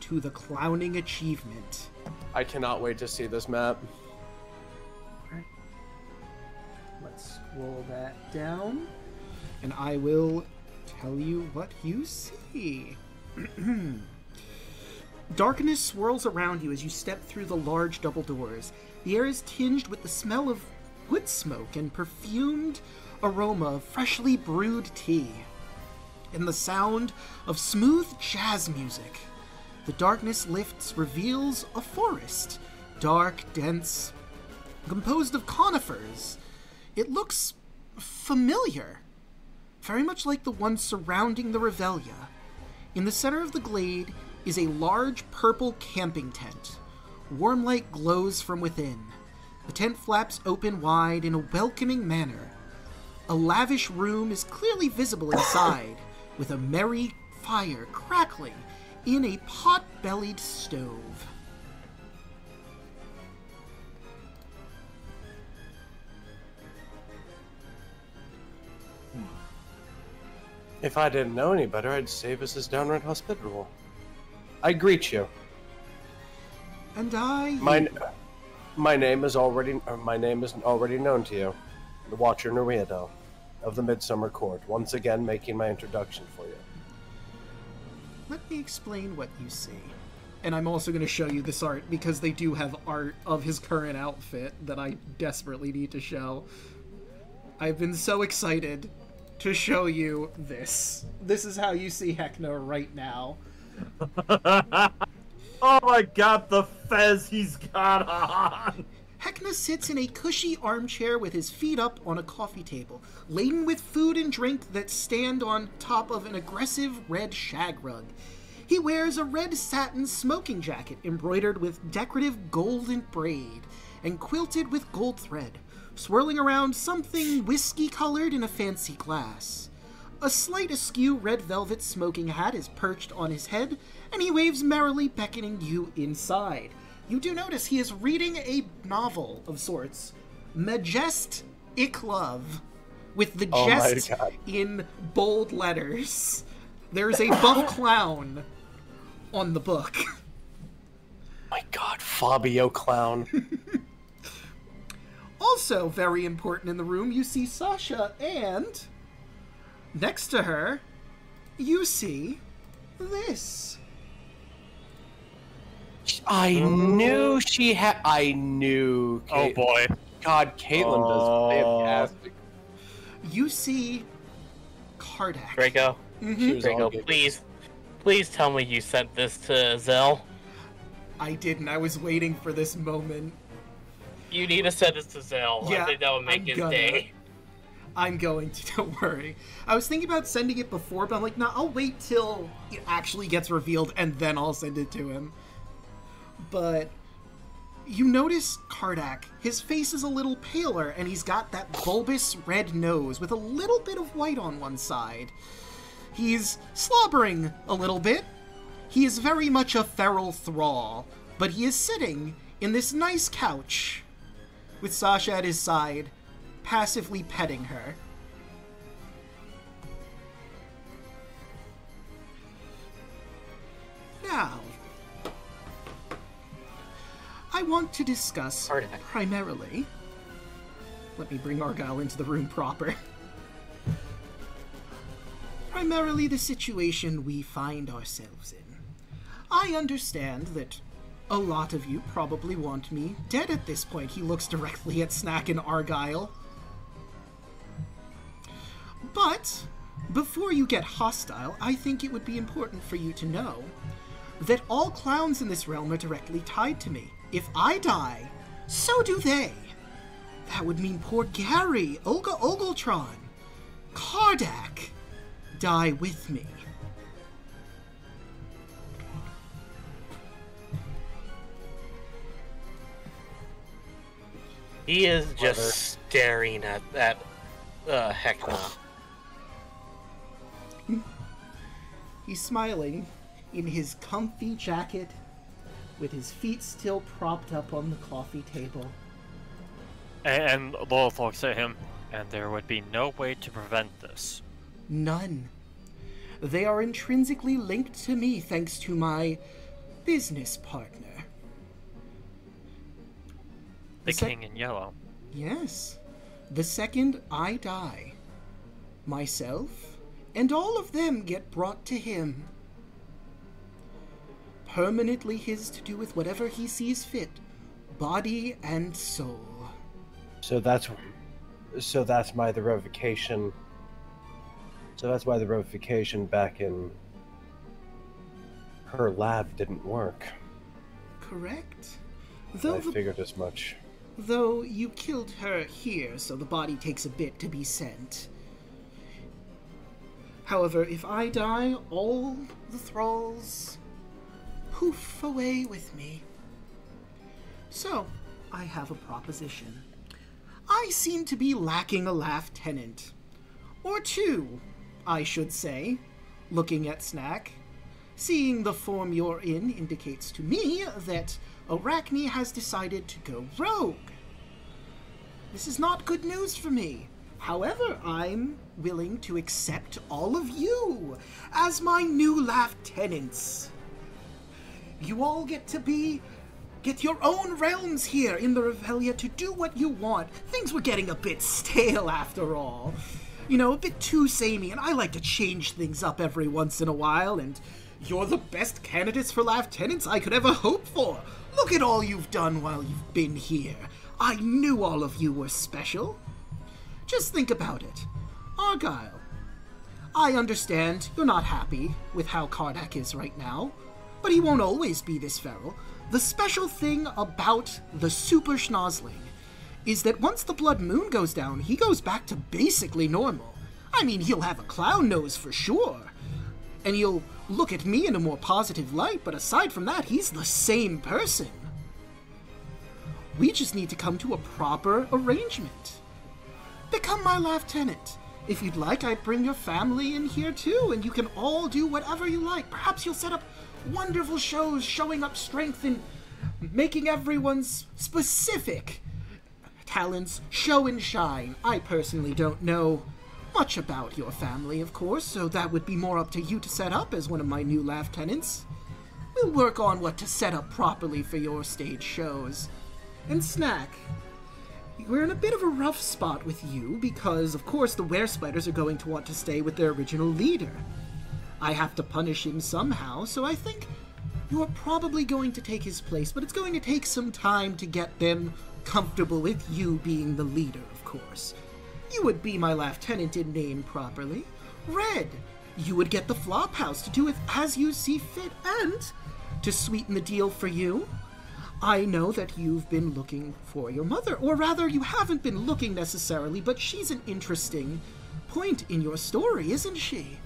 B: to the clowning achievement.
C: I cannot wait to see this map.
B: Alright. Let's scroll that down. And I will tell you what you see. Darkness swirls around you as you step through the large double doors. The air is tinged with the smell of wood smoke and perfumed aroma of freshly brewed tea. And the sound of smooth jazz music. The darkness lifts, reveals a forest, dark, dense, composed of conifers. It looks familiar, very much like the one surrounding the Revelia. In the center of the glade is a large purple camping tent. Warm light glows from within. The tent flaps open wide in a welcoming manner. A lavish room is clearly visible inside, with a merry fire crackling in a pot-bellied stove.
C: If I didn't know any better, I'd say this is downright hospitable. I greet you.
B: And I...
C: My name is already known to you. The Watcher Nariadel of the Midsummer Court, once again making my introduction for you.
B: Let me explain what you see. And I'm also going to show you this art, because they do have art of his current outfit that I desperately need to show. I've been so excited to show you this. This is how you see Heckna right now.
A: Oh my god, the fez he's got on!
B: Heckna sits in a cushy armchair with his feet up on a coffee table, laden with food and drink that stand on top of an aggressive red shag rug. He wears a red satin smoking jacket embroidered with decorative golden braid and quilted with gold thread, swirling around something whiskey-colored in a fancy glass. A slight askew red velvet smoking hat is perched on his head, and he waves merrily, beckoning you inside. You do notice he is reading a novel of sorts, Majest Ich Love, with the jest in bold letters. There's a buff clown on the book.
C: My god, Fabio Clown.
B: Also very important in the room, you see Sasha, and next to her, you see this.
C: I knew she had. I knew.
F: Oh boy.
C: God, Caitlin does fantastic.
B: You see Kardak.
D: Draco,
B: Mm-hmm.
D: Draco, please tell me you sent this to Xell.
B: I didn't. I was waiting for this moment.
D: You need to send this to Xell.
B: Yeah,
D: I think that would make his day.
B: I'm going to, don't worry. I was thinking about sending it before, but I'm like, no, I'll wait till it actually gets revealed, and then I'll send it to him. But You notice Kardak, his face is a little paler, and he's got that bulbous red nose with a little bit of white on one side. He's slobbering a little bit. He is very much a feral thrall, but he is sitting in this nice couch with Sasha at his side, passively petting her. Now, I want to discuss primarily... Let me bring Argyle into the room proper. Primarily the situation we find ourselves in. I understand that a lot of you probably want me dead at this point. He looks directly at Snack and Argyle. But, before you get hostile, I think it would be important for you to know that all clowns in this realm are directly tied to me. If I die, so do they. That would mean poor Gary, Olga Ogletron, Kardak die with me.
D: He is just staring at that Heckna.
B: He's smiling in his comfy jacket, with his feet still propped up on the coffee table.
F: And Lilith looks at him, and there would be no way to prevent this.
B: None. They are intrinsically linked to me thanks to my business partner.
F: The King in Yellow.
B: Yes. The second I die, myself and all of them get brought to him. Permanently his to do with whatever he sees fit, body and soul.
C: So that's why the revocation. So that's why the revocation back in her lab didn't work.
B: Correct.
C: I figured as much.
B: Though you killed her here, so the body takes a bit to be sent. However, if I die, all the thralls poof away with me. So, I have a proposition. I seem to be lacking a lieutenant. Or two, I should say, looking at Snack. Seeing the form you're in indicates to me that Arachne has decided to go rogue. This is not good news for me. However, I'm willing to accept all of you as my new lieutenants. You all get your own realms here in the Revelia to do what you want. Things were getting a bit stale after all. You know, a bit too samey, and I like to change things up every once in a while, and you're the best candidates for lieutenants I could ever hope for. Look at all you've done while you've been here. I knew all of you were special. Just think about it. Argyle, I understand you're not happy with how Kardak is right now, but he won't always be this feral. The special thing about the super schnozzling is that once the blood moon goes down, he goes back to basically normal. I mean, he'll have a clown nose for sure, and he'll look at me in a more positive light, but aside from that, he's the same person. We just need to come to a proper arrangement. Become my lieutenant. If you'd like, I'd bring your family in here too, and you can all do whatever you like. Perhaps you'll set up wonderful shows showing up strength and making everyone's specific talents show and shine. I personally don't know much about your family, of course, so that would be more up to you to set up as one of my new lieutenants. We'll work on what to set up properly for your stage shows. And Snack, we're in a bit of a rough spot with you because, of course, the were-spiders are going to want to stay with their original leader. I have to punish him somehow, so I think you are probably going to take his place, but it's going to take some time to get them comfortable with you being the leader, of course. You would be my lieutenant in name properly. Red, you would get the Flophouse to do with as you see fit, and to sweeten the deal for you, I know that you've been looking for your mother, or rather, you haven't been looking necessarily, but she's an interesting point in your story, isn't she?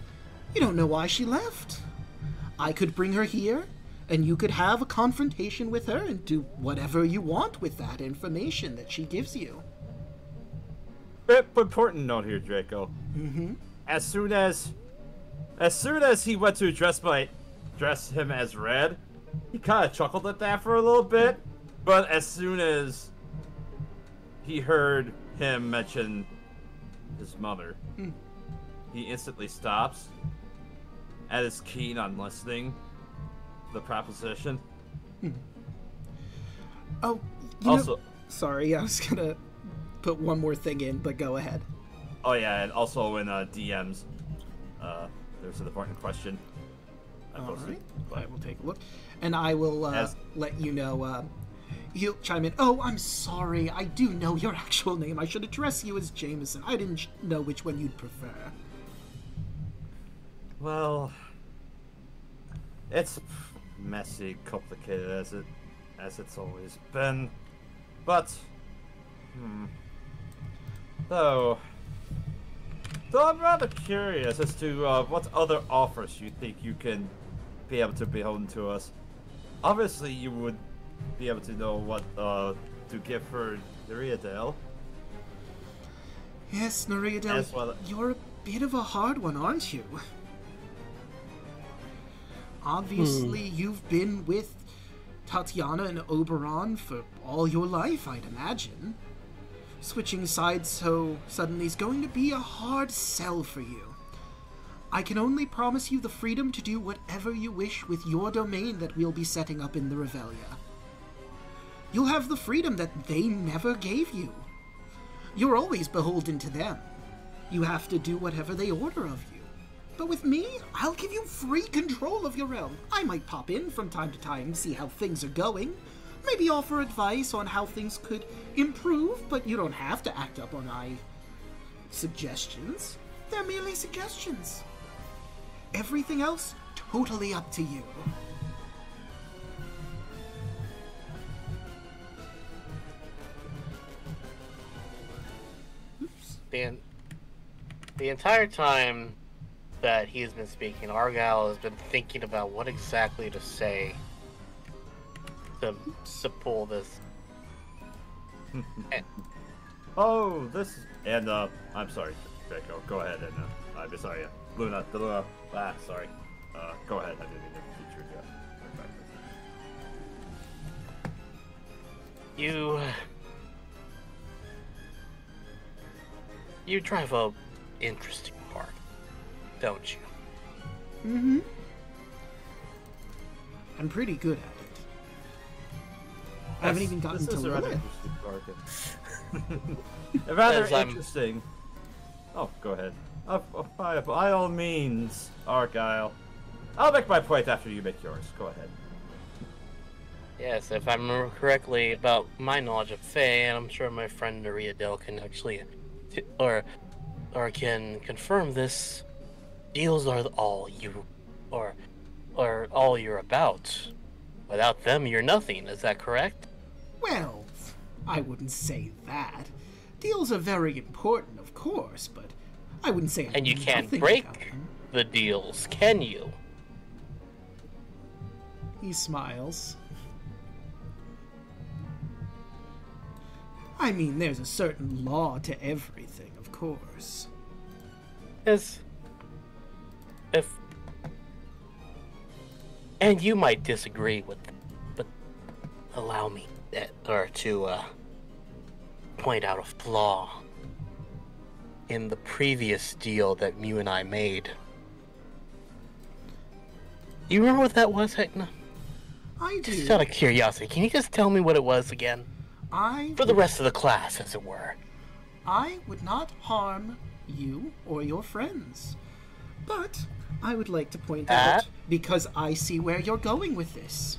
B: You don't know why she left. I could bring her here, And you could have a confrontation with her and do whatever you want with that information that she gives you.
A: Important note here, Draco.
B: Mm-hmm.
A: As soon as he went to dress him as Red, he kind of chuckled at that for a little bit. But as soon as he heard him mention his mother, he instantly stops and is keen on listening to the proposition.
B: Oh, sorry, I was gonna put one more thing in, but go ahead.
A: Oh yeah, and also in DMs, there's an important question.
B: All right, I will take a look, and I will let you know. He'll chime in. Oh, I'm sorry. I do know your actual name. I should address you as Jameson. I didn't know which one you'd prefer.
A: Well, it's messy, complicated as it's always been, but So I'm rather curious as to what other offers you think you can be able to beholden to us. Obviously, you would be able to know what to give for Neriadale.
B: Yes, Neriadale,
A: well,
B: you're a bit of a hard one, aren't you? Obviously, you've been with Tatiana and Oberon for all your life, I'd imagine. Switching sides so suddenly is going to be a hard sell for you. I can only promise you the freedom to do whatever you wish with your domain that we'll be setting up in the Revelia. You'll have the freedom that they never gave you. You're always beholden to them. You have to do whatever they order of you. But with me, I'll give you free control of your realm. I might pop in from time to time, see how things are going. Maybe offer advice on how things could improve, but you don't have to act up on my suggestions. They're merely suggestions. Everything else, totally up to you.
D: The entire time that he's been speaking, Argyle has been thinking about what exactly to say to pull this.
A: Oh, this and I'm sorry, Draco. Go ahead and I'm sorry, Daluna. Sorry. Go ahead. I didn't even feature yet. You drive a interesting part, don't you?
B: Mm-hmm. I'm pretty good at it. I haven't even gotten to learn it.
A: Rather interesting. Oh, go ahead. By all means, Argyle. I'll make my point after you make yours. Go ahead.
D: Yes, if I remember correctly about my knowledge of Fae, and I'm sure my friend Neriadale can actually, or can confirm this. Deals are all you, or all you're about. Without them, you're nothing. Is that correct?
B: Well, I wouldn't say that. Deals are very important, of course, but I wouldn't say.
D: And you can't break the deals, can you?
B: He smiles. I mean, there's a certain law to everything, of course.
D: And you might disagree with them, but allow me to point out a flaw in the previous deal that Myuu and I made. You remember what that was, Heckna?
B: I do.
D: Just out of curiosity, can you just tell me what it was again? For the rest of the class, as it were.
B: I would not harm you or your friends. But I would like to point out, because I see where you're going with this.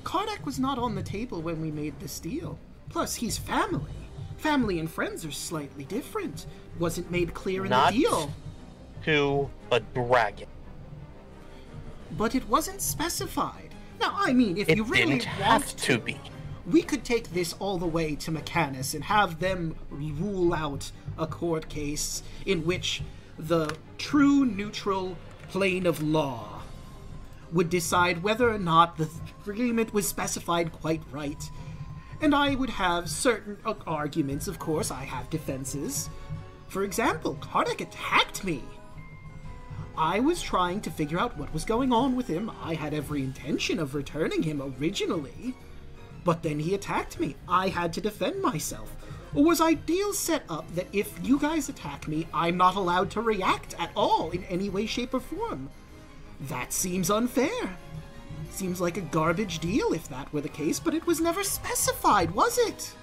B: Kardak was not on the table when we made this deal. Plus, he's family. Family and friends are slightly different. Wasn't made clear in the deal.
D: Not to a dragon.
B: But it wasn't specified. Now, I mean, if you really
D: want have to be.
B: We could take this all the way to Magnius and have them rule out a court case in which the true neutral plane of law would decide whether or not the agreement was specified quite right. And I would have certain arguments, of course. I have defenses. For example, Kardec attacked me. I was trying to figure out what was going on with him. I had every intention of returning him originally, but then he attacked me. I had to defend myself. Or was our deal set up that if you guys attack me, I'm not allowed to react at all in any way, shape, or form? That seems unfair. Seems like a garbage deal if that were the case, but it was never specified, was it?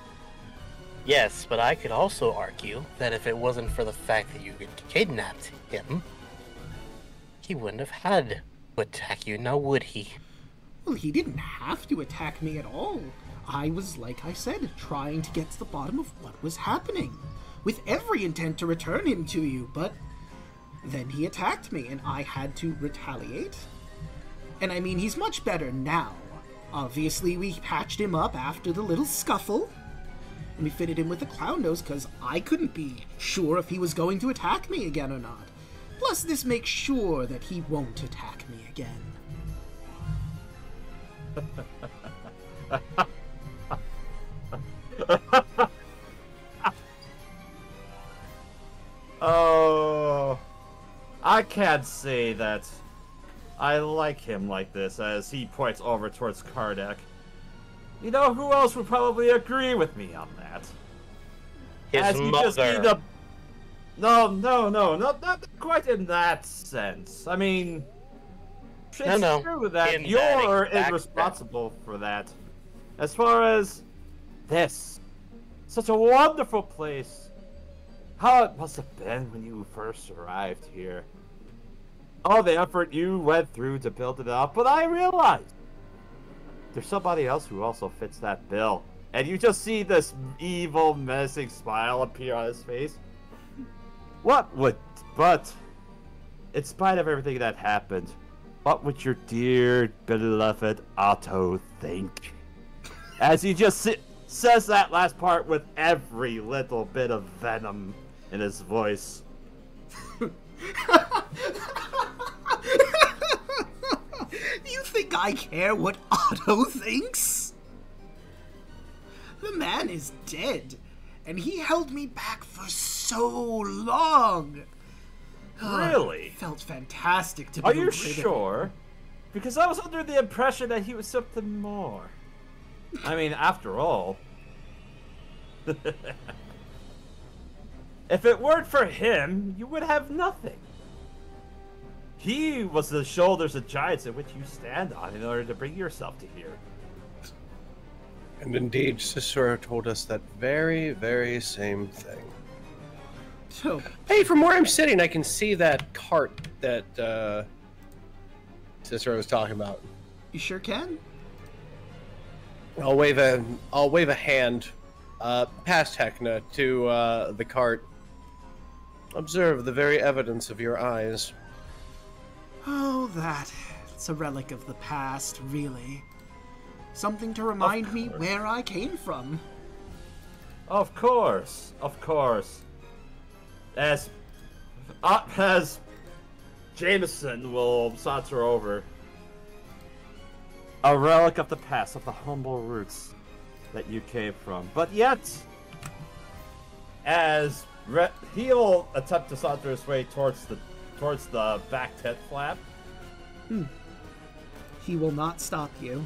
D: Yes, but I could also argue that if it wasn't for the fact that you kidnapped him, he wouldn't have had to attack you, now would he?
B: Well, he didn't have to attack me at all. I was, like I said, trying to get to the bottom of what was happening, with every intent to return him to you, but then he attacked me, and I had to retaliate. And I mean, he's much better now. Obviously, we patched him up after the little scuffle, and we fitted him with a clown nose, because I couldn't be sure if he was going to attack me again or not. Plus, this makes sure that he won't attack me again.
A: Oh, I can't say that I like him like this, as he points over towards Kardec. You know who else would probably agree with me on that?
D: His mother.
A: No, not quite in that sense. I mean, it's true that you're irresponsible for that. As far as this, such a wonderful place. How it must have been when you first arrived here. All the effort you went through to build it up, but I realized there's somebody else who also fits that bill. And you just see this evil, menacing smile appear on his face. But, in spite of everything that happened, what would your dear, beloved Otto think? As he just says that last part with every little bit of venom in his voice.
B: You think I care what Otto thinks? The man is dead, and he held me back for so long.
A: Really?
B: It felt fantastic to be
A: Are you
B: rid of
A: sure? Because I was under the impression that he was something more. I mean, after all, if it weren't for him, you would have nothing. He was the shoulders of giants in which you stand on in order to bring yourself to here.
C: And indeed, Cicero told us that very, very same thing.
B: So,
C: hey, from where I'm sitting, I can see that cart that Cicero was talking about.
B: you sure can?
C: I'll wave a hand past Heckna to the cart. Observe the very evidence of your eyes.
B: Oh, that. It's a relic of the past, really. Something to remind me where I came from.
A: Of course. As Jameson will saunter over. A relic of the past, of the humble roots that you came from. But yet, as he'll attempt to saunter his way towards the back tent flap.
B: He will not stop you.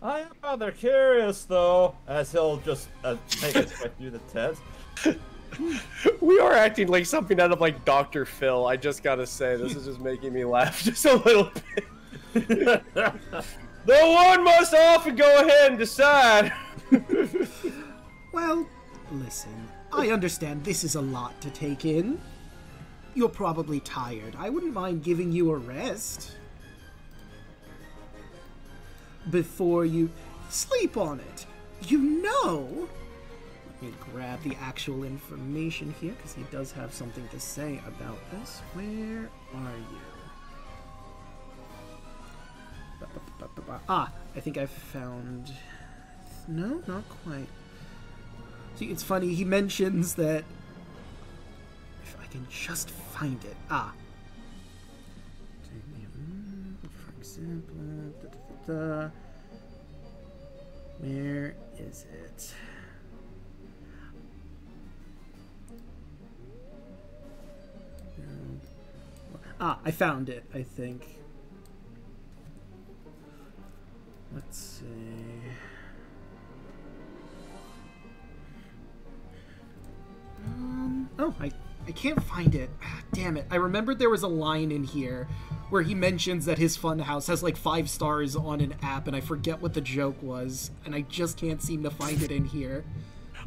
A: I am rather curious, though, as he'll just make his way through the tent.
C: We are acting like something out of like Dr. Phil. I just gotta say, this is just making me laugh just a little bit. The one must often go ahead and decide.
B: Well, listen, I understand this is a lot to take in. You're probably tired. I wouldn't mind giving you a rest. Before you sleep on it. You know... Let me grab the actual information here, because he does have something to say about this. Where are you? Ah, I think I found... No, not quite. See, it's funny, he mentions that... If I can just find it. Ah. For example, where is it? I found it, I think. Let's see. Oh, I can't find it. Damn it. I remembered there was a line in here where he mentions that his funhouse has like 5 stars on an app, and I forget what the joke was, and I just can't seem to find it in here.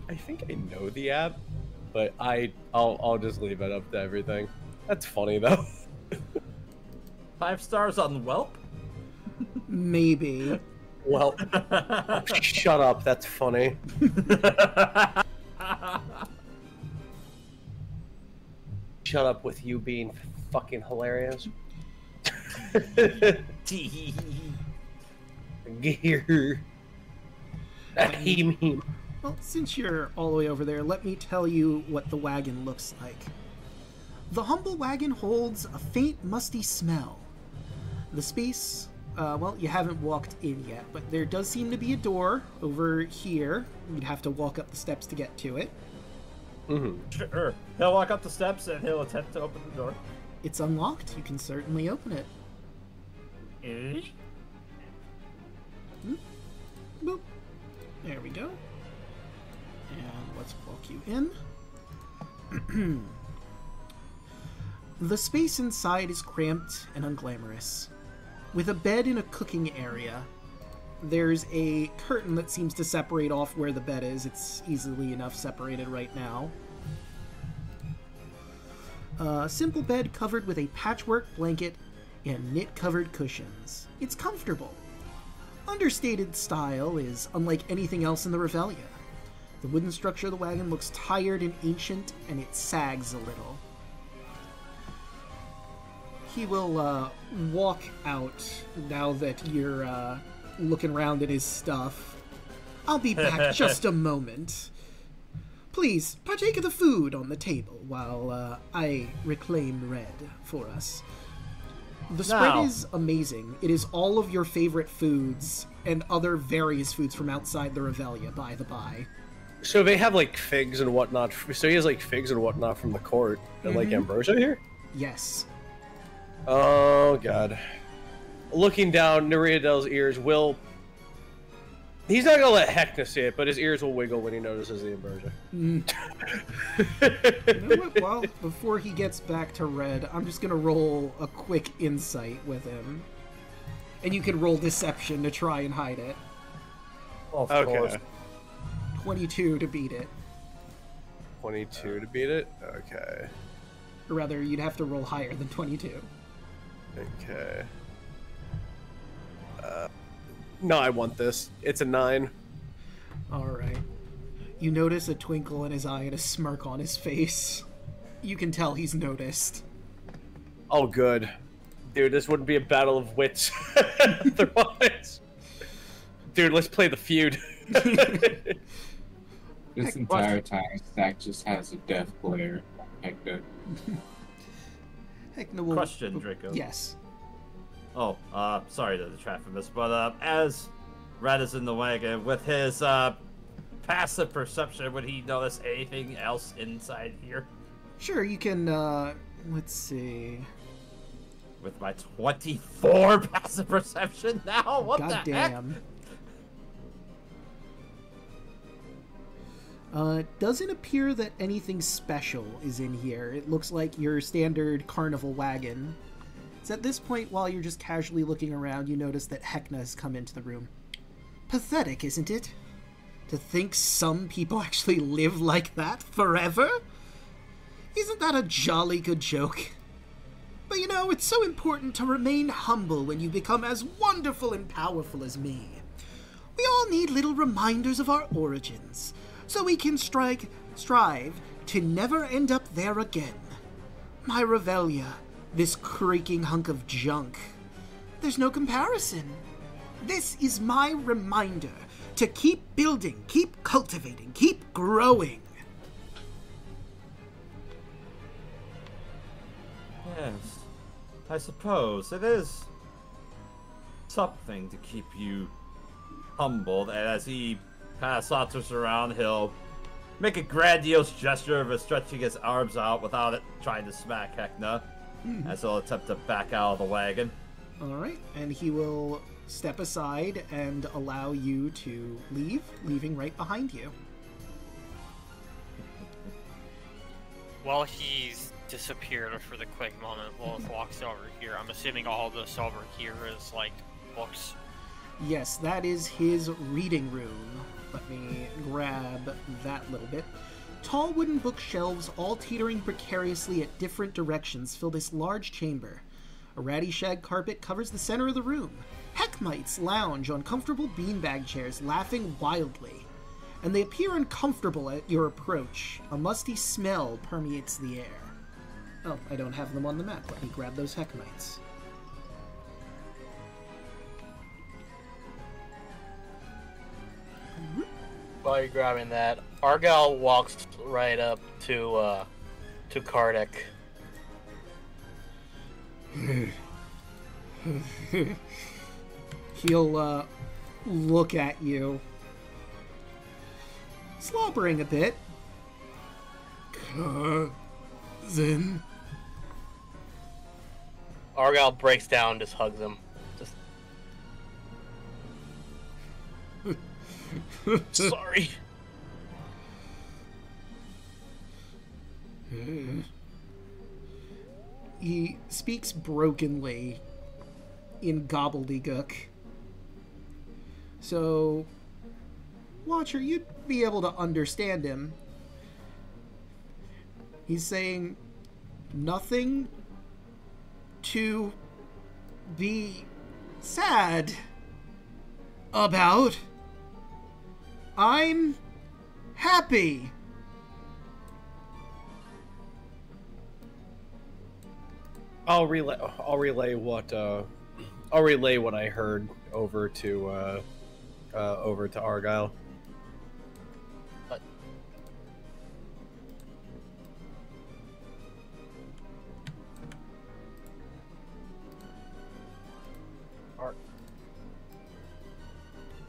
C: I think I know the app, but I'll just leave it up to everything. That's funny though.
A: 5 stars on Welp?
B: Maybe.
C: Well, oh, shut up. That's funny. Shut up with you being fucking hilarious. Gear.
B: Well, since you're all the way over there, let me tell you what the wagon looks like. The humble wagon holds a faint, musty smell. The space, well, you haven't walked in yet, but there does seem to be a door over here. You'd have to walk up the steps to get to it.
A: Sure. He'll walk up the steps and he'll attempt to open the door.
B: It's unlocked. You can certainly open it. Boop. There we go. And let's walk you in. The space inside is cramped and unglamorous. With a bed in a cooking area, there's a curtain that seems to separate off where the bed is. It's easily enough separated right now. A simple bed covered with a patchwork blanket and knit-covered cushions. It's comfortable. Understated style is unlike anything else in the Revelia. The wooden structure of the wagon looks tired and ancient, and it sags a little. He will walk out now that you're looking around at his stuff. I'll be back just a moment. Please, partake of the food on the table while I reclaim Red for us. The spread is amazing. It is all of your favorite foods and other various foods from outside the Revelia, by the by.
C: So they have like figs and whatnot. So he has like figs and whatnot from the court and like ambrosia here?
B: Yes.
C: Oh god. Looking down, Neriadel's ears will... He's not gonna let Heckna see it, but his ears will wiggle when he notices the ambrosia.
B: You know what? Well, before he gets back to Red, I'm just gonna roll a quick insight with him. And you can roll deception to try and hide it.
A: Of course.
B: 22 to beat it.
C: 22 to beat it? Okay.
B: Or rather, you'd have to roll higher than 22.
C: Okay. No, I want this. It's a 9.
B: Alright. You notice a twinkle in his eye and a smirk on his face. You can tell he's noticed.
C: Oh, good. Dude, this wouldn't be a battle of wits otherwise. Dude, let's play the feud.
E: This entire time, Stack just has a death glare. Heckna.
B: Heckna will...
A: Question, Draco.
B: Yes.
A: Oh, sorry to detract from this, but as Red is in the wagon, with his passive perception, would he notice anything else inside here?
B: Sure, you can, let's see...
A: With my 24 passive perception now? What the heck?
B: Goddamn. Doesn't appear that anything special is in here. It looks like your standard carnival wagon. It's at this point, while you're just casually looking around, you notice that Heckna has come into the room. Pathetic, isn't it? To think some people actually live like that forever? Isn't that a jolly good joke? But you know, it's so important to remain humble when you become as wonderful and powerful as me. We all need little reminders of our origins, so we can strive to never end up there again. My Revelia, this creaking hunk of junk. There's no comparison. This is my reminder to keep building, keep cultivating, keep growing.
A: Yes, I suppose it is something to keep you humbled. And as he kind of saunters around, he'll make a grandiose gesture of stretching his arms out without it trying to smack Heckna, as he'll attempt to back out of the wagon.
B: Alright, and he will step aside and allow you to leave, leaving right behind you.
F: While he's disappeared for the quick moment, Lilith walks over here. I'm assuming all this over here is, like, books.
B: Yes, that is his reading room. Let me grab that little bit. Tall wooden bookshelves, all teetering precariously at different directions, fill this large chamber. A ratty shag carpet covers the center of the room. Heckmites lounge on comfortable beanbag chairs, laughing wildly. And they appear uncomfortable at your approach. A musty smell permeates the air. Oh, I don't have them on the map. Let me grab those Heckmites.
D: While you're grabbing that, Argyle walks right up to Kardec.
B: He'll look at you, slobbering a bit. Cousin.
D: Argyle breaks down, just hugs him. Sorry.
B: He speaks brokenly in gobbledygook. So, Watcher, you'd be able to understand him. He's saying nothing to be sad about. I'm happy.
C: I'll relay what I heard over to Argyle.
D: But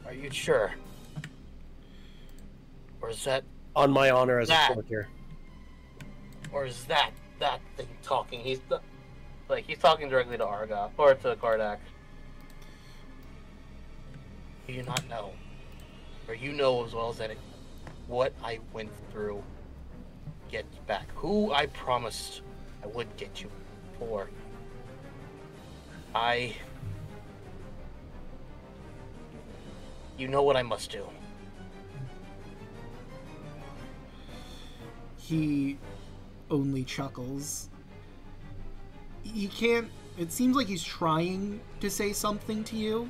D: are you sure? Or is that
C: On my honor as
D: that,
C: a courtier.
D: Or is that thing talking? He's talking directly to Argyle or to Kardec. Do you not know, or you know as well as any, what I went through? Get back who I promised I would get you for. You know what I must do.
B: He only chuckles. He can't... It seems like he's trying to say something to you,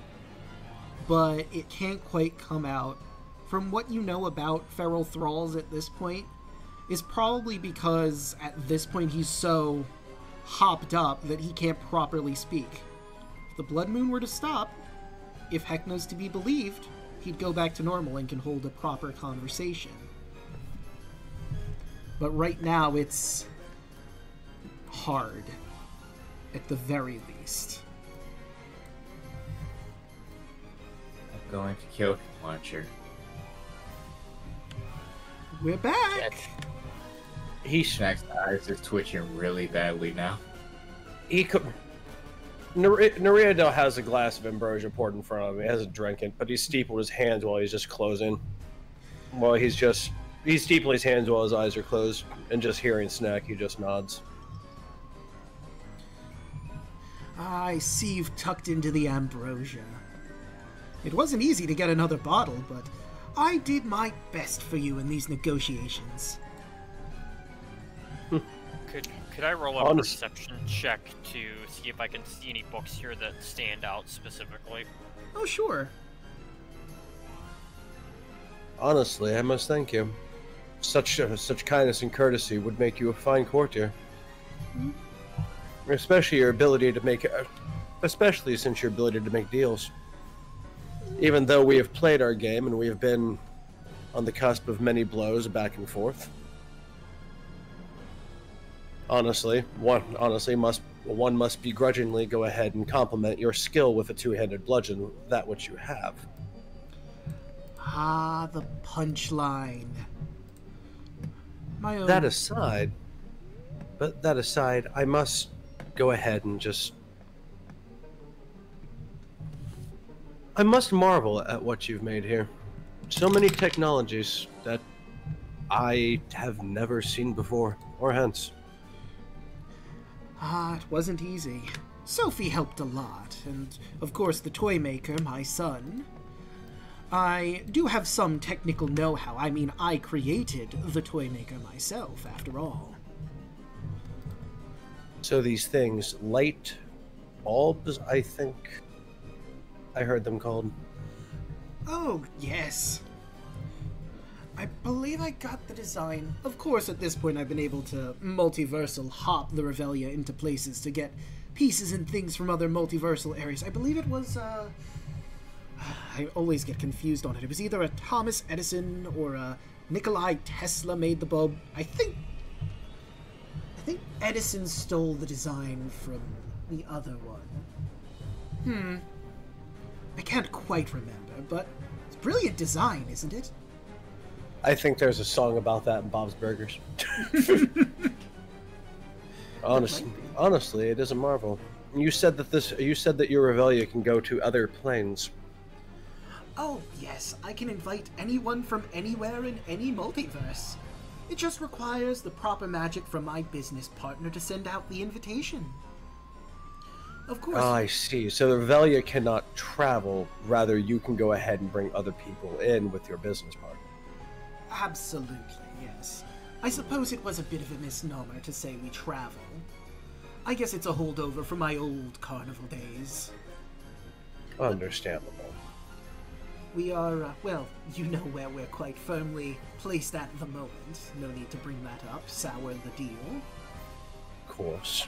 B: but it can't quite come out. From what you know about feral thralls at this point, is probably because at this point he's so hopped up that he can't properly speak. If the blood moon were to stop, if Heckna's to be believed, he'd go back to normal and can hold a proper conversation. But right now, it's hard, at the very least.
E: I'm going to kill him, Watcher.
B: We're back!
E: Snack's eyes are twitching really badly now.
C: He could. Narita has a glass of ambrosia poured in front of him. He hasn't drank it, but he's steepled his hands while he's just closing. While he's steepling his hands while his eyes are closed, and just hearing Snack, he just nods.
B: I see you've tucked into the ambrosia. It wasn't easy to get another bottle, but I did my best for you in these negotiations.
F: Could I roll a perception check to see if I can see any books here that stand out specifically?
B: Oh, sure.
C: Honestly, I must thank you. Such kindness and courtesy would make you a fine courtier. Especially your ability to make, especially since your ability to make deals. Even though we have played our game and we have been on the cusp of many blows back and forth. Honestly, Well, one must begrudgingly go ahead and compliment your skill with a two-handed bludgeon, that which you have.
B: Ah, the punchline. My own...
C: That aside, I must go ahead and just... I must marvel at what you've made here. So many technologies that I have never seen before, or hence.
B: Ah, it wasn't easy. Sophie helped a lot, and of course the toy maker, my son. I do have some technical know-how. I mean, I created the toy maker myself, after all.
C: So these things, light bulbs, I think I heard them called.
B: Oh, yes. I believe I got the design. Of course, at this point I've been able to multiversal hop the Revelia into places to get pieces and things from other multiversal areas. I believe it was, I always get confused on it. It was either a Thomas Edison or a Nikolai Tesla made the bulb. I think Edison stole the design from the other one. I can't quite remember, but it's a brilliant design, isn't it?
C: I think there's a song about that in Bob's Burgers. Honestly, it is a marvel. You said that your Revelia can go to other planes.
B: Oh, yes, I can invite anyone from anywhere in any multiverse. It just requires the proper magic from my business partner to send out the invitation. Of course.
C: Oh, I see. So the Revelia cannot travel, rather you can go ahead and bring other people in with your business partner.
B: Absolutely, yes. I suppose it was a bit of a misnomer to say we travel. I guess it's a holdover from my old carnival days.
C: Understandable.
B: We are, well, you know where we're quite firmly placed at the moment. No need to bring that up, sour the deal.
C: Of course.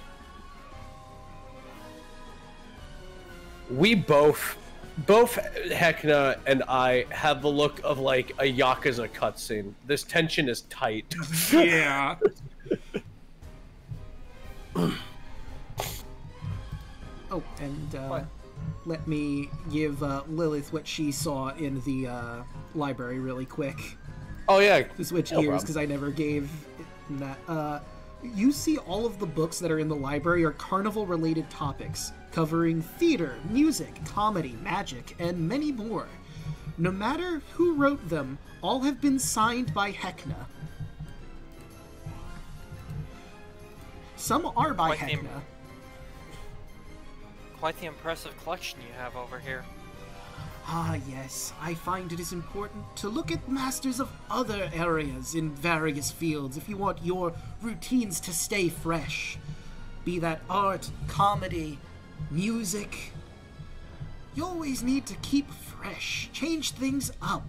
C: We both Heckna and I have the look of like a Yakuza cutscene. This tension is tight.
B: Yeah. Oh, and let me give Lilith what she saw in the library really quick.
C: Oh yeah.
B: To switch gears, because I never gave that. You see all of the books that are in the library are carnival-related topics, covering theater, music, comedy, magic, and many more. No matter who wrote them, all have been signed by Heckna. Some are by Heckna.
F: Quite the impressive collection you have over here.
B: Ah, yes. I find it is important to look at masters of other areas in various fields if you want your routines to stay fresh. Be that art, comedy, music. You always need to keep fresh, change things up.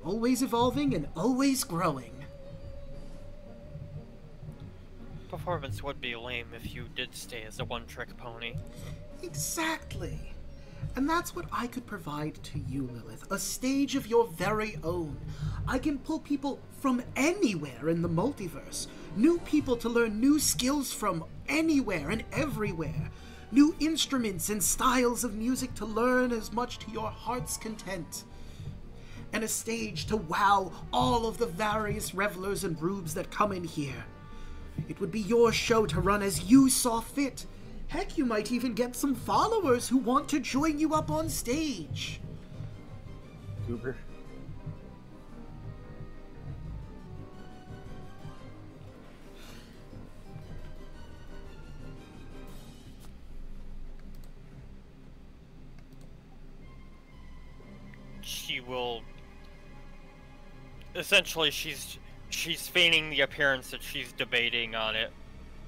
B: Always evolving and always growing.
F: Performance would be lame if you did stay as a one-trick pony.
B: Exactly. And that's what I could provide to you, Lilith. A stage of your very own. I can pull people from anywhere in the multiverse. New people to learn new skills from anywhere and everywhere. New instruments and styles of music to learn as much to your heart's content. And a stage to wow all of the various revelers and rubes that come in here. It would be your show to run as you saw fit. Heck, you might even get some followers who want to join you up on stage.
C: Goober.
F: She will... Essentially, she's feigning the appearance that she's debating on it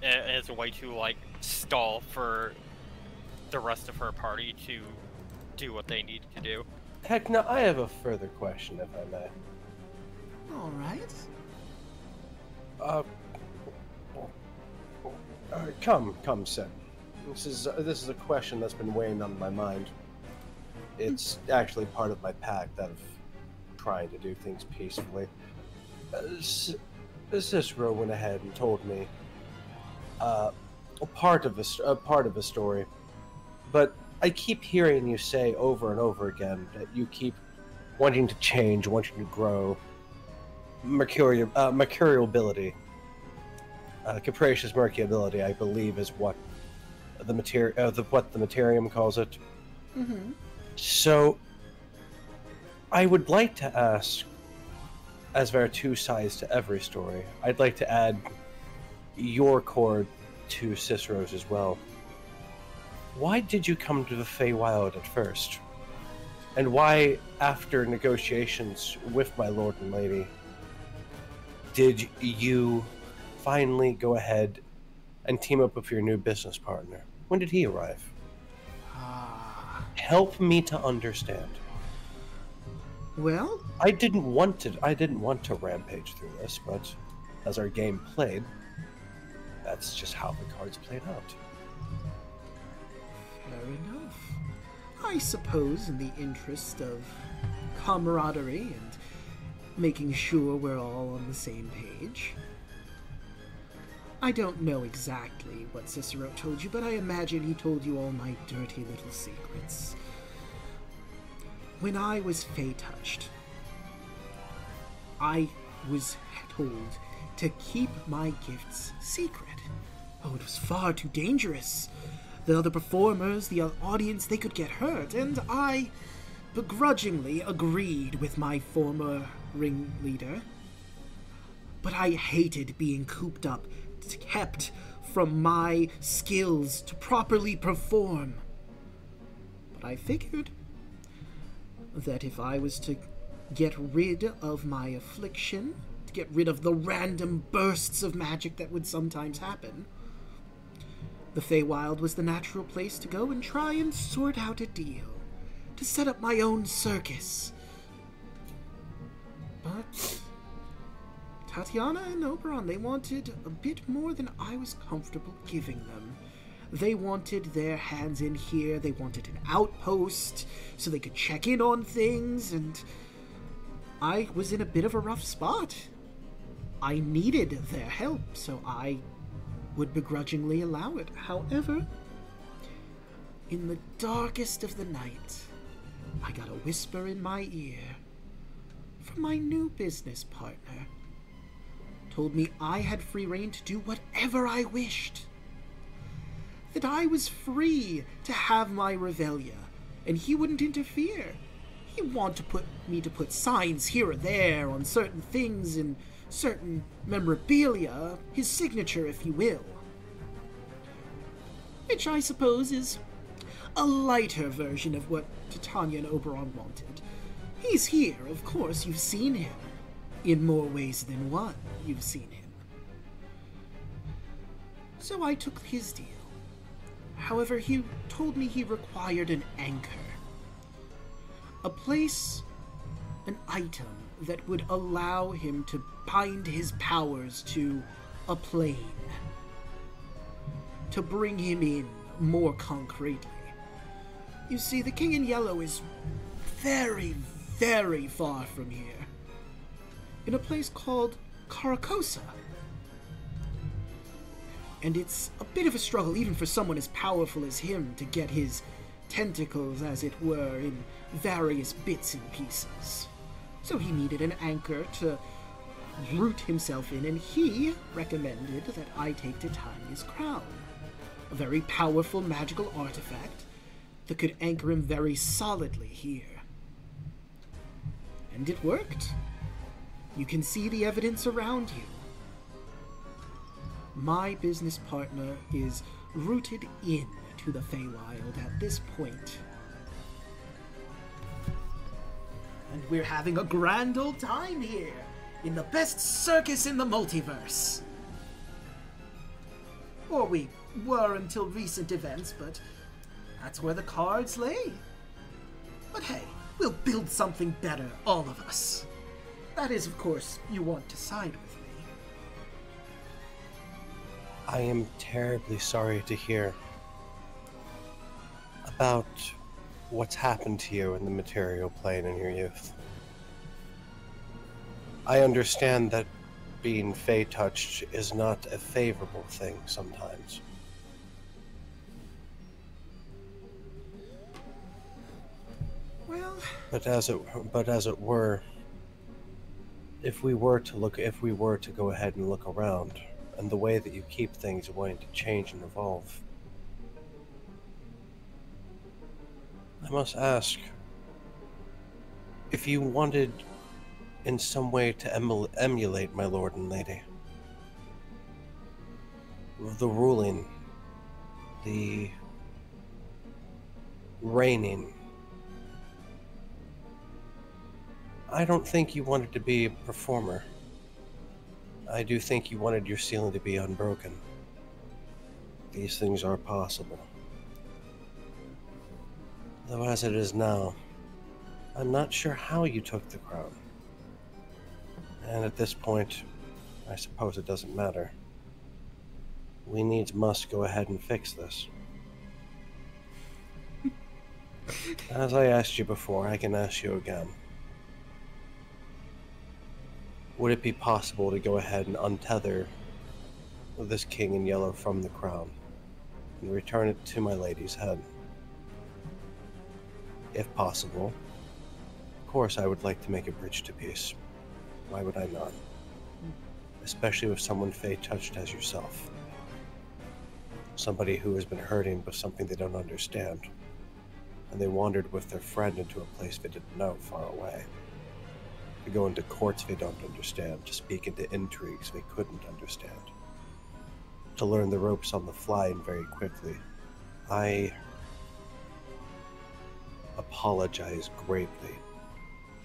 F: as a way to, like, stall for the rest of her party to do what they need to do.
C: Heckna, I have a further question, if I may.
B: All right.
C: Come, Sid. This is a question that's been weighing on my mind. It's actually part of my pact of trying to do things peacefully. Cicero went ahead and told me a part of a story, but I keep hearing you say over and over again that you keep wanting to change, wanting to grow. Mercuriality, capricious mercuriality, I believe, is what the Materium calls it.
B: Mm-hmm.
C: So, I would like to ask, as there are two sides to every story, I'd like to add your chord to Cicero's as well. Why did you come to the Feywild at first? And why, after negotiations with my lord and lady, did you finally go ahead and team up with your new business partner? When did he arrive? Help me to understand.
B: Well,
C: I didn't want to rampage through this, but as our game played, that's just how the cards played out.
B: fair enough. I suppose in the interest of camaraderie and making sure we're all on the same page. I don't know exactly what Cicero told you, but I imagine he told you all my dirty little secrets. When I was Fey-touched, I was told to keep my gifts secret. Oh, it was far too dangerous. The other performers, the audience, they could get hurt, and I begrudgingly agreed with my former ringleader. But I hated being cooped up, kept from my skills to properly perform. But I figured that if I was to get rid of my affliction, to get rid of the random bursts of magic that would sometimes happen, the Feywild was the natural place to go and try and sort out a deal, to set up my own circus. But Tatiana and Oberon, they wanted a bit more than I was comfortable giving them. They wanted their hands in here, they wanted an outpost so they could check in on things, and I was in a bit of a rough spot. I needed their help, so I would begrudgingly allow it. However, in the darkest of the night, I got a whisper in my ear from my new business partner. Told me I had free rein to do whatever I wished. That I was free to have my Revelia, and he wouldn't interfere. He wanted to put signs here or there on certain things and certain memorabilia, his signature, if you will. Which I suppose is a lighter version of what Titania and Oberon wanted. He's here, of course, you've seen him. In more ways than one, you've seen him. So I took his deal. However, he told me he required an anchor. A place, an item that would allow him to bind his powers to a plane. To bring him in more concretely. You see, the King in Yellow is very, very far from here. In a place called Caracosa. And it's a bit of a struggle even for someone as powerful as him to get his tentacles, as it were, in various bits and pieces. So he needed an anchor to root himself in, and he recommended that I take Titania's crown. A very powerful magical artifact that could anchor him very solidly here. And it worked. You can see the evidence around you. My business partner is rooted in to the Feywild at this point. And we're having a grand old time here, in the best circus in the multiverse. Or we were until recent events, but that's where the cards lay. But hey, we'll build something better, all of us. That is, of course, you want to side with me.
C: I am terribly sorry to hear about what's happened to you in the material plane in your youth. I understand that being fey-touched is not a favorable thing sometimes.
B: Well,
C: But as it were, if we were to go ahead and look around, and the way that you keep things wanting to change and evolve, I must ask, if you wanted in some way to emulate my lord and lady, the ruling, the reigning, I don't think you wanted to be a performer. I do think you wanted your ceiling to be unbroken. These things are possible. Though as it is now, I'm not sure how you took the crown. And at this point, I suppose it doesn't matter. We needs must go ahead and fix this. As I asked you before, I can ask you again. Would it be possible to go ahead and untether this king in yellow from the crown and return it to my lady's head? If possible, of course I would like to make a bridge to peace. Why would I not? Especially with someone fey-touched as yourself. Somebody who has been hurting with something they don't understand. And they wandered with their friend into a place they didn't know, far away. To go into courts they don't understand, to speak into intrigues they couldn't understand. To learn the ropes on the fly and very quickly. I apologize greatly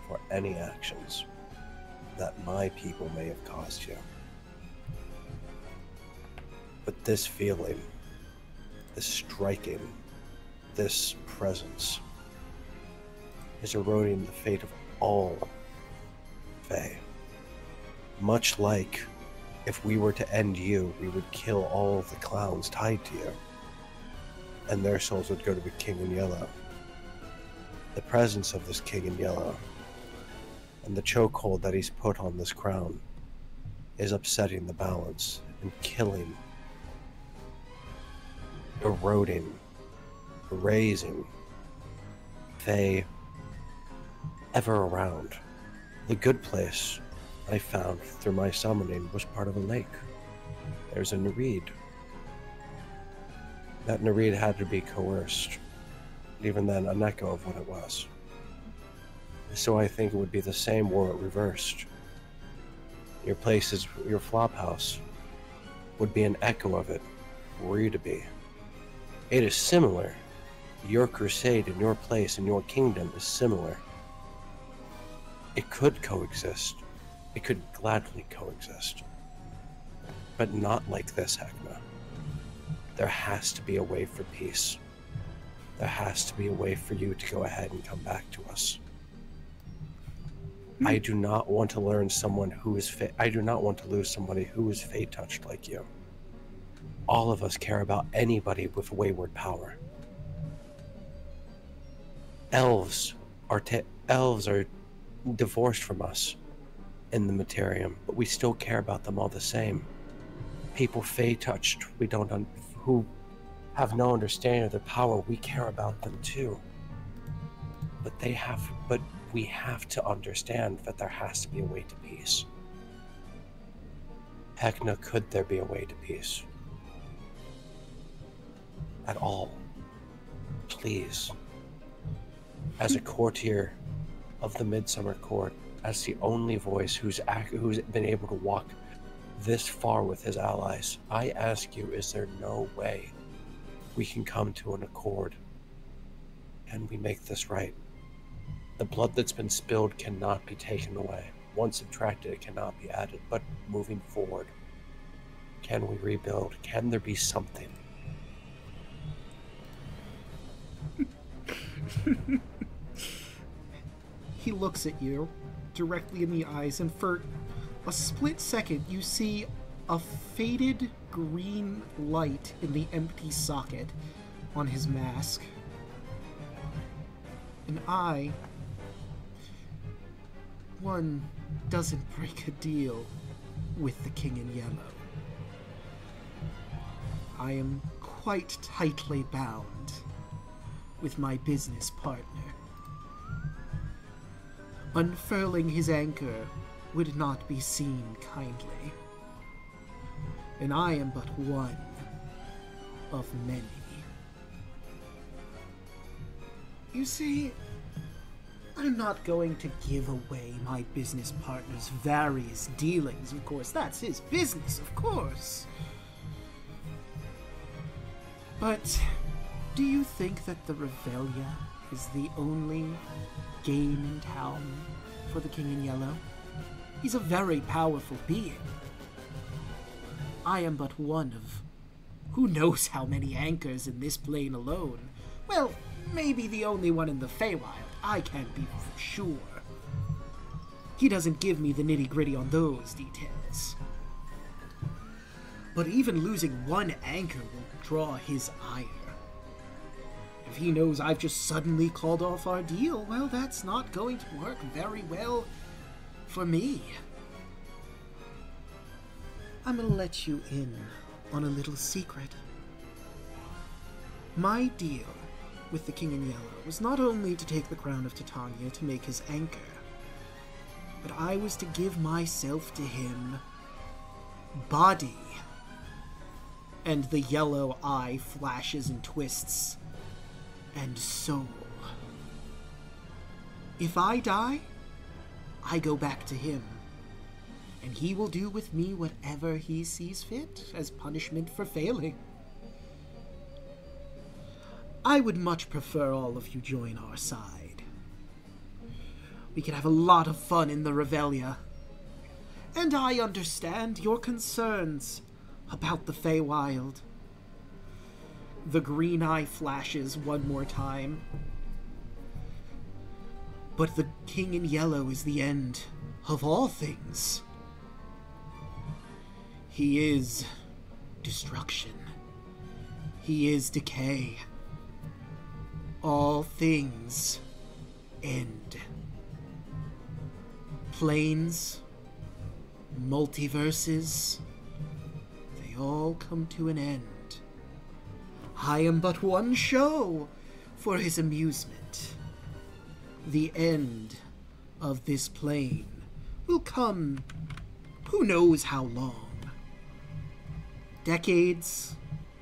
C: for any actions that my people may have caused you. But this feeling, this striking, this presence is eroding the fate of all Fae. Much like if we were to end you, we would kill all of the clowns tied to you, and their souls would go to the King in Yellow. The presence of this King in Yellow and the chokehold that he's put on this crown is upsetting the balance and killing, eroding, erasing Fae ever around. The good place I found through my summoning was part of a lake. There's a Nereid. That Nereid had to be coerced. Even then, an echo of what it was. So I think it would be the same were it reversed. Your place is, your flop house would be an echo of it, were you to be. It is similar. Your crusade and your place and your kingdom is similar. It could coexist. It could gladly coexist. But not like this, Heckna. There has to be a way for peace. There has to be a way for you to go ahead and come back to us. I do not want to learn someone who is I do not want to lose somebody who is fey-touched like you. All of us care about anybody with wayward power. Elves are divorced from us in the Materium, but we still care about them all the same. People fey-touched, who have no understanding of their power, we care about them too. But we have to understand that there has to be a way to peace. Heckna, could there be a way to peace? At all. Please. As a courtier of the Midsummer Court, as the only voice who's been able to walk this far with his allies, I ask you, is there no way we can come to an accord and we make this right? The blood that's been spilled cannot be taken away. Once subtracted, it cannot be added. But moving forward, can we rebuild? Can there be something?
B: He looks at you directly in the eyes, and for a split second, you see a faded green light in the empty socket on his mask. And one doesn't break a deal with the King in Yellow. I am quite tightly bound with my business partner. Unfurling his anchor would not be seen kindly, and I am but one of many. You see, I'm not going to give away my business partner's various dealings, of course. That's his business, of course. But do you think that the Revelia is the only game in town for the King in Yellow? He's a very powerful being. I am but one of who knows how many anchors in this plane alone. Well, maybe the only one in the Feywild. I can't be for sure. He doesn't give me the nitty-gritty on those details. But even losing one anchor will draw his ire. If he knows I've just suddenly called off our deal, well, that's not going to work very well for me. I'm gonna let you in on a little secret. My deal with the King in Yellow was not only to take the crown of Titania to make his anchor, but I was to give myself to him body. And the yellow eye flashes and twists, and soul. If I die, I go back to him, and he will do with me whatever he sees fit as punishment for failing. I would much prefer all of you join our side. We could have a lot of fun in the Revelia. And I understand your concerns about the Feywild. The green eye flashes one more time. But the King in Yellow is the end of all things. He is destruction. He is decay. All things end. Planes, multiverses, they all come to an end. I am but one show for his amusement. The end of this plane will come who knows how long. Decades,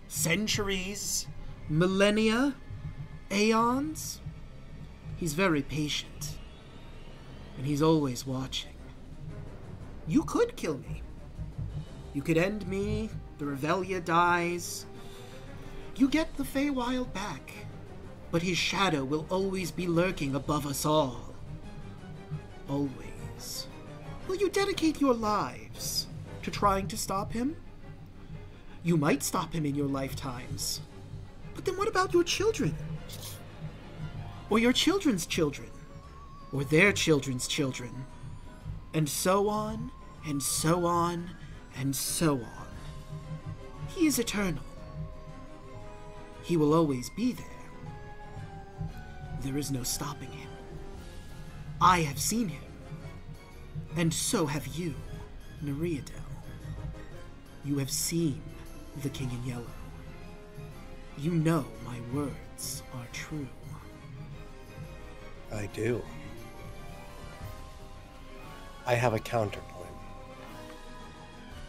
B: centuries, millennia, aeons. He's very patient, and he's always watching. You could kill me. You could end me, the Revelia dies. You get the Feywild back, but his shadow will always be lurking above us all. Always. Will you dedicate your lives to trying to stop him? You might stop him in your lifetimes, but then what about your children? Or your children's children? Or their children's children? And so on, and so on, and so on. He is eternal. He will always be there. There is no stopping him. I have seen him. And so have you, Nereidel. You have seen the King in Yellow. You know my words are true.
C: I do. I have a counterpoint.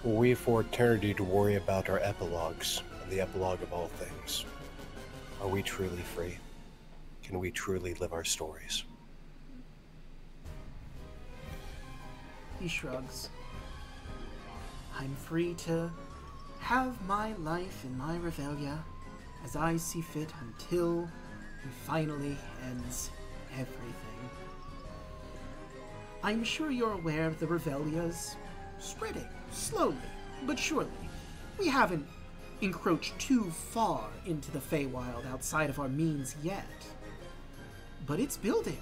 C: We have for eternity to worry about our epilogues, and the epilogue of all things. Are we truly free? Can we truly live our stories?
B: He shrugs. I'm free to have my life in my Revelia as I see fit until he finally ends everything. I'm sure you're aware the Revelia's spreading, slowly but surely. We haven't encroached too far into the Feywild outside of our means yet. But it's building.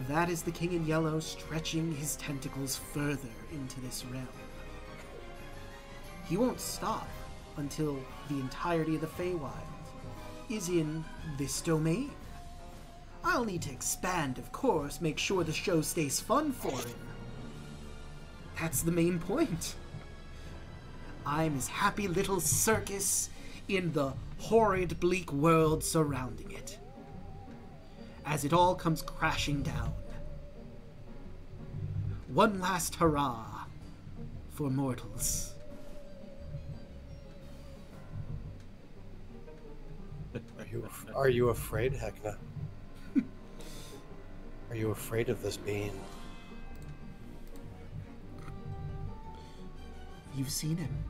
B: That is the King in Yellow stretching his tentacles further into this realm. He won't stop until the entirety of the Feywild is in this domain. I'll need to expand, of course, make sure the show stays fun for him. That's the main point. I'm his happy little circus in the horrid, bleak world surrounding it. As it all comes crashing down. One last hurrah for mortals.
C: Are you afraid, Heckna? Are you afraid of this being?
B: You've seen him.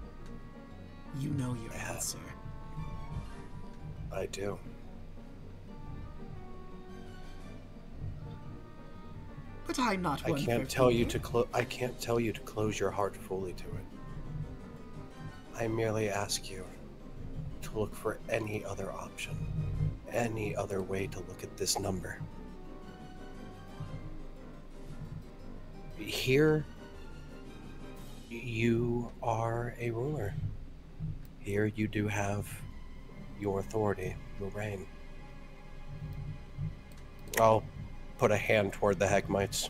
B: You know your answer.
C: I do.
B: But I'm not one
C: I can't
B: for
C: tell you
B: fear.
C: I can't tell you to close your heart fully to it. I merely ask you to look for any other option, any other way to look at this number. Here, you are a ruler. Here you do have your authority, your reign. I'll put a hand toward the Heckmites.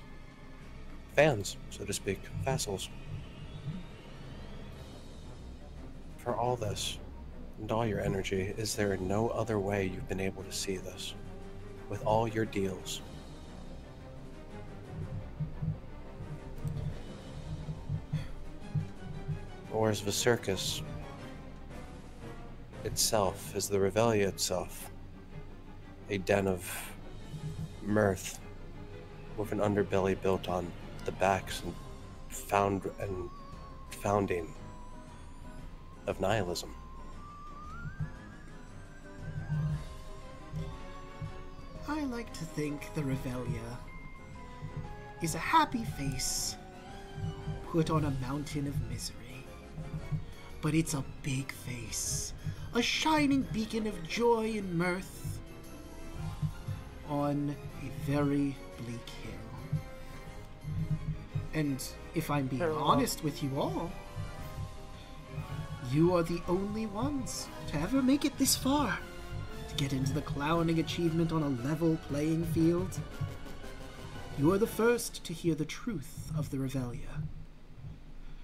C: Fans, so to speak, vassals. For all this, and all your energy, is there no other way you've been able to see this? With all your deals? Or is the circus itself, is the Revelia itself, a den of mirth with an underbelly built on the backs and founding of nihilism?
B: I like to think the Revelia is a happy face put on a mountain of misery. But it's a big face, a shining beacon of joy and mirth on a very bleak hill. And if I'm being honest with you all, you are the only ones to ever make it this far, to get into the clowning achievement on a level playing field. You are the first to hear the truth of the Revelia.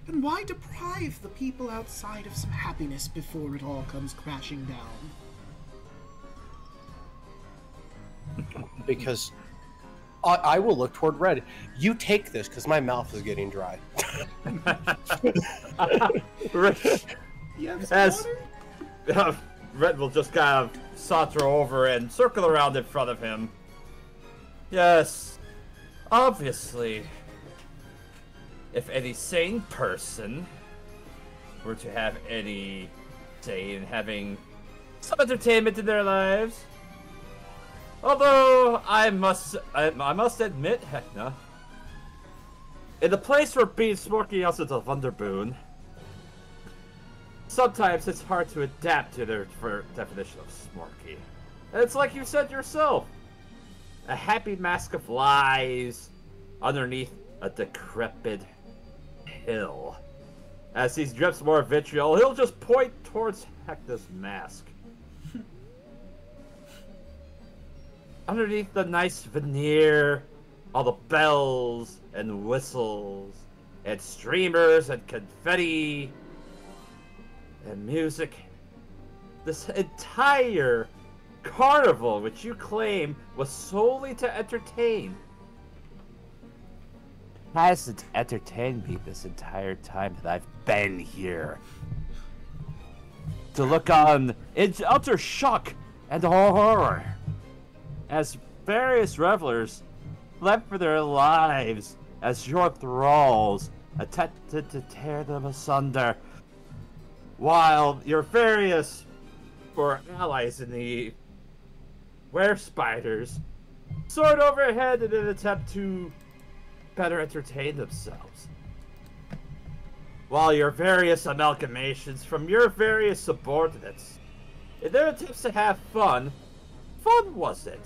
B: And why deprive the people outside of some happiness before it all comes crashing down?
C: Because I will look toward Red. You take this, because my mouth is getting dry.
A: As Red will just kind of saunter over and circle around in front of him. Yes, obviously, if any sane person were to have any say in having some entertainment in their lives, although I must admit, Heckna, in the place where being smoky else is a wonderboon, sometimes it's hard to adapt to their definition of smoky. And it's like you said yourself, a happy mask of lies underneath a decrepit hill. As he drips more vitriol, he'll just point towards Heckna's mask. Underneath the nice veneer, all the bells and whistles and streamers and confetti and music, this entire carnival which you claim was solely to entertain hasn't entertained me this entire time that I've been here. To look on in utter shock and horror as various revelers fled for their lives as your thralls attempted to tear them asunder, while your various allies in the were-spiders soared overhead in an attempt to better entertain themselves. While your various amalgamations from your various subordinates, in their attempts to have fun was it?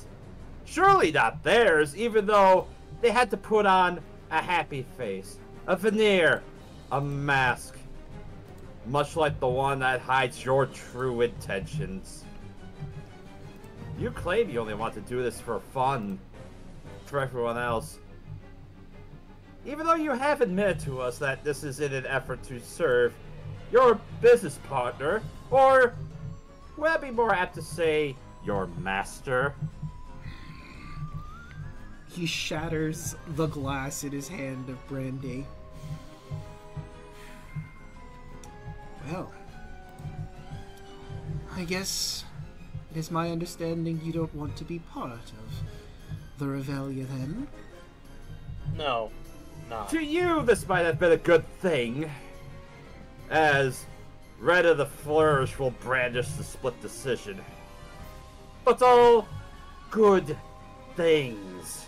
A: Surely not theirs, even though they had to put on a happy face, a veneer, a mask, much like the one that hides your true intentions. You claim you only want to do this for fun, for everyone else. even though you have admitted to us that this is in an effort to serve your business partner, or would I be more apt to say your master?
B: He shatters the glass in his hand of brandy. Well, I guess it is my understanding you don't want to be part of the Revelian then?
D: No, not.
A: To you, this might have been a good thing, as Red of the Flourish will brandish the split decision. But all good things,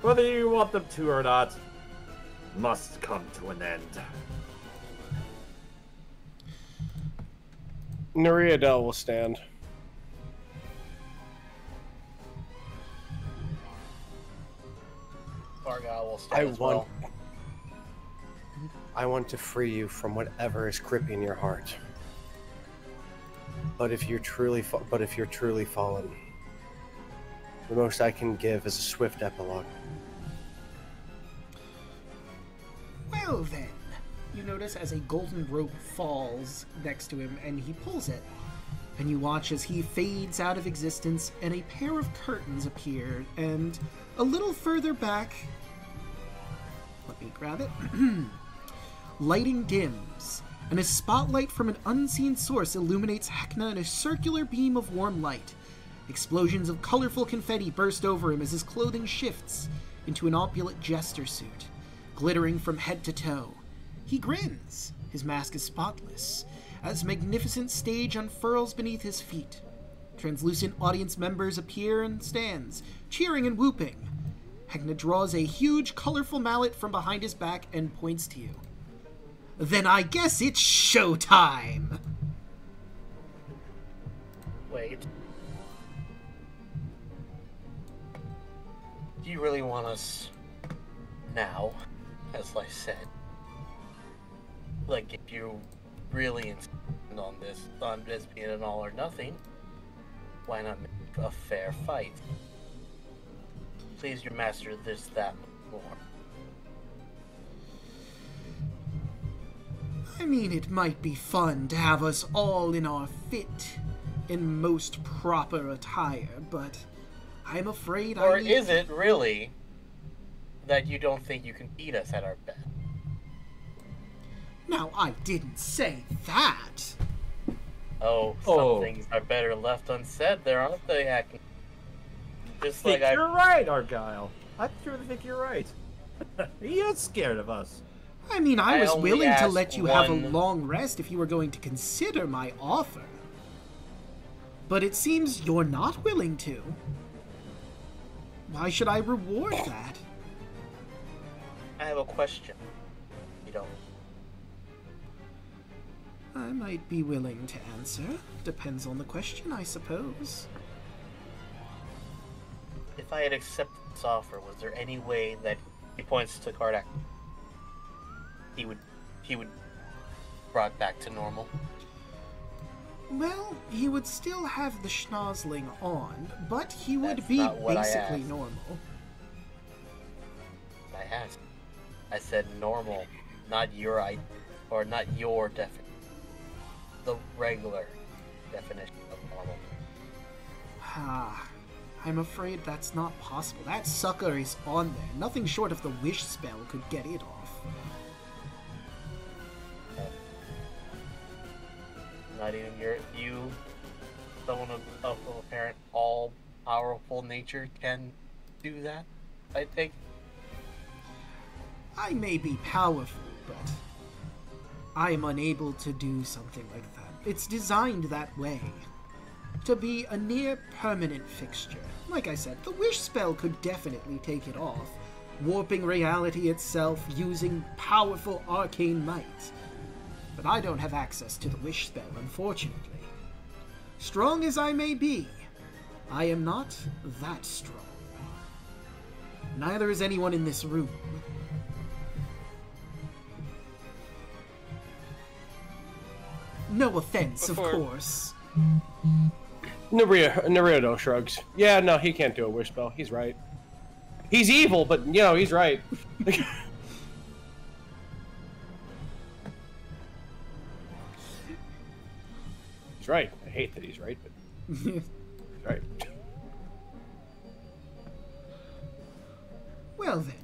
A: whether you want them to or not, must come to an end.
C: Nariadel will stand.
D: Argyle will stand as well.
C: I want to free you from whatever is gripping your heart. But if you're truly fallen, the most I can give is a swift epilogue.
B: Well then, you notice as a golden rope falls next to him and he pulls it. And you watch as he fades out of existence and a pair of curtains appear, and a little further back, let me grab it, lighting dims, and a spotlight from an unseen source illuminates Heckna in a circular beam of warm light. Explosions of colorful confetti burst over him as his clothing shifts into an opulent jester suit, glittering from head to toe. He grins, his mask is spotless, as magnificent stage unfurls beneath his feet. Translucent audience members appear in stands, cheering and whooping. Heckna draws a huge, colorful mallet from behind his back and points to you. Then I guess it's showtime!
D: Wait. Do you really want us now, as I said? Like, if you really insist on this being an all or nothing, why not make a fair fight? Please your master this that more.
B: I mean, it might be fun to have us all in our fit and most proper attire, but I'm afraid
D: Or is it really that you don't think you can beat us at our best?
B: Now, I didn't say that.
D: Oh, some things are better left unsaid there, aren't they, Heckna? Just like
A: You're right, Argyle. I truly think you're right. He is scared of us.
B: I mean, I was
D: only
B: willing to
D: asked
B: let you have a
D: one-
B: long rest if you were going to consider my offer. But it seems you're not willing to. Why should I reward that?
D: I have a question. You don't.
B: I might be willing to answer. Depends on the question, I suppose.
D: If I had accepted this offer, was there any way that he points to Kardak? He would brought back to normal?
B: Well, he would still have the schnozzling on, but he would
D: That's
B: be
D: not what I
B: basically
D: asked.
B: normal.
D: I asked. I said normal, not your definition. The regular definition of normal.
B: Ah, I'm afraid that's not possible. That sucker is on there. Nothing short of the wish spell could get it off.
D: Not even someone of apparent all-powerful nature can do that, I think.
B: I may be powerful, but I am unable to do something like that. It's designed that way. To be a near-permanent fixture. Like I said, the wish spell could definitely take it off, warping reality itself using powerful arcane might. But I don't have access to the wish spell, unfortunately. Strong as I may be, I am not that strong. Neither is anyone in this room. No offense, of course.
C: Naruto shrugs. Yeah, no, he can't do a wish spell. He's right. He's evil, but you know he's right. He's right. I hate that he's right, but he's right.
B: Well then,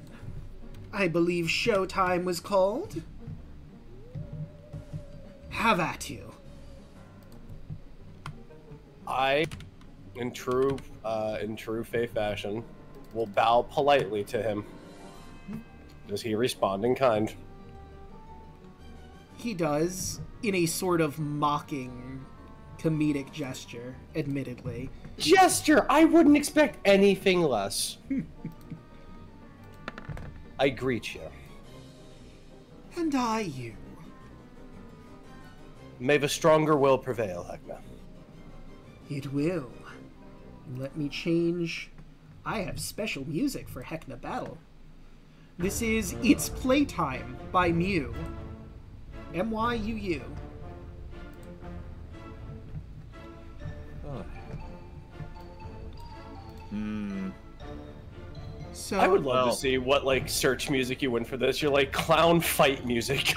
B: I believe showtime was called. Have at you.
C: I, in true Fae fashion, will bow politely to him. Does he respond in kind?
B: He does, in a sort of mocking, comedic gesture, admittedly.
C: Gesture! I wouldn't expect anything less. I greet you.
B: And I you.
C: May the stronger will prevail, Heckna.
B: It will. Let me change. I have special music for Heckna Battle. This is It's Playtime by Myuu. Myuu. So
C: I would love to see what like search music you went for this. You're like clown fight music.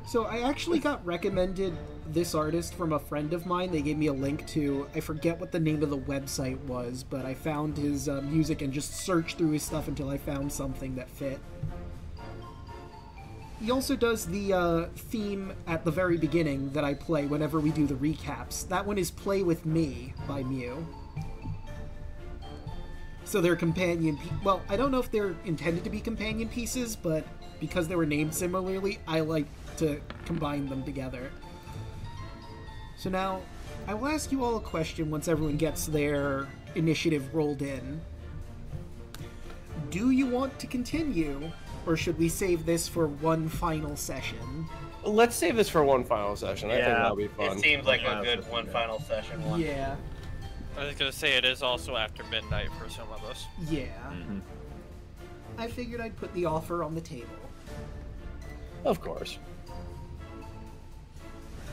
B: So I actually got recommended this artist from a friend of mine. They gave me a link to, I forget what the name of the website was, but I found his music and just searched through his stuff until I found something that fit. He also does the theme at the very beginning that I play whenever we do the recaps. That one is Play With Me by Myuu. So they're companion well, I don't know if they're intended to be companion pieces, but because they were named similarly, I like to combine them together. So now, I will ask you all a question once everyone gets their initiative rolled in. Do you want to continue, or should we save this for one final session?
C: Let's save this for one final session. I think that'll be fun.
D: It seems like a good one final session one.
B: Yeah.
F: I was gonna say it is also after midnight for some of us.
B: Yeah. I figured I'd put the offer on the table.
C: Of course.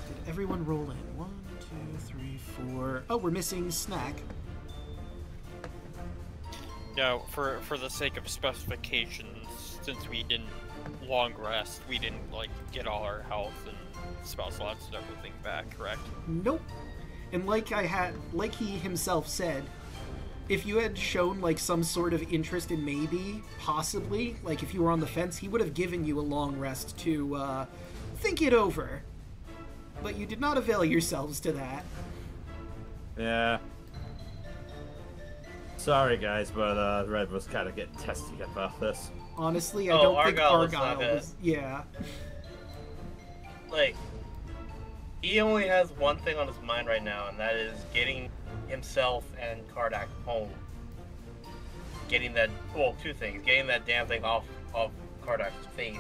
B: Did everyone roll in? 1, 2, 3, 4. Oh, we're missing Snack.
F: Yeah, for the sake of specifications, since we didn't long rest, we didn't like get all our health and spell slots and everything back, correct?
B: Nope. And like he himself said, if you had shown like some sort of interest in maybe, possibly, like if you were on the fence, he would have given you a long rest to think it over. But you did not avail yourselves to that.
A: Yeah. Sorry guys, but Red was kind of getting testy about this.
B: Honestly, I don't think Argyle was. Yeah.
D: Like, he only has one thing on his mind right now, and that is getting himself and Kardak home. Getting that, well, two things. Getting that damn thing off Kardak's face.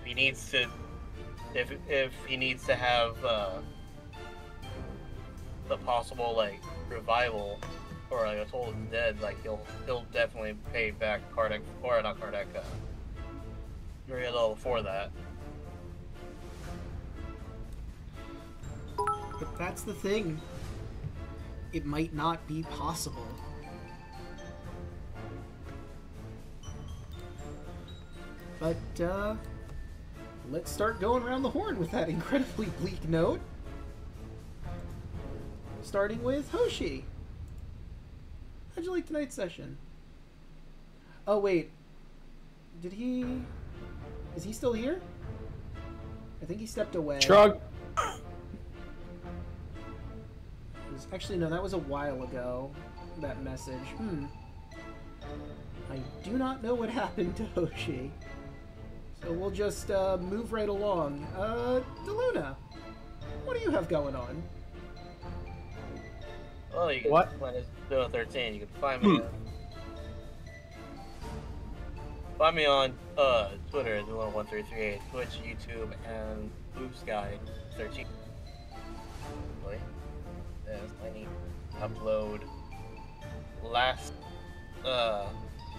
D: He needs to, if he needs to have the possible like revival or like a total dead, like he'll definitely pay back Kardak, or not Kardak, Muriel for that.
B: But that's the thing. It might not be possible. But, let's start going around the horn with that incredibly bleak note. Starting with Hoshi. How'd you like tonight's session? Oh, wait. Did he... Is he still here? I think he stepped away.
C: Shrug.
B: Actually, no, that was a while ago, that message. I do not know what happened to Hoshi. So we'll just move right along. Daluna, what do you have going on?
D: Well, you can find us 13. You can find me on Twitter at Daluna1338, Twitch, YouTube, and Blue Sky 13. I need to upload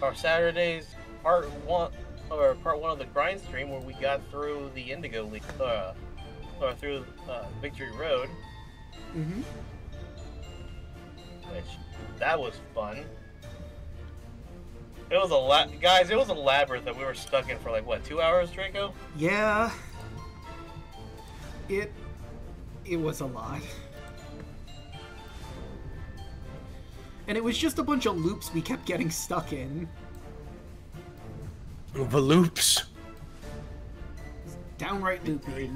D: our Saturday's part one of the grind stream where we got through the Indigo League, or through Victory Road. Which that was fun. It was guys. It was a labyrinth that we were stuck in for like what, 2 hours, Draco?
B: Yeah. It was a lot. And it was just a bunch of loops we kept getting stuck in.
C: The loops.
B: Downright loopy.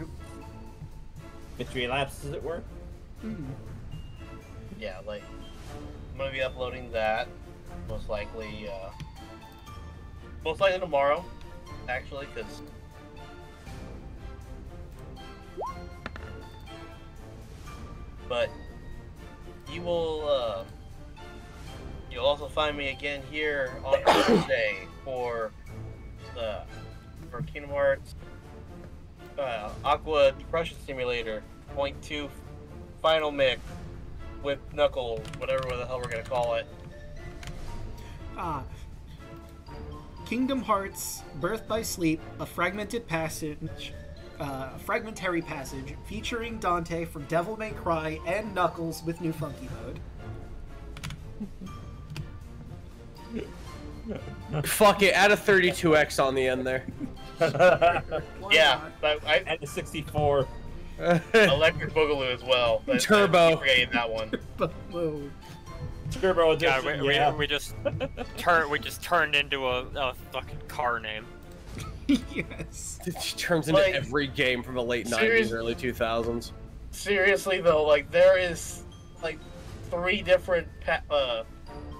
A: Victory laps, as it were.
D: Yeah, like I'm gonna be uploading that most likely tomorrow, actually, because but you will you'll also find me again here on Thursday for Kingdom Hearts Aqua Depression Simulator .2 Final Mix with Knuckle, whatever the hell we're gonna call it.
B: Kingdom Hearts Birth by Sleep, a fragmentary passage featuring Dante from Devil May Cry and Knuckles with new funky mode.
C: Fuck it, add a 32x on the end there.
D: Yeah, but
A: And the 64.
D: Electric Boogaloo as well.
C: Turbo.
D: I keep forgetting that one.
B: Whoa.
A: Turbo
F: Yeah,
A: edition,
F: we just turned into a fucking car name.
B: Yes.
C: It turns into
D: Like,
C: every game from the late 90s, early 2000s.
D: Seriously though, like there is like 3 different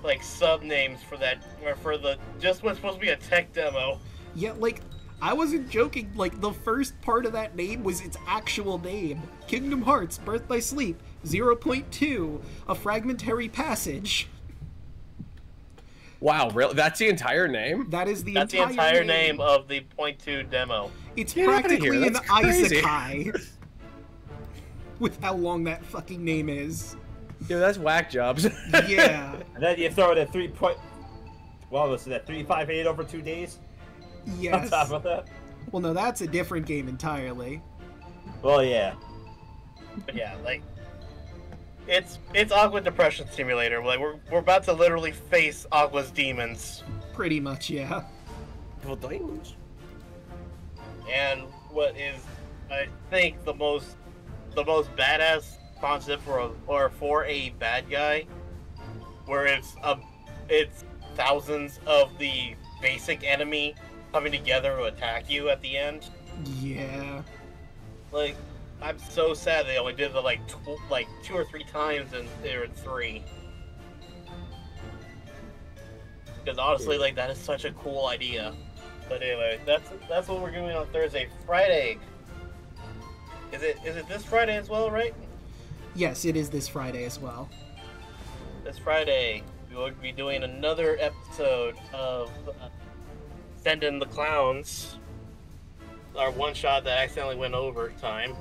D: like sub names for that, or for the just what's supposed to be a tech demo.
B: Yeah, like, I wasn't joking. Like, the first part of that name was its actual name. Kingdom Hearts Birth by Sleep 0.2, a fragmentary passage.
C: Wow, really? That's the entire name?
B: That's the
D: entire name of the .2 demo.
B: It's
C: Get outta
B: practically
C: here,
B: an
C: that's crazy.
B: isekai. With how long that fucking name is.
C: Dude, that's whack jobs.
B: Yeah.
A: And then you throw it at 3 point. Well, was that 358 over 2 days?
B: Yes.
A: On top of that.
B: Well, no, that's a different game entirely.
A: Well, yeah.
D: But yeah, like it's Aqua Depression Simulator. Like we're about to literally face Aqua's demons.
B: Pretty much, yeah.
C: Well, diamonds.
D: And what is, I think, the most badass concept for a bad guy, where it's thousands of the basic enemy coming together to attack you at the end.
B: Yeah.
D: Like, I'm so sad they only did it like 2 or 3 times and they're in 3. Because honestly, like, that is such a cool idea. But anyway, that's what we're doing on Thursday. Friday. Is it this Friday as well, right?
B: Yes, it is this Friday as well.
D: This Friday, we will be doing another episode of Send in the Clowns. Our one shot that accidentally went over time.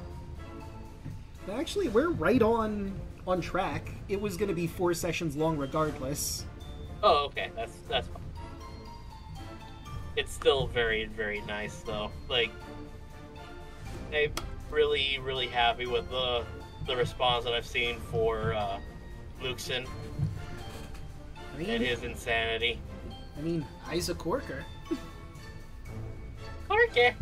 B: Actually, we're right on track. It was going to be 4 sessions long regardless.
D: Oh, okay, that's fine. It's still very, very nice though. Like, I'm really, really happy with the response that I've seen for Luxon and his insanity.
B: I mean, Isaac Corker.
D: Corker.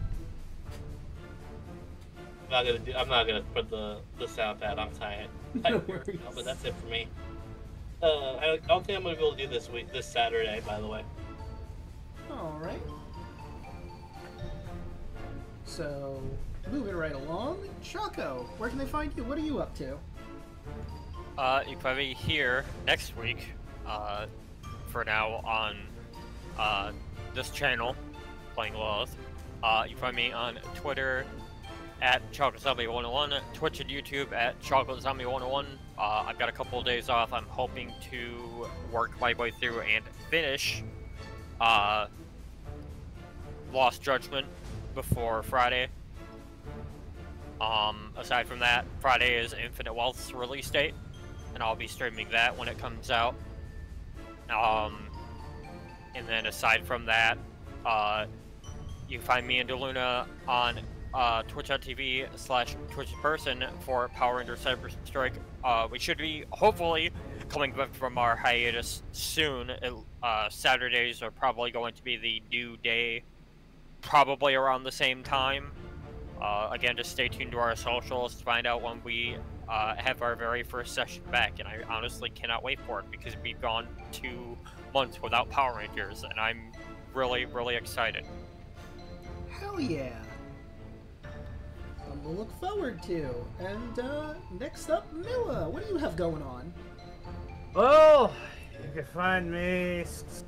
D: I'm not gonna put the sound pad on tight.
B: No worries.
D: But that's it for me. I don't think I'm gonna be able to do this Saturday, by the way.
B: Alright. So, moving right along. Choco, where can they find you? What are you up to?
F: You can find me here next week, for now on this channel, playing Lilith. You can find me on Twitter at ChocolateZombie101, Twitch and YouTube at ChocolateZombie101. I've got a couple of days off. I'm hoping to work my way through and finish Lost Judgment before Friday. Aside from that, Friday is Infinite Wealth's release date, and I'll be streaming that when it comes out. And then aside from that, you can find me and Daluna on twitch.tv/twitchperson for Power Rangers Cyber Strike. We should be, hopefully, coming back from our hiatus soon. Saturdays are probably going to be the new day, probably around the same time. Again, just stay tuned to our socials to find out when we have our very first session back, and I honestly cannot wait for it because we've gone 2 months without Power Rangers, and I'm really, really excited.
B: Hell yeah. Something to look forward to. And next up, Milla, what do you have going on?
A: Well, you can find me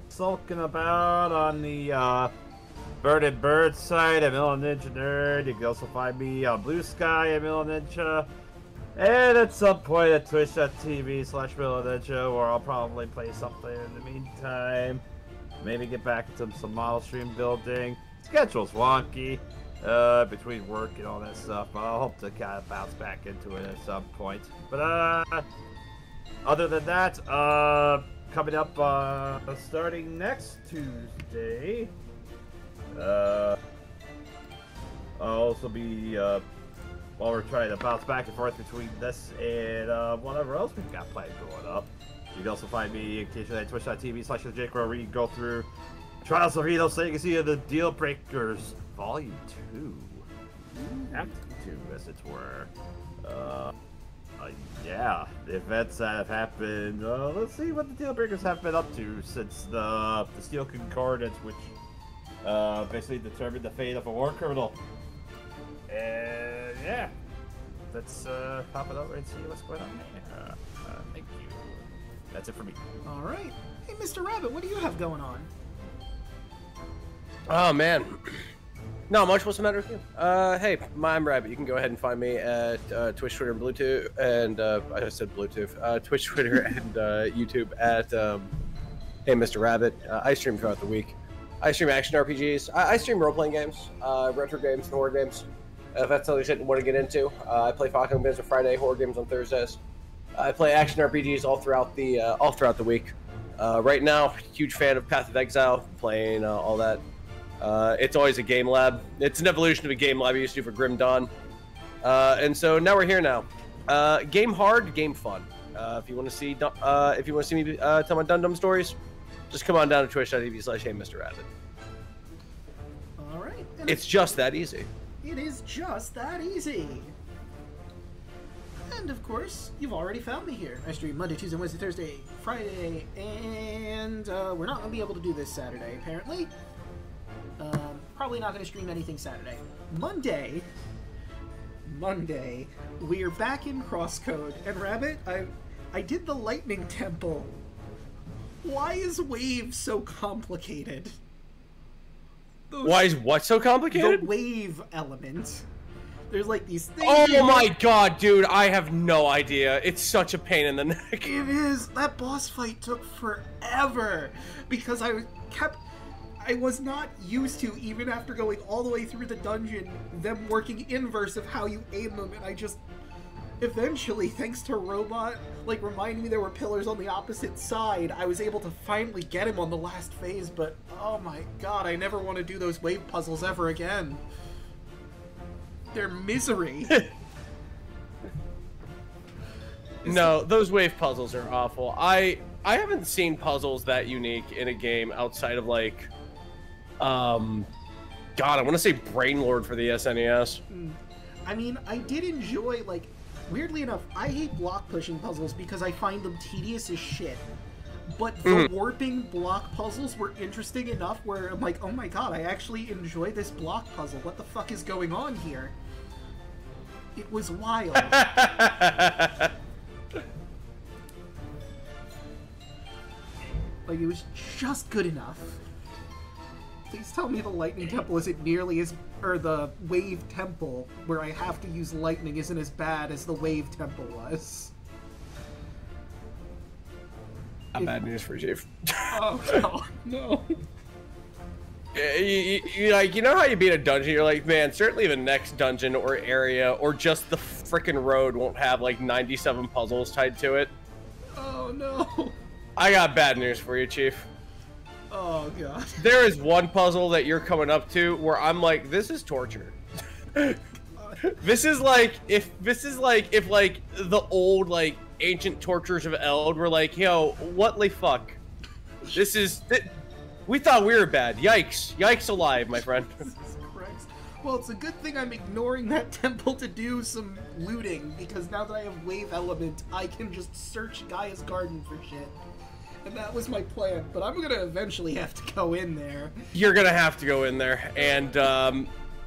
A: sulking about on the Birded Bird side at Millaninja Nerd. You can also find me on Blue Sky at Millaninja. And at some point at twitch.tv/Millaninja, where I'll probably play something in the meantime. Maybe get back into some model stream building. Schedule's wonky between work and all that stuff, but I'll hope to kind of bounce back into it at some point. But other than that, coming up starting next Tuesday, I'll also be while we're trying to bounce back and forth between this and whatever else we've got planned going up. You can also find me occasionally at twitch.tv/JakeRow, where you can go through Trials of Enos Legacy of the Deal Breakers Volume 2. Act 2, as it were. Yeah, the events that have happened. Let's see what the Deal Breakers have been up to since the Steel Concordance, which basically determined the fate of a war criminal. And yeah, let's pop it over and see what's going on there. Thank you. That's it for me.
B: All right. Hey, Mr. Rabbit, what do you have going on?
C: Oh man, not much. What's the matter with you? Hey, I'm Rabbit. You can go ahead and find me at Twitch, Twitter, and Bluetooth, and I said Bluetooth. Twitch, Twitter, and YouTube at Hey Mr. Rabbit. I stream throughout the week. I stream action RPGs. I stream role-playing games, retro games, and horror games. If that's something you want to get into, I play Falcon games on Friday, horror games on Thursdays. I play action RPGs all throughout the week. Right now, huge fan of Path of Exile, playing all that. It's always a game lab. It's an evolution of a game lab I used to do for Grim Dawn. And so now we're here now. Game hard, game fun. If you want to see me tell my Dum-Dum stories, just come on down to twitch.tv/HeyMrRabbit.
B: All right.
C: It's just that easy.
B: It is just that easy. And of course, you've already found me here. I stream Monday, Tuesday, Wednesday, Thursday, Friday, and we're not going to be able to do this Saturday, apparently. Probably not going to stream anything Saturday. Monday, we are back in Crosscode. And Rabbit, I did the Lightning Temple. Why is Wave so complicated?
C: Why is what so complicated?
B: The wave element. There's like these things.
C: Oh my god, dude, I have no idea. It's such a pain in the neck.
B: It is. That boss fight took forever because I was not used to, even after going all the way through the dungeon, them working inverse of how you aim them, and I just eventually, thanks to Robot, like, reminding me there were pillars on the opposite side, I was able to finally get him on the last phase, but oh my god, I never want to do those wave puzzles ever again. They're misery.
C: No, those wave puzzles are awful. I haven't seen puzzles that unique in a game outside of, like, God, I want to say Brainlord for the SNES.
B: I mean, I did enjoy, like, weirdly enough, I hate block pushing puzzles because I find them tedious as shit. But the warping block puzzles were interesting enough where I'm like, oh my god, I actually enjoy this block puzzle. What the fuck is going on here? It was wild. Like, it was just good enough. Please tell me the Lightning Temple isn't nearly as... or the Wave Temple, where I have to use lightning, isn't as bad as the Wave Temple was.
C: Bad news for you.
B: Oh, God, no.
C: You know how you beat a dungeon? You're like, man, certainly the next dungeon or area or just the frickin' road won't have, like, 97 puzzles tied to it.
B: Oh, no.
C: I got bad news for you, Chief.
B: Oh, God.
C: There is one puzzle that you're coming up to where I'm like, this is torture. This is like if like the old like ancient torturers of Eld were like, yo, what the fuck? We thought we were bad. Yikes alive, my friend.
B: Well, it's a good thing I'm ignoring that temple to do some looting, because now that I have Wave Element, I can just search Gaia's Garden for shit. And that was my plan, but I'm gonna eventually have to go in there.
C: You're gonna have to go in there, and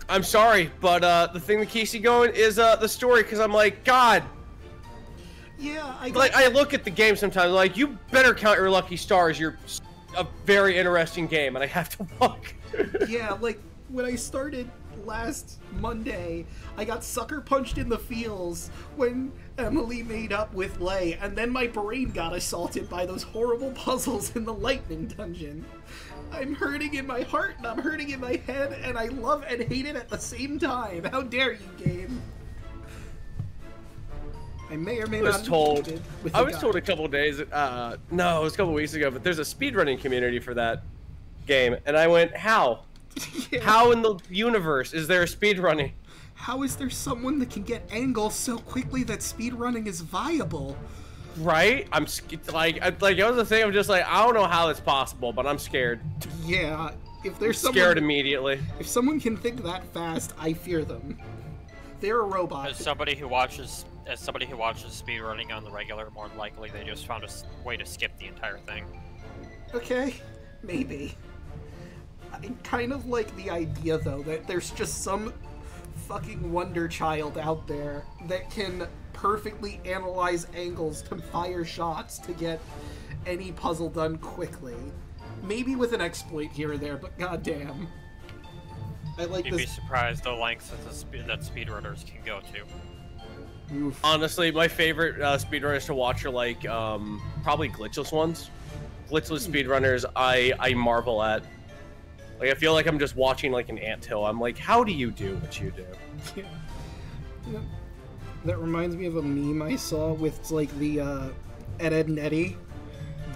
C: I'm sorry, but the thing that keeps you going is the story, because I'm like, God.
B: Yeah,
C: I look at the game sometimes, like, you better count your lucky stars. You're a very interesting game, and I have to look.
B: Yeah, like, when I started last Monday, I got sucker punched in the feels when Emily made up with Lei, and then my brain got assaulted by those horrible puzzles in the lightning dungeon. I'm hurting in my heart and I'm hurting in my head, and I love and hate it at the same time. How dare you, game? I may or may not.
C: I was told a couple days. No, it was a couple weeks ago. But there's a speedrunning community for that game, and I went, how? Yeah. How in the universe is there a speedrunning?
B: How is there someone that can get angles so quickly that speedrunning is viable?
C: Right? I'm like that was the thing. I'm just like, I don't know how it's possible, but I'm scared.
B: Yeah, if there's
C: scared immediately.
B: If someone can think that fast, I fear them. They're a robot.
F: As somebody who watches speedrunning on the regular, more than likely they just found a way to skip the entire thing.
B: Okay, maybe. I kind of like the idea, though, that there's just some fucking wonder child out there that can perfectly analyze angles to fire shots to get any puzzle done quickly. Maybe with an exploit here or there, but goddamn. I like
F: You'd be surprised the lengths that speedrunners can go to.
C: Oof. Honestly, my favorite speedrunners to watch are like probably glitchless ones. Glitchless speedrunners, I marvel at. Like, I feel like I'm just watching like an anthill. I'm like, how do you do what you do?
B: Yeah. That reminds me of a meme I saw with like the Ed and Eddie.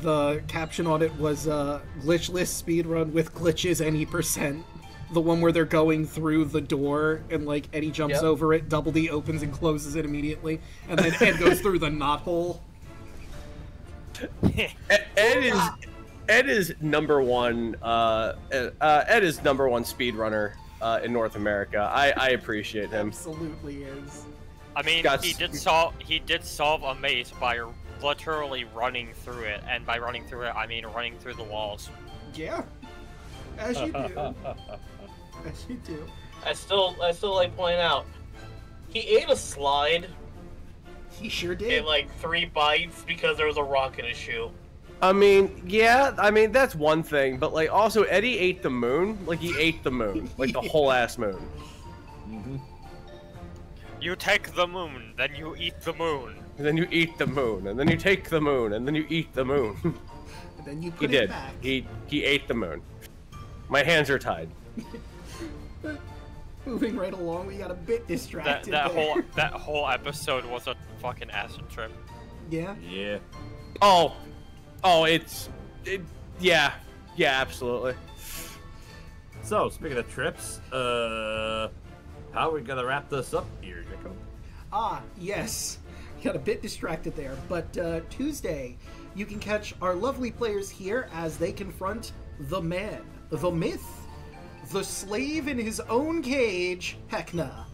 B: The caption on it was glitchless speedrun with glitches any %. The one where they're going through the door and like Eddie jumps over it, Double D opens and closes it immediately, and then Ed goes through the knothole.
C: Ed is number one. Ed is number one speedrunner in North America. I appreciate him.
B: Absolutely is.
F: I mean, he did solve a maze by literally running through it, and by running through it, I mean running through the walls.
B: Yeah, as you do. As you do.
D: I still like pointing out, he ate a slide.
B: He sure did.
D: In like 3 bites because there was a rock in his shoe.
C: I mean, yeah, I mean, that's one thing, but, like, also, Eddie ate the moon. Like, he ate the moon. Like, the whole-ass moon.
F: Mm-hmm. You take the moon, then you eat the moon.
C: And then you eat the moon, and then you take the moon, and then you eat the moon.
B: And then you put it back.
C: He ate the moon. My hands are tied.
B: Moving right along, we got a bit distracted
F: that whole episode was a fucking acid trip.
B: Yeah?
A: Yeah.
C: Oh, yeah, absolutely.
A: So, speaking of trips, how are we gonna wrap this up here, Draco?
B: Ah, yes. Got a bit distracted there, but Tuesday, you can catch our lovely players here as they confront the man, the myth, the slave in his own cage, Heckna.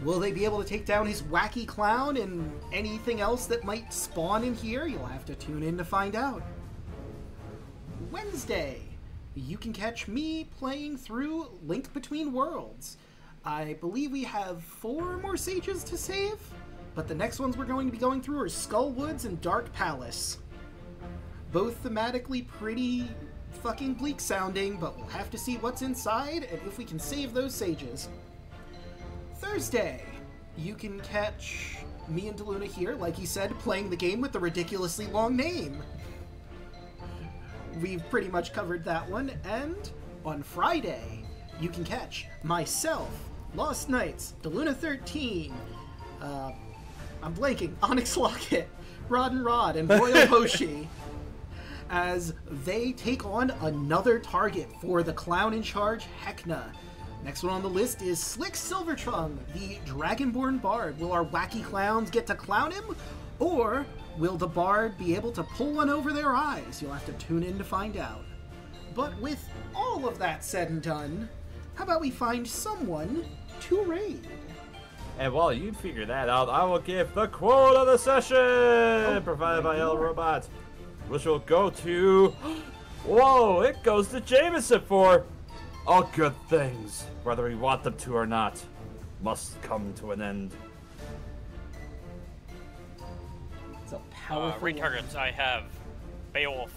B: Will they be able to take down his wacky clown and anything else that might spawn in here? You'll have to tune in to find out. Wednesday, you can catch me playing through Link Between Worlds. I believe we have 4 more sages to save, but the next ones we're going to be going through are Skull Woods and Dark Palace. Both thematically pretty fucking bleak sounding, but we'll have to see what's inside and if we can save those sages. Thursday, you can catch me and Daluna here, like he said, playing the game with the ridiculously long name. We've pretty much covered that one, and on Friday, you can catch myself, Lost Knights, Daluna 13, I'm blanking, Onyx Locket, Rod and Rod, and Royal Hoshi, as they take on another target for the clown in charge, Heckna. Next one on the list is Slick Silvertongue, the Dragonborn Bard. Will our wacky clowns get to clown him? Or will the Bard be able to pull one over their eyes? You'll have to tune in to find out. But with all of that said and done, how about we find someone to raid?
A: And while you figure that out, I will give the quote of the session, provided by El Robot, which will go to... Whoa, it goes to Jameson for... All good things, whether we want them to or not, must come to an end.
B: It's a powerful
F: retargets, I have Beowulf